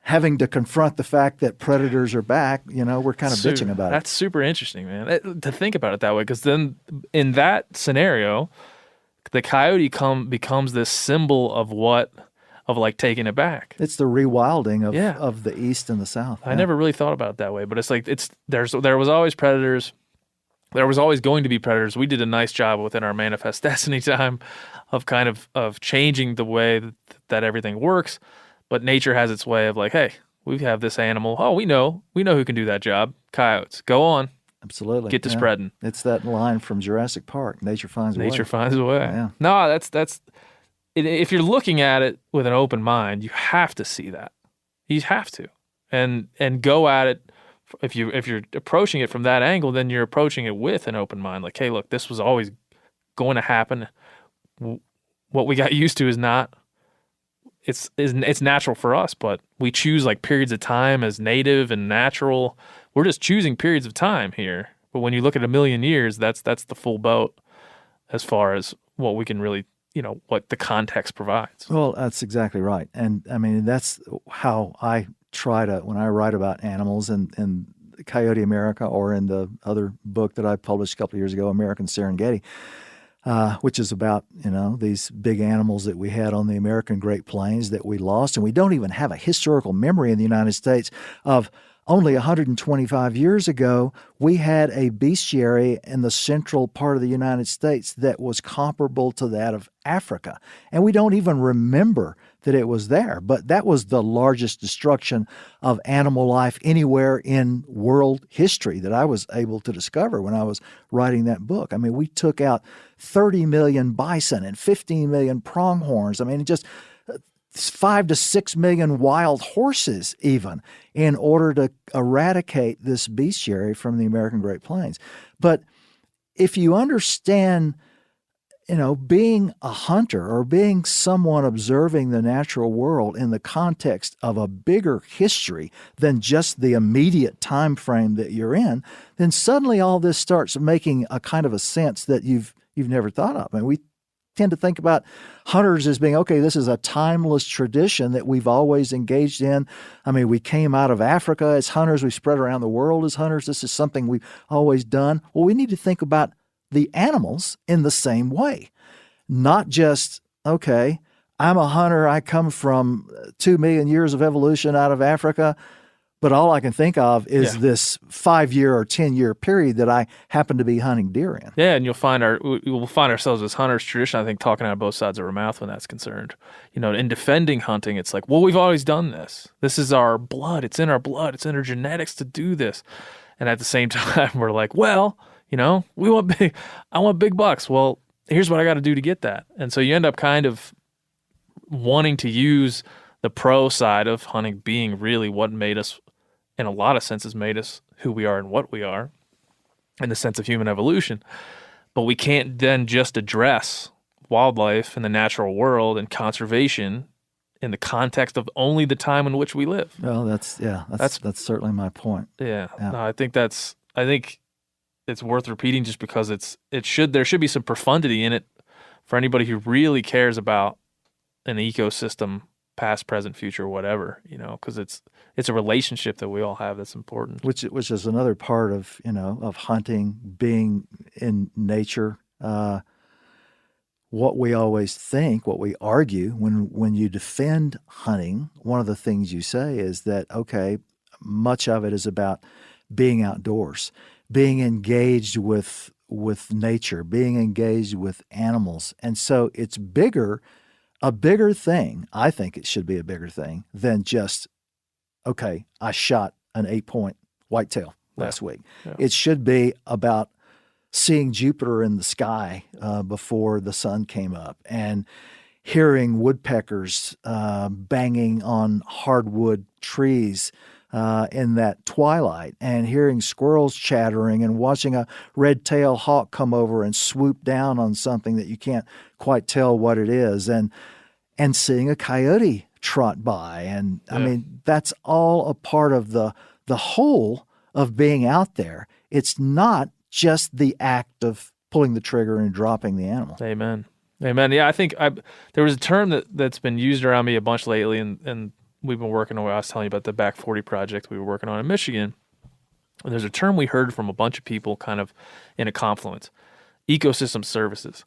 having to confront the fact that predators are back, we're kind of bitching about it.
That's super interesting, man, to think about it that way. Because then in that scenario, the coyote becomes this symbol of like taking it back.
It's the rewilding of the East and the South.
I never really thought about it that way, but it's like there was always predators. There was always going to be predators. We did a nice job within our Manifest Destiny time of kind of changing the way that everything works. But nature has its way of like, hey, we have this animal. Oh, we know who can do that job. Coyotes. Go on.
Absolutely.
Get to spreading.
It's that line from Jurassic Park. Nature finds a way.
Nature finds a way.
Yeah.
No, that's if you're looking at it with an open mind, you have to see that. You have to. And go at it. If you're approaching it from that angle, then you're approaching it with an open mind. Like, hey, look, this was always going to happen. What we got used to is not. It's natural for us, but we choose like periods of time as native and natural. We're just choosing periods of time here. But when you look at 1,000,000 years, that's the full boat as far as what we can really, what the context provides.
Well, that's exactly right. And that's how I try to, when I write about animals in Coyote America or in the other book that I published a couple of years ago, American Serengeti, which is about, these big animals that we had on the American Great Plains that we lost. And we don't even have a historical memory in the United States of only 125 years ago, we had a bestiary in the central part of the United States that was comparable to that of Africa. And we don't even remember that it was there. But that was the largest destruction of animal life anywhere in world history that I was able to discover when I was writing that book. We took out 30 million bison and 15 million pronghorns. Just 5 to 6 million wild horses even in order to eradicate this bestiary from the American Great Plains. But if you understand, being a hunter or being someone observing the natural world in the context of a bigger history than just the immediate time frame that you're in, then suddenly all this starts making a kind of a sense that you've never thought of. We tend to think about hunters as being, okay, this is a timeless tradition that we've always engaged in. We came out of Africa as hunters. We spread around the world as hunters. This is something we've always done. Well, we need to think about the animals in the same way. Not just, okay, I'm a hunter. I come from 2 million years of evolution out of Africa. But all I can think of is
Yeah.
this 5-year or 10-year period that I happen to be hunting deer in.
Yeah, and we'll find ourselves as hunters tradition, I think, talking out of both sides of our mouth when that's concerned. In defending hunting, it's like, well, we've always done this. This is our blood. It's in our blood. It's in our genetics to do this. And at the same time, we're like, well, I want big bucks. Well, here's what I got to do to get that. And so you end up kind of wanting to use the pro side of hunting being really what made us, in a lot of senses, made us who we are and what we are in the sense of human evolution. But we can't then just address wildlife in the natural world and conservation in the context of only the time in which we live.
Well, that's certainly my point.
Yeah.
Yeah.
No, I think it's worth repeating just because there should be some profundity in it for anybody who really cares about an ecosystem, past, present, future, whatever, because it's a relationship that we all have that's important.
Which is another part of of hunting, being in nature. What we always think, what we argue when you defend hunting, one of the things you say is that, okay, much of it is about being outdoors, being engaged with nature, being engaged with animals. And so it's a bigger thing. I think it should be a bigger thing than just, okay, I shot an 8-point whitetail last week.
Yeah.
It should be about seeing Jupiter in the sky before the sun came up, and hearing woodpeckers banging on hardwood trees in that twilight, and hearing squirrels chattering, and watching a red-tailed hawk come over and swoop down on something that you can't quite tell what it is, and seeing a coyote trot by. And I mean, that's all a part of the whole of being out there. It's not just the act of pulling the trigger and dropping the animal.
Amen. Yeah, I think there was a term that's been used around me a bunch lately, and we've been working on. I was telling you about the Back 40 project we were working on in Michigan. And there's a term we heard from a bunch of people kind of in a confluence: ecosystem services.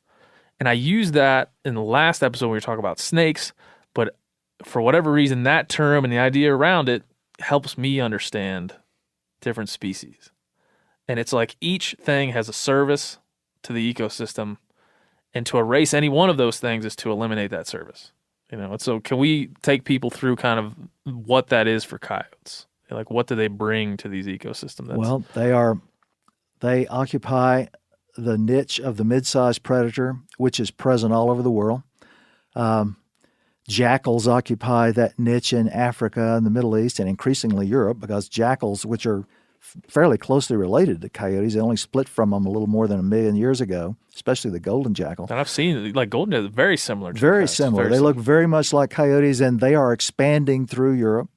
And I used that in the last episode when we were talking about snakes, but for whatever reason, that term and the idea around it helps me understand different species. And it's like each thing has a service to the ecosystem, and to erase any one of those things is to eliminate that service. And so can we take people through kind of what that is for coyotes? Like, what do they bring to these ecosystems?
Well, they occupy the niche of the mid-sized predator, which is present all over the world. Jackals occupy that niche in Africa and the Middle East, and increasingly Europe, because jackals, which are fairly closely related to coyotes, they only split from them a little more than 1 million years ago, especially the golden jackal.
And I've seen, like, golden is very similar to
Very
coyotes.
similar. They look very much like coyotes, and they are expanding through Europe.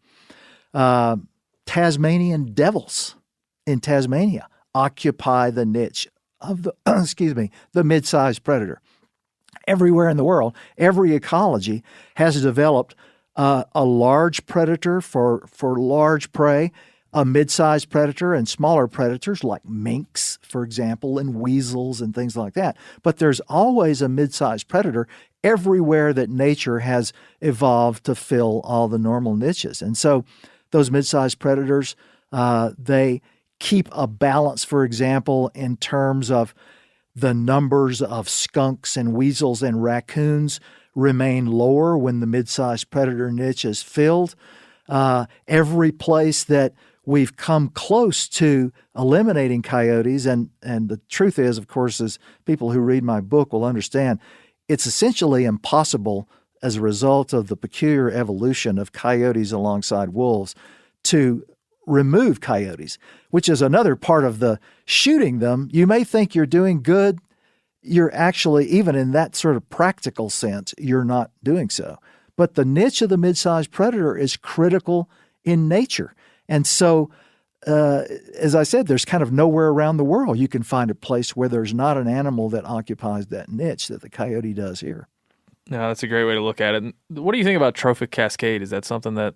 Tasmanian devils in Tasmania occupy the niche of the the mid-sized predator. Everywhere in the world, every ecology has developed a large predator for large prey, a mid-sized predator, and smaller predators like minks, for example, and weasels and things like that. But there's always a mid-sized predator everywhere that nature has evolved to fill all the normal niches. And so those mid-sized predators, they keep a balance, for example, in terms of the numbers of skunks and weasels and raccoons remain lower when the mid-sized predator niche is filled. Every place that we've come close to eliminating coyotes, and the truth is, of course, as people who read my book will understand, it's essentially impossible as a result of the peculiar evolution of coyotes alongside wolves to remove coyotes, which is another part of the shooting them. You may think you're doing good. You're actually, even in that sort of practical sense, you're not doing so. But the niche of the mid-sized predator is critical in nature. And so, as I said, there's kind of nowhere around the world you can find a place where there's not an animal that occupies that niche that the coyote does here.
No, that's a great way to look at it. What do you think about trophic cascade? Is that something that,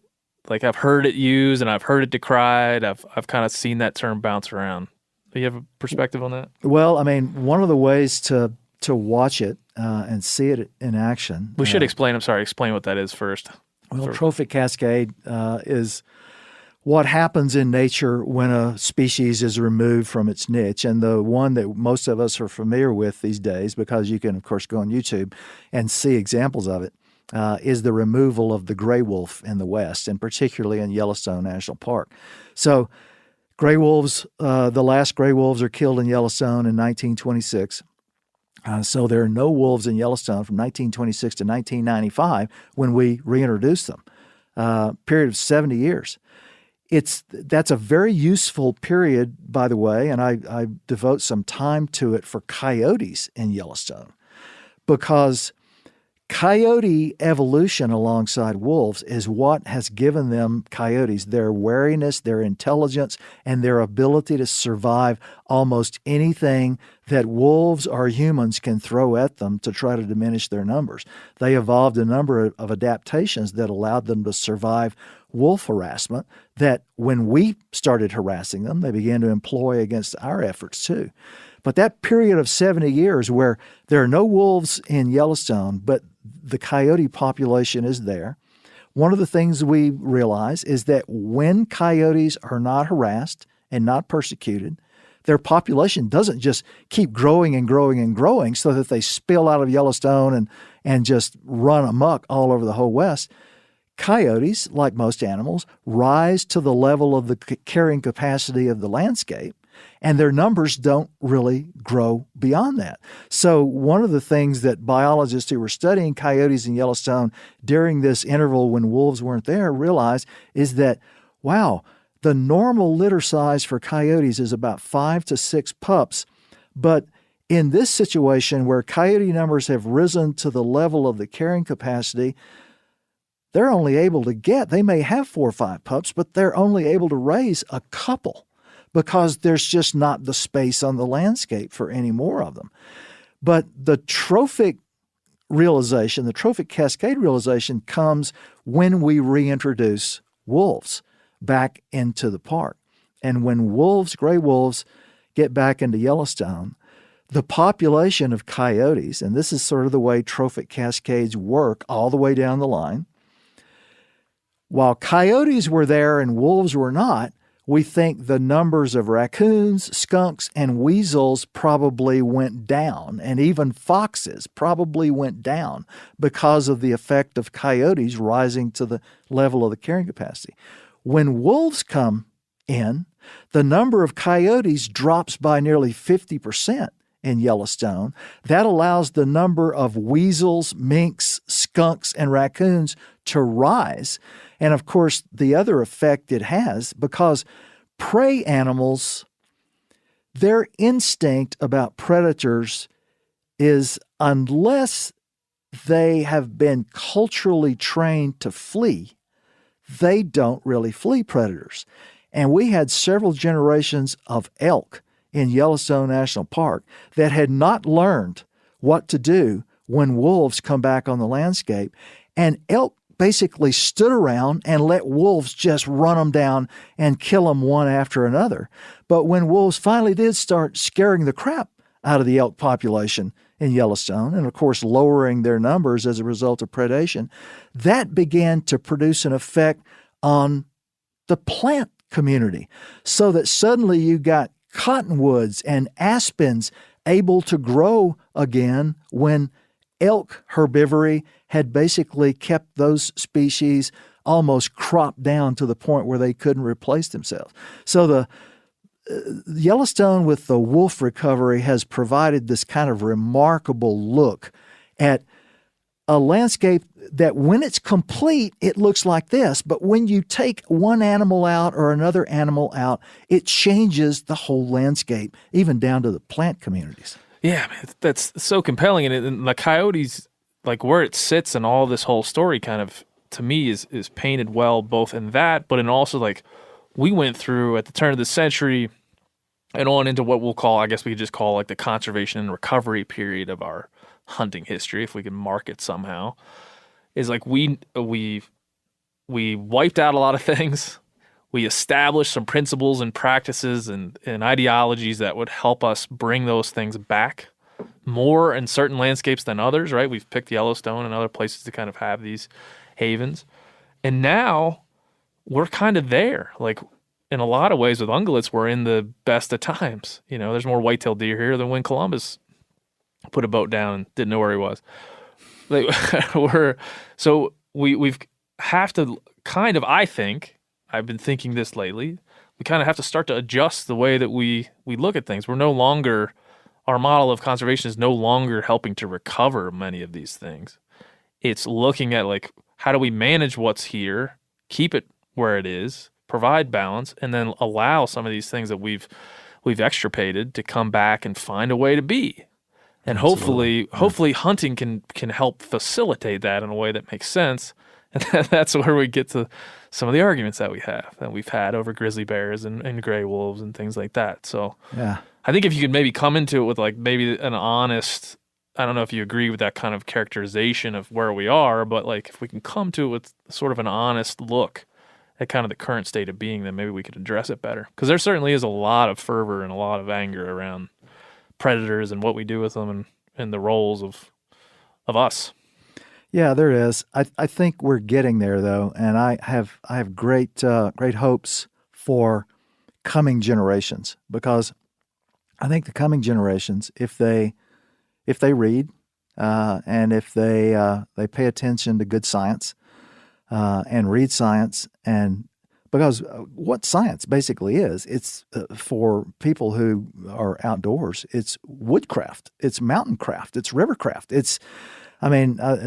like, I've heard it used and I've heard it decried. I've kind of seen that term bounce around. Do you have a perspective on that?
Well, I mean, one of the ways to watch it and see it in action.
We should explain what that is first.
Well, trophic cascade is what happens in nature when a species is removed from its niche. And the one that most of us are familiar with these days, because you can, of course, go on YouTube and see examples of it, is the removal of the gray wolf in the West, and particularly in Yellowstone National Park. So gray wolves, the last gray wolves are killed in Yellowstone in 1926. So there are no wolves in Yellowstone from 1926 to 1995 when we reintroduced them, period of 70 years. That's a very useful period, by the way, and I devote some time to it for coyotes in Yellowstone, because coyote evolution alongside wolves is what has given them, coyotes, their wariness, their intelligence, and their ability to survive almost anything that wolves or humans can throw at them to try to diminish their numbers. They evolved a number of adaptations that allowed them to survive wolf harassment that when we started harassing them, they began to employ against our efforts too. But that period of 70 years where there are no wolves in Yellowstone, but the coyote population is there, one of the things we realize is that when coyotes are not harassed and not persecuted, their population doesn't just keep growing and growing and growing so that they spill out of Yellowstone and just run amok all over the whole West. Coyotes, like most animals, rise to the level of the carrying capacity of the landscape, and their numbers don't really grow beyond that. So one of the things that biologists who were studying coyotes in Yellowstone during this interval when wolves weren't there realized is that, wow, the normal litter size for coyotes is about 5 to 6 pups, but in this situation where coyote numbers have risen to the level of the carrying capacity, they're only able to they may have 4 or 5 pups, but they're only able to raise a couple because there's just not the space on the landscape for any more of them. But the trophic realization, the trophic cascade realization comes when we reintroduce wolves back into the park. And when gray wolves, get back into Yellowstone, the population of coyotes, and this is sort of the way trophic cascades work all the way down the line, while coyotes were there and wolves were not, we think the numbers of raccoons, skunks, and weasels probably went down, and even foxes probably went down because of the effect of coyotes rising to the level of the carrying capacity. When wolves come in, the number of coyotes drops by nearly 50% in Yellowstone. That allows the number of weasels, minks, skunks, and raccoons to rise. And of course, the other effect it has, because prey animals, their instinct about predators is, unless they have been culturally trained to flee, they don't really flee predators. And we had several generations of elk in Yellowstone National Park that had not learned what to do when wolves come back on the landscape. And elk basically stood around and let wolves just run them down and kill them one after another. But when wolves finally did start scaring the crap out of the elk population in Yellowstone, and of course lowering their numbers as a result of predation, that began to produce an effect on the plant community, so that suddenly you got cottonwoods and aspens able to grow again when elk herbivory had basically kept those species almost cropped down to the point where they couldn't replace themselves. So the Yellowstone with the wolf recovery has provided this kind of remarkable look at a landscape that when it's complete, it looks like this. But when you take one animal out or another animal out, it changes the whole landscape, even down to the plant communities.
Yeah, man, that's so compelling. And the coyotes, like where it sits and all this whole story kind of, to me, is painted well, both in that, but in also like we went through at the turn of the century and on into what we'll call, I guess we could just call like the conservation and recovery period of our hunting history, if we can mark it somehow, is like we wiped out a lot of things. We established some principles and practices and ideologies that would help us bring those things back more in certain landscapes than others, right? We've picked Yellowstone and other places to kind of have these havens. And now we're kind of there. Like in a lot of ways with ungulates, we're in the best of times. You know, there's more white-tailed deer here than when Columbus put a boat down and didn't know where he was. Like we've have to kind of, I think, I've been thinking this lately, we kind of have to start to adjust the way that we look at things. We're no longer, our model of conservation is no longer helping to recover many of these things. It's looking at like, how do we manage what's here, keep it where it is, provide balance, and then allow some of these things that we've extirpated to come back and find a way to be. And hopefully hunting can help facilitate that in a way that makes sense. And that's where we get to some of the arguments that we've had over grizzly bears and gray wolves and things like that. So
Yeah.
I think if you could maybe come into it with like maybe an honest, I don't know if you agree with that kind of characterization of where we are, but like if we can come to it with sort of an honest look at kind of the current state of being, then maybe we could address it better. Because there certainly is a lot of fervor and a lot of anger around predators and what we do with them and the roles of us.
Yeah, there is. I think we're getting there though, and I have great hopes for coming generations, because I think the coming generations, if they read and if they pay attention to good science and read science, and because what science basically is, it's for people who are outdoors. It's woodcraft, it's mountain-craft, it's rivercraft. As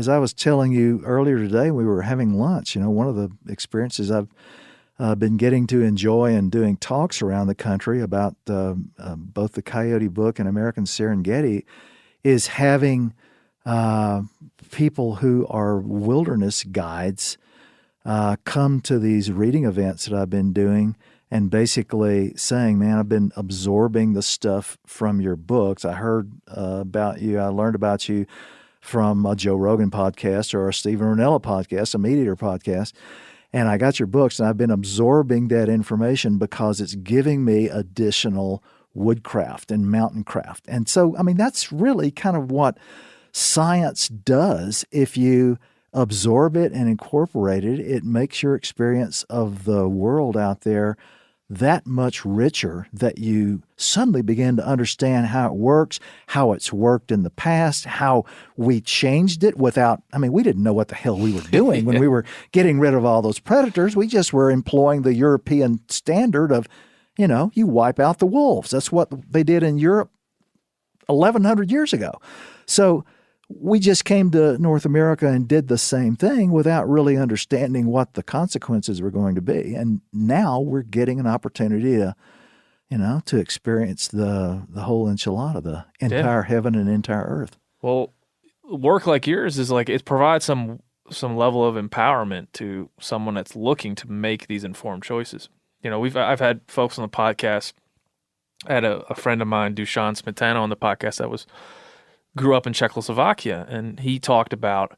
I was telling you earlier today, we were having lunch. You know, one of the experiences I've been getting to enjoy and doing talks around the country about both the Coyote book and American Serengeti is having people who are wilderness guides come to these reading events that I've been doing and basically saying, man, I've been absorbing the stuff from your books. I heard about you. I learned about you from a Joe Rogan podcast or a Stephen Ranella podcast, a Meat Eater podcast. And I got your books, and I've been absorbing that information because it's giving me additional woodcraft and mountain craft. And so, that's really kind of what science does. If you absorb it and incorporate it, it makes your experience of the world out there that much richer, that you suddenly begin to understand how it works, how it's worked in the past, how we changed it without, we didn't know what the hell we were doing when we were getting rid of all those predators. We just were employing the European standard of, you wipe out the wolves. That's what they did in Europe 1,100 years ago. So we just came to North America and did the same thing without really understanding what the consequences were going to be. And now we're getting an opportunity to experience the whole enchilada, the entire heaven and entire earth.
Well, work like yours is like, it provides some level of empowerment to someone that's looking to make these informed choices. I've had folks on the podcast. I had a friend of mine, Dusan Smetana, on the podcast that grew up in Czechoslovakia, and he talked about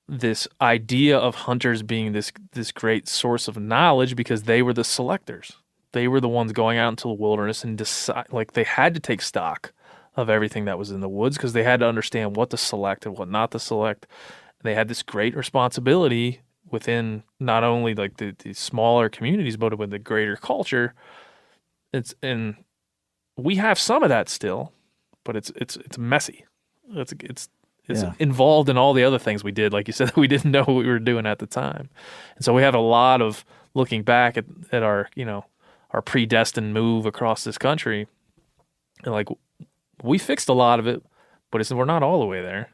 this idea of hunters being this great source of knowledge because they were the selectors. They were the ones going out into the wilderness and decide, like they had to take stock of everything that was in the woods because they had to understand what to select and what not to select. And they had this great responsibility within not only like the smaller communities, but with the greater culture. And we have some of that still. But it's messy. It's involved in all the other things we did, like you said, that we didn't know what we were doing at the time. And so we have a lot of looking back at our our predestined move across this country, and like we fixed a lot of it, but we're not all the way there.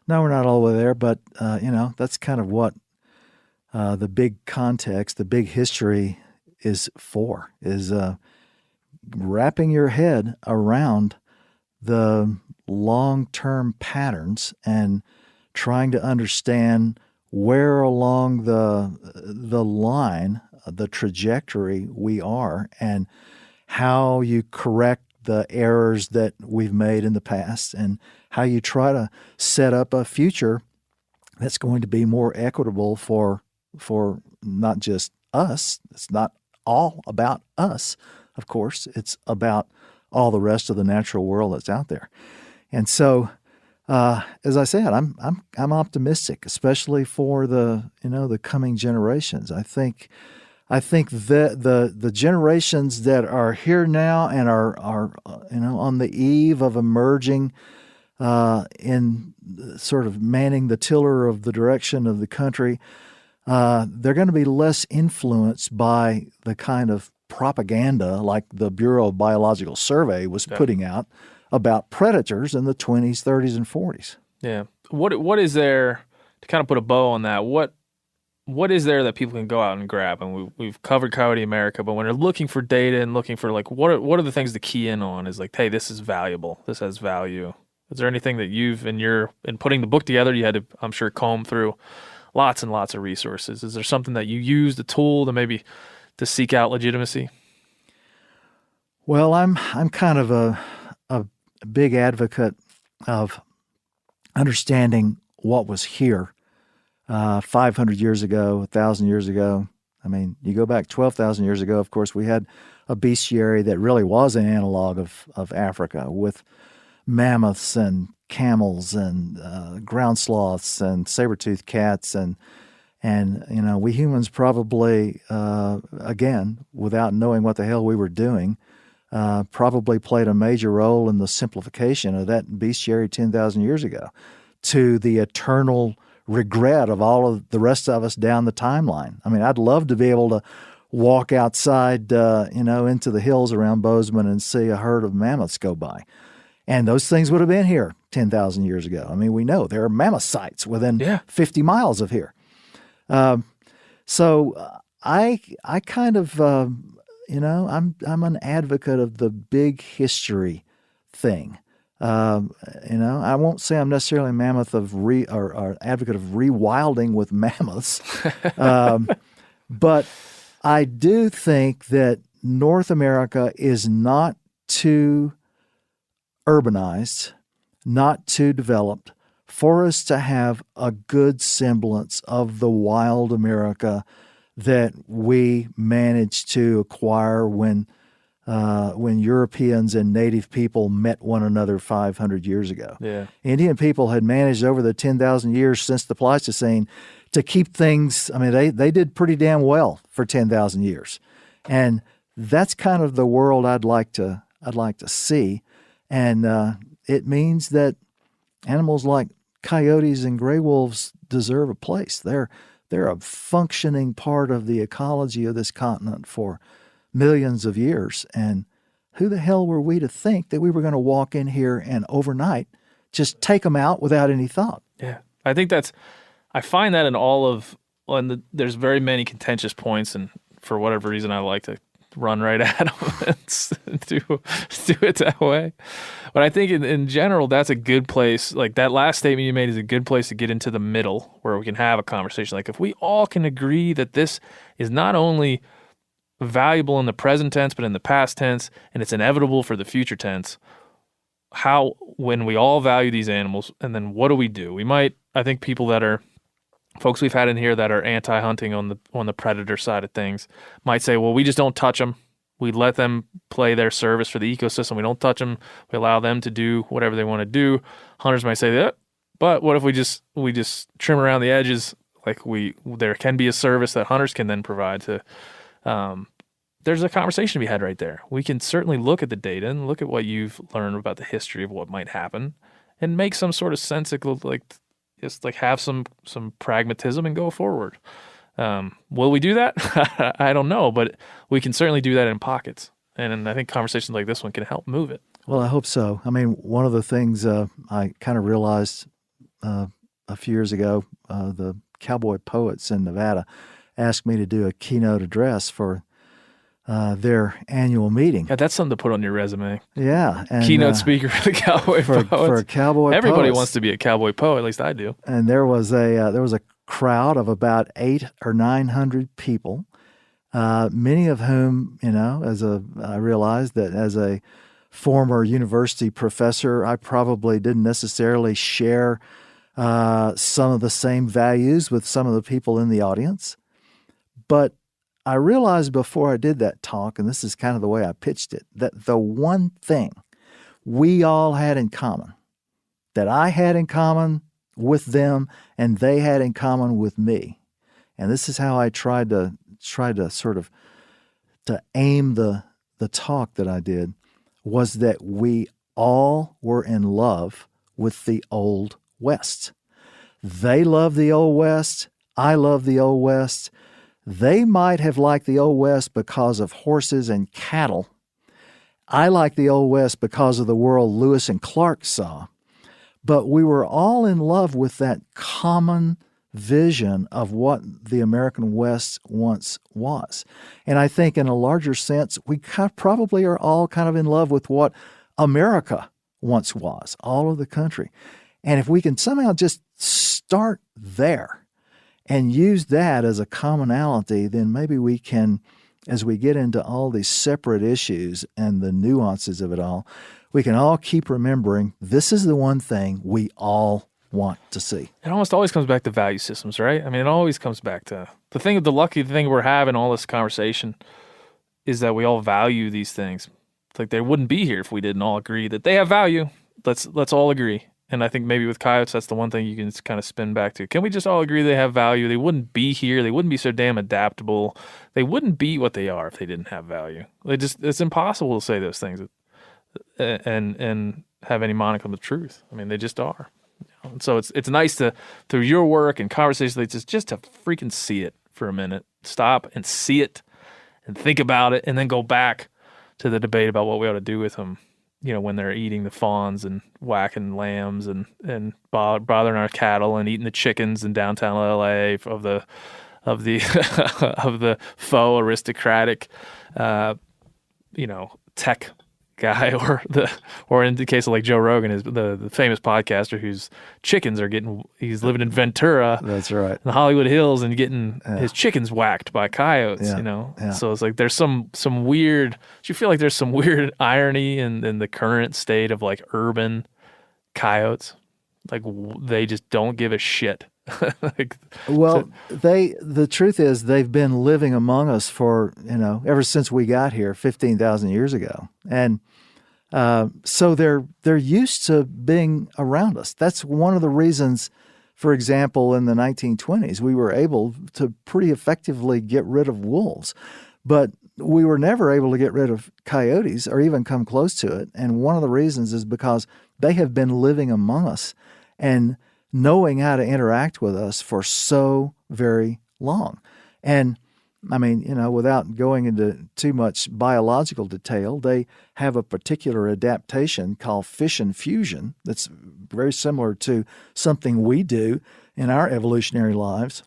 No, we're not all the way there. But that's kind of what the big context, the big history is for, is wrapping your head around the long-term patterns and trying to understand where along the line, the trajectory we are, and how you correct the errors that we've made in the past, and how you try to set up a future that's going to be more equitable for not just us. It's not all about us, of course. It's about all the rest of the natural world that's out there. And so as I said, I'm optimistic, especially for the coming generations. I think that the generations that are here now and are on the eve of emerging in sort of manning the tiller of the direction of the country, they're going to be less influenced by the kind of propaganda like the Bureau of Biological Survey was putting out about predators in the 20s, 30s, and 40s.
Yeah. What is there, to kind of put a bow on that, what is there that people can go out and grab? And we've covered Coyote America, but when they're looking for data and looking for like what are the things to key in on is like, hey, this is valuable. This has value. Is there anything that you've in putting the book together, you had to, I'm sure, comb through lots and lots of resources? Is there something that you used, a tool to seek out legitimacy?
Well, I'm kind of a big advocate of understanding what was here 500 years ago, 1,000 years ago. I mean, you go back 12,000 years ago, of course, we had a bestiary that really was an analog of Africa with mammoths and camels and ground sloths and saber-toothed cats and we humans probably, again, without knowing what the hell we were doing, probably played a major role in the simplification of that bestiary 10,000 years ago, to the eternal regret of all of the rest of us down the timeline. I mean, I'd love to be able to walk outside, into the hills around Bozeman and see a herd of mammoths go by. And those things would have been here 10,000 years ago. I mean, we know there are mammoth sites within 50 miles of here. So I kind of, I'm an advocate of the big history thing. I won't say I'm necessarily a mammoth or advocate of rewilding with mammoths, but I do think that North America is not too urbanized, not too developed for us to have a good semblance of the wild America that we managed to acquire when Europeans and native people met one another 500 years ago.
Yeah.
Indian people had managed over the 10,000 years since the Pleistocene to keep things, I mean, they did pretty damn well for 10,000 years. And that's kind of the world I'd like to see. And it means that animals like coyotes and gray wolves deserve a place. They're a functioning part of the ecology of this continent for millions of years. And who the hell were we to think that we were going to walk in here and overnight just take them out without any thought?
Yeah. I think I find that in all of, there's very many contentious points, and for whatever reason, I like to run right at them and do it that way. But I think in general, that's a good place. Like that last statement you made is a good place to get into the middle where we can have a conversation. Like if we all can agree that this is not only valuable in the present tense, but in the past tense, and it's inevitable for the future tense, when we all value these animals, and then what do we do? We might, I think folks we've had in here that are anti-hunting on the predator side of things might say, well, we just don't touch them. We let them play their service for the ecosystem. We don't touch them. We allow them to do whatever they want to do. Hunters might say that, but what if we just trim around the edges? Like there can be a service that hunters can then provide to. There's a conversation to be had right there. We can certainly look at the data and look at what you've learned about the history of what might happen, and make some sort of sensical just have some pragmatism and go forward. Will we do that? I don't know, but we can certainly do that in pockets. And I think conversations like this one can help move it.
Well, I hope so. I mean, one of the things I kind of realized a few years ago, the Cowboy Poets in Nevada asked me to do a keynote address for their annual meeting.
Yeah, that's something to put on your resume.
Yeah. And,
keynote speaker for the Cowboy Poets.
For a Cowboy
Everybody
Poets.
wants to be a cowboy poet, at least I do.
And there was a crowd of about 800 or 900 people, many of whom, I realized that as a former university professor, I probably didn't necessarily share some of the same values with some of the people in the audience. But I realized before I did that talk, and this is kind of the way I pitched it, that the one thing we all had in common that I had in common with them and they had in common with me. And this is how I tried to sort of to aim the talk that I did, was that we all were in love with the Old West. They love the Old West. I love the Old West. They might have liked the Old West because of horses and cattle. I like the Old West because of the world Lewis and Clark saw. But we were all in love with that common vision of what the American West once was. And I think in a larger sense, we probably are all kind of in love with what America once was, all of the country. And if we can somehow just start there and use that as a commonality, then maybe we can, as we get into all these separate issues and the nuances of it all, we can all keep remembering this is the one thing we all want to see.
It almost always comes back to value systems, right? I mean, it always comes back to the lucky thing we're having all this conversation is that we all value these things. It's like they wouldn't be here if we didn't all agree that they have value. Let's all agree. And I think maybe with Coyotes, that's the one thing you can kind of spin back to. Can we just all agree they have value? They wouldn't be here. They wouldn't be so damn adaptable. They wouldn't be what they are if they didn't have value. It's impossible to say those things and have any modicum of truth. I mean, they just are. And so it's nice to, through your work and conversations like this, just to freaking see it for a minute. Stop and see it and think about it and then go back to the debate about what we ought to do with them. You know, when they're eating the fawns and whacking lambs and bothering our cattle and eating the chickens in downtown LA of the of the faux aristocratic, tech guy, or in the case of like Joe Rogan, is the famous podcaster whose chickens are he's living in Ventura,
that's right,
in the Hollywood Hills, and getting his chickens whacked by coyotes.
Yeah.
So it's like there's some weird. Do you feel like there's some weird irony in the current state of like urban coyotes? Like they just don't give a shit.
The truth is they've been living among us for, ever since we got here 15,000 years ago. And so they're used to being around us. That's one of the reasons, for example, in the 1920s, we were able to pretty effectively get rid of wolves. But we were never able to get rid of coyotes or even come close to it. And one of the reasons is because they have been living among us and knowing how to interact with us for so very long. And I mean, without going into too much biological detail, they have a particular adaptation called fission fusion that's very similar to something we do in our evolutionary lives.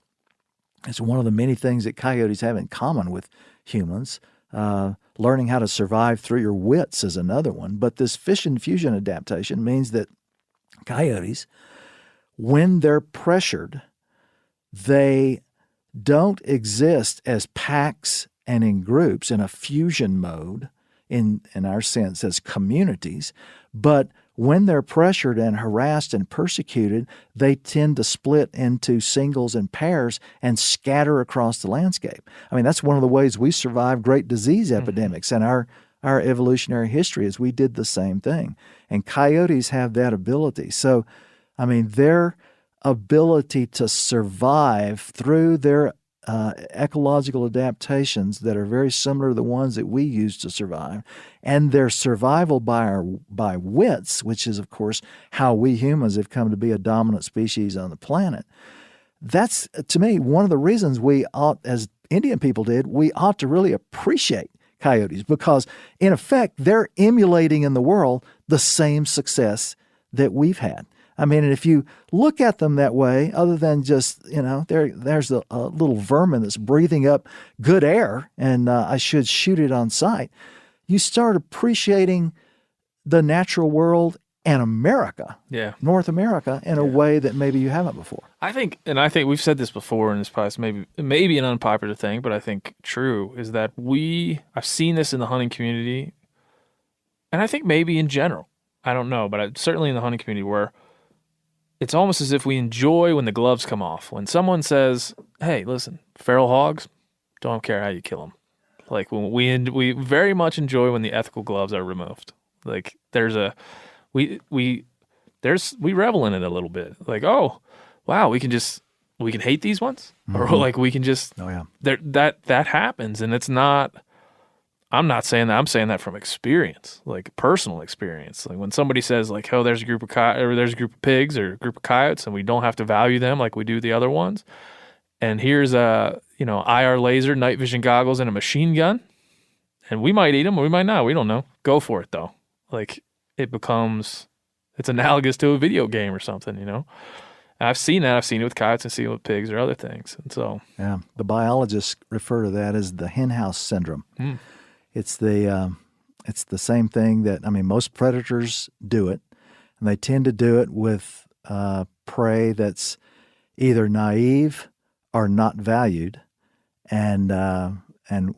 It's one of the many things that coyotes have in common with humans. Learning how to survive through your wits is another one. But this fission fusion adaptation means that coyotes, when they're pressured, they don't exist as packs and in groups in a fusion mode, in our sense as communities, but when they're pressured and harassed and persecuted, they tend to split into singles and pairs and scatter across the landscape. I mean, that's one of the ways we survived great disease epidemics in our evolutionary history, is we did the same thing. And coyotes have that ability. So, I mean, their ability to survive through their ecological adaptations that are very similar to the ones that we use to survive, and their survival by wits, which is, of course, how we humans have come to be a dominant species on the planet. That's, to me, one of the reasons we ought, as Indian people did, we ought to really appreciate coyotes, because, in effect, they're emulating in the world the same success that we've had. I mean, and if you look at them that way, other than just, there's a little vermin that's breathing up good air and I should shoot it on sight, you start appreciating the natural world and America, North America, in a way that maybe you haven't before.
I think we've said this before in this podcast, maybe an unpopular thing, but I think true, is that I've seen this in the hunting community, and I think maybe in general, I don't know, but certainly in the hunting community, where it's almost as if we enjoy when the gloves come off. When someone says, hey, listen, feral hogs, don't care how you kill them. Like, when we very much enjoy when the ethical gloves are removed. Like, there's we we revel in it a little bit. Like, oh, wow, we can hate these ones, or like we can just that happens, and it's not. I'm not saying that. I'm saying that from experience, like personal experience. Like when somebody says, like, "Oh, there's a group of pigs or a group of coyotes, and we don't have to value them like we do the other ones." And here's a IR laser, night vision goggles, and a machine gun, and we might eat them or we might not. We don't know. Go for it though. Like it's analogous to a video game or something. I've seen that. I've seen it with coyotes and seen it with pigs or other things, and so
the biologists refer to that as the henhouse syndrome. It's the same thing that, most predators do it, and they tend to do it with prey that's either naive or not valued, and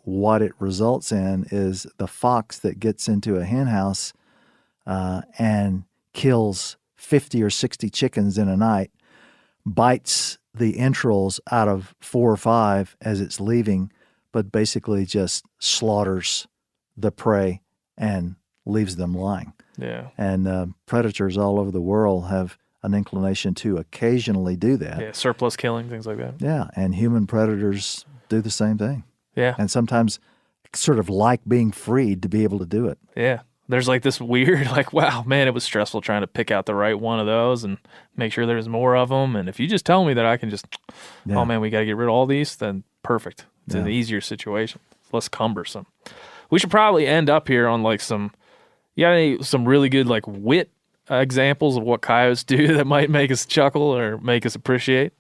what it results in is the fox that gets into a hen house and kills 50 or 60 chickens in a night, bites the entrails out of 4 or 5 as it's leaving, but basically just slaughters the prey and leaves them lying.
Yeah.
And predators all over the world have an inclination to occasionally do that.
Yeah, surplus killing, things like that.
Yeah, and human predators do the same thing.
Yeah.
And sometimes sort of like being freed to be able to do it.
Yeah. There's like this weird, like, wow, man, it was stressful trying to pick out the right one of those and make sure there's more of them. And if you just tell me that I can just, oh man, we got to get rid of all these, then perfect. It's an easier situation. It's less cumbersome. We should probably end up here on like some really good like wit examples of what coyotes do that might make us chuckle or make us appreciate?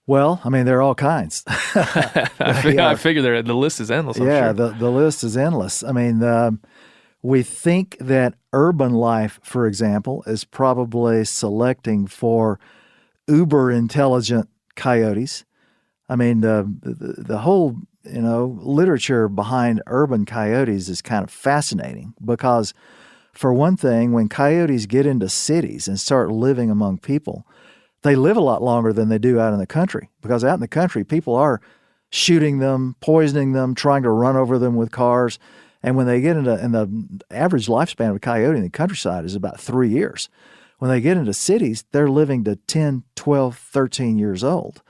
Well, there are all kinds.
I figure the list is endless. I'm sure.
the list is endless. We think that urban life, for example, is probably selecting for uber intelligent coyotes. The whole literature behind urban coyotes is kind of fascinating because, for one thing, when coyotes get into cities and start living among people, they live a lot longer than they do out in the country, because out in the country, people are shooting them, poisoning them, trying to run over them with cars. And when they get into, and the average lifespan of a coyote in the countryside is about 3 years. When they get into cities, they're living to 10, 12, 13 years old.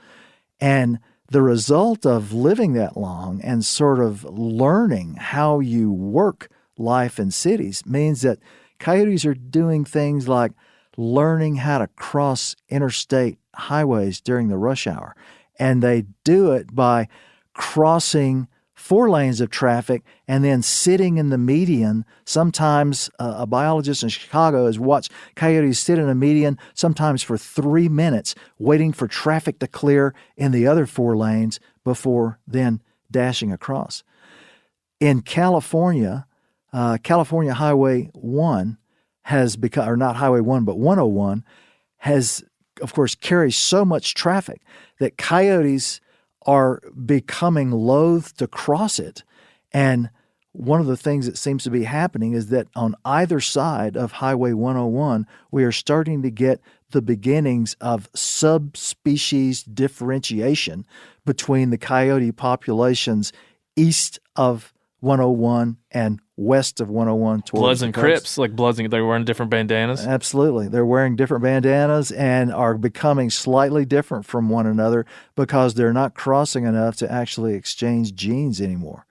And the result of living that long and sort of learning how you work life in cities means that coyotes are doing things like learning how to cross interstate highways during the rush hour. And they do it by crossing 4 lanes of traffic and then sitting in the median. Sometimes a biologist in Chicago has watched coyotes sit in a median sometimes for 3 minutes waiting for traffic to clear in the other 4 lanes before then dashing across. In California, California Highway 1 has become, or not Highway 1, but 101 has, of course, carries so much traffic that coyotes are becoming loath to cross it. And one of the things that seems to be happening is that on either side of Highway 101, we are starting to get the beginnings of subspecies differentiation between the coyote populations east of 101 and west of 101 towards
Bloods
the
and
coast.
Crips, like Bloods, they're wearing different bandanas.
Absolutely. They're wearing different bandanas and are becoming slightly different from one another because they're not crossing enough to actually exchange genes anymore.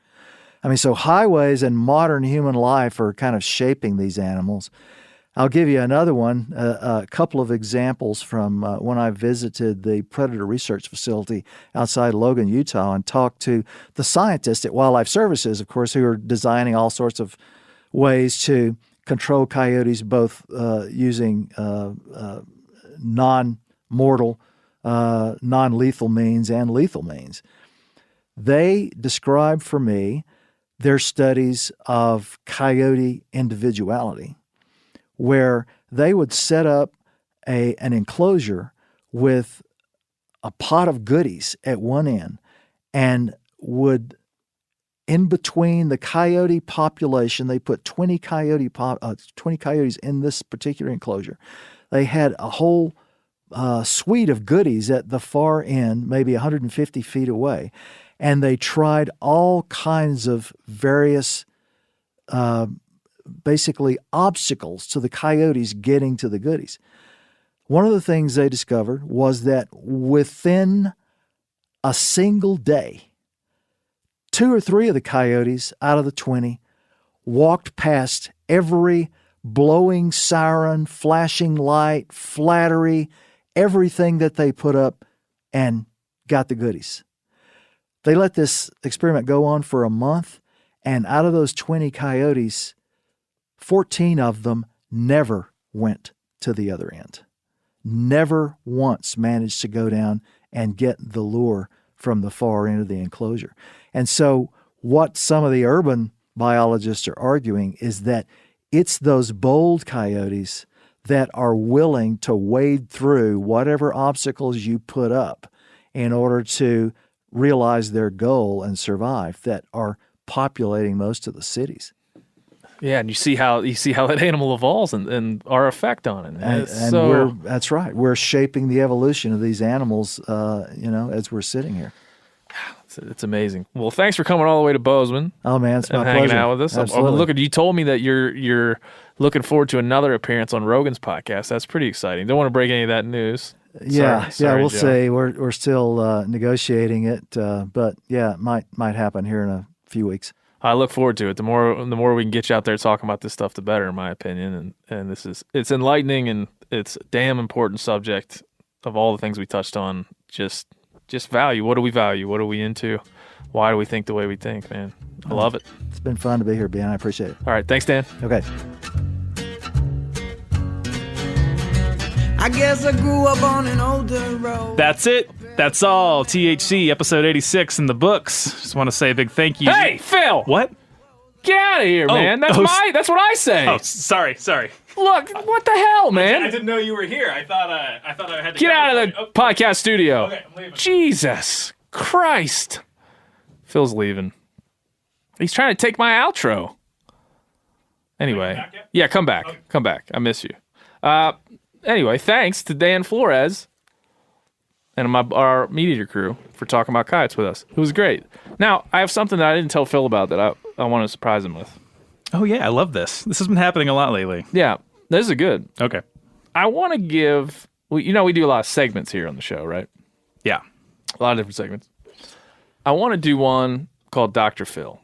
So highways and modern human life are kind of shaping these animals. I'll give you another one, a couple of examples from when I visited the Predator Research Facility outside Logan, Utah, and talked to the scientists at Wildlife Services, of course, who are designing all sorts of ways to control coyotes, both using non-mortal, non-lethal means and lethal means. They described for me their studies of coyote individuality, where they would set up an enclosure with a pot of goodies at one end and would, in between the coyote population, they put 20 coyotes in this particular enclosure. They had a whole suite of goodies at the far end, maybe 150 feet away, and they tried all kinds of various basically obstacles to the coyotes getting to the goodies. One of the things they discovered was that within a single day, 2 or 3 of the coyotes out of the 20 walked past every blowing siren, flashing light, flattery, everything that they put up and got the goodies. They let this experiment go on for a month, and out of those 20 coyotes, 14 of them never went to the other end. Never once managed to go down and get the lure from the far end of the enclosure. And so what some of the urban biologists are arguing is that it's those bold coyotes that are willing to wade through whatever obstacles you put up in order to realize their goal and survive that are populating most of the cities.
Yeah, and you see how that animal evolves and our effect on it.
That's right. We're shaping the evolution of these animals, as we're sitting here.
It's amazing. Well, thanks for coming all the way to Bozeman.
Oh man, it's my
hanging
pleasure.
out with us.
Absolutely.
You told me that you're looking forward to another appearance on Rogan's podcast. That's pretty exciting. Don't want to break any of that news. Sorry,
we'll
Joe.
see. We're still negotiating it, but yeah, it might happen here in a few weeks.
I look forward to it. The more we can get you out there talking about this stuff, the better, in my opinion. And it's enlightening, and it's a damn important subject of all the things we touched on. Just value. What do we value? What are we into? Why do we think the way we think, man? I love it.
It's been fun to be here, Ben. I appreciate it.
All right. Thanks, Dan.
Okay.
I guess I grew up on an older road.
That's it. That's all. THC episode 86 in the books. Just want to say a big thank you.
Hey, Phil!
What?
Get out of here, man. That's what I say.
Oh, sorry.
Look, what the hell, man?
I didn't know you were here. I thought I had to
Get out of the podcast studio.
Okay, I'm leaving.
Jesus Christ. Phil's leaving. He's trying to take my outro. Anyway.
back yet?
Yeah, come back. Okay. Come back. I miss you. Anyway, thanks to Dan Flores and our Meat Eater crew for talking about coyotes with us. It was great. Now, I have something that I didn't tell Phil about that I want to surprise him with.
Oh, yeah. I love this. This has been happening a lot lately.
Yeah, this is good.
Okay.
I want to give... we do a lot of segments here on the show, right?
Yeah.
A lot of different segments. I want to do one called Dr. Phil.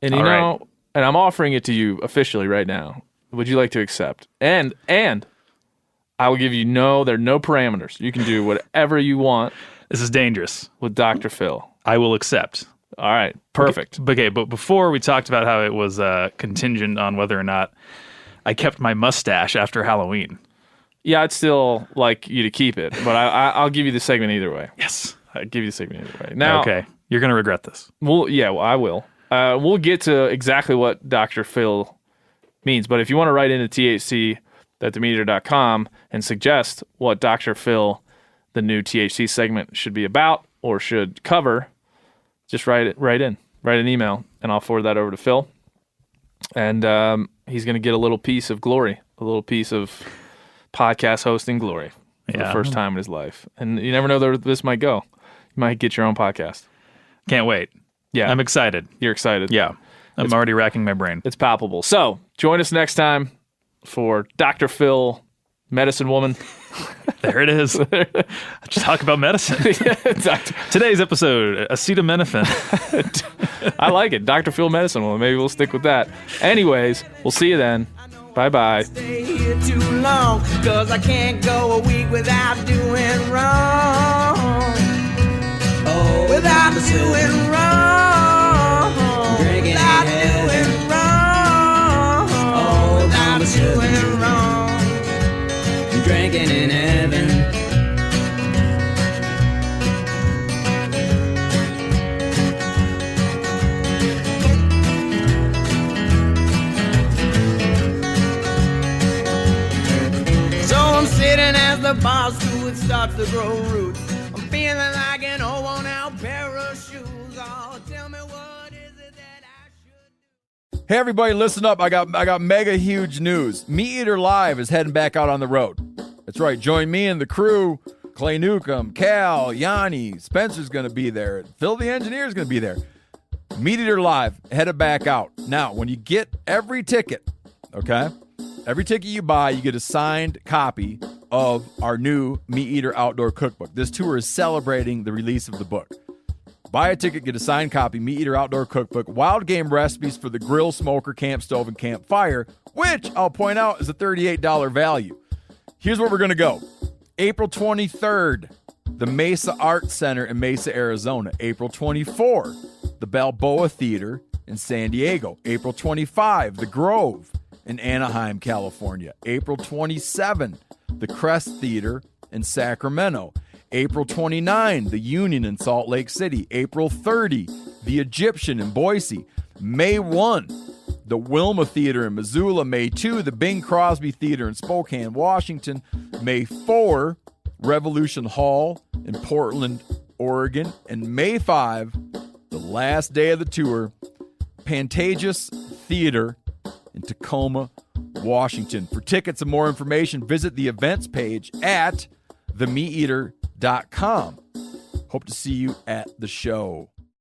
And you know, and I'm offering it to you officially right now. Would you like to accept? And I will give you there are no parameters. You can do whatever you want.
This is dangerous.
With Dr. Phil.
I will accept.
All right. Perfect.
Okay, but before we talked about how it was contingent on whether or not I kept my mustache after Halloween.
Yeah, I'd still like you to keep it, but I'll give you the segment either way.
Yes.
I'll give you the segment either way. Now,
okay. You're going to regret this.
I will. We'll get to exactly what Dr. Phil means, but if you want to write into thc@themeateater.com and suggest what Dr. Phil, the new THC segment, should be about or should cover, just write an email, and I'll forward that over to Phil. And he's going to get a little piece of glory, a little piece of podcast hosting glory for the first time in his life. And you never know where this might go. You might get your own podcast.
Can't wait.
Yeah.
I'm excited.
You're excited.
Yeah. I'm already racking my brain.
It's palpable. So join us next time for Dr. Phil, Medicine Woman.
There it is. Just talk about medicine. Today's episode, acetaminophen.
I like it. Dr. Phil, Medicine Woman. Maybe we'll stick with that. Anyways, we'll see you then. Bye-bye.
Stay here too long, 'cause I can't go a week without doing wrong. Oh, without doing wrong. Drinking without doing wrong. Oh, without doing wrong. Drinking in heaven. So I'm sitting as the bar stool starts to grow roots. I'm feeling like an old worn-out pair of shoes. Oh, tell me what is it that I should do?
Hey everybody, listen up. I got mega huge news. Meat Eater Live is heading back out on the road. That's right. Join me and the crew. Clay Newcomb, Cal, Yanni, Spencer's going to be there. Phil the engineer's going to be there. Meat Eater Live, headed back out. Now, when you get every ticket, okay, every ticket you buy, you get a signed copy of our new Meat Eater Outdoor Cookbook. This tour is celebrating the release of the book. Buy a ticket, get a signed copy, Meat Eater Outdoor Cookbook, wild game recipes for the grill, smoker, camp stove, and campfire, which I'll point out is a $38 value. Here's where we're going to go. April 23rd, the Mesa Art Center in Mesa, Arizona. April 24, the Balboa Theater in San Diego. April 25, the Grove in Anaheim, California. April 27, the Crest Theater in Sacramento. April 29, the Union in Salt Lake City. April 30, the Egyptian in Boise. May 1, the Wilma Theater in Missoula. May 2, the Bing Crosby Theater in Spokane, Washington. May 4, Revolution Hall in Portland, Oregon. And May 5, the last day of the tour, Pantages Theater in Tacoma, Washington. For tickets and more information, visit the events page at themeateater.com. Hope to see you at the show.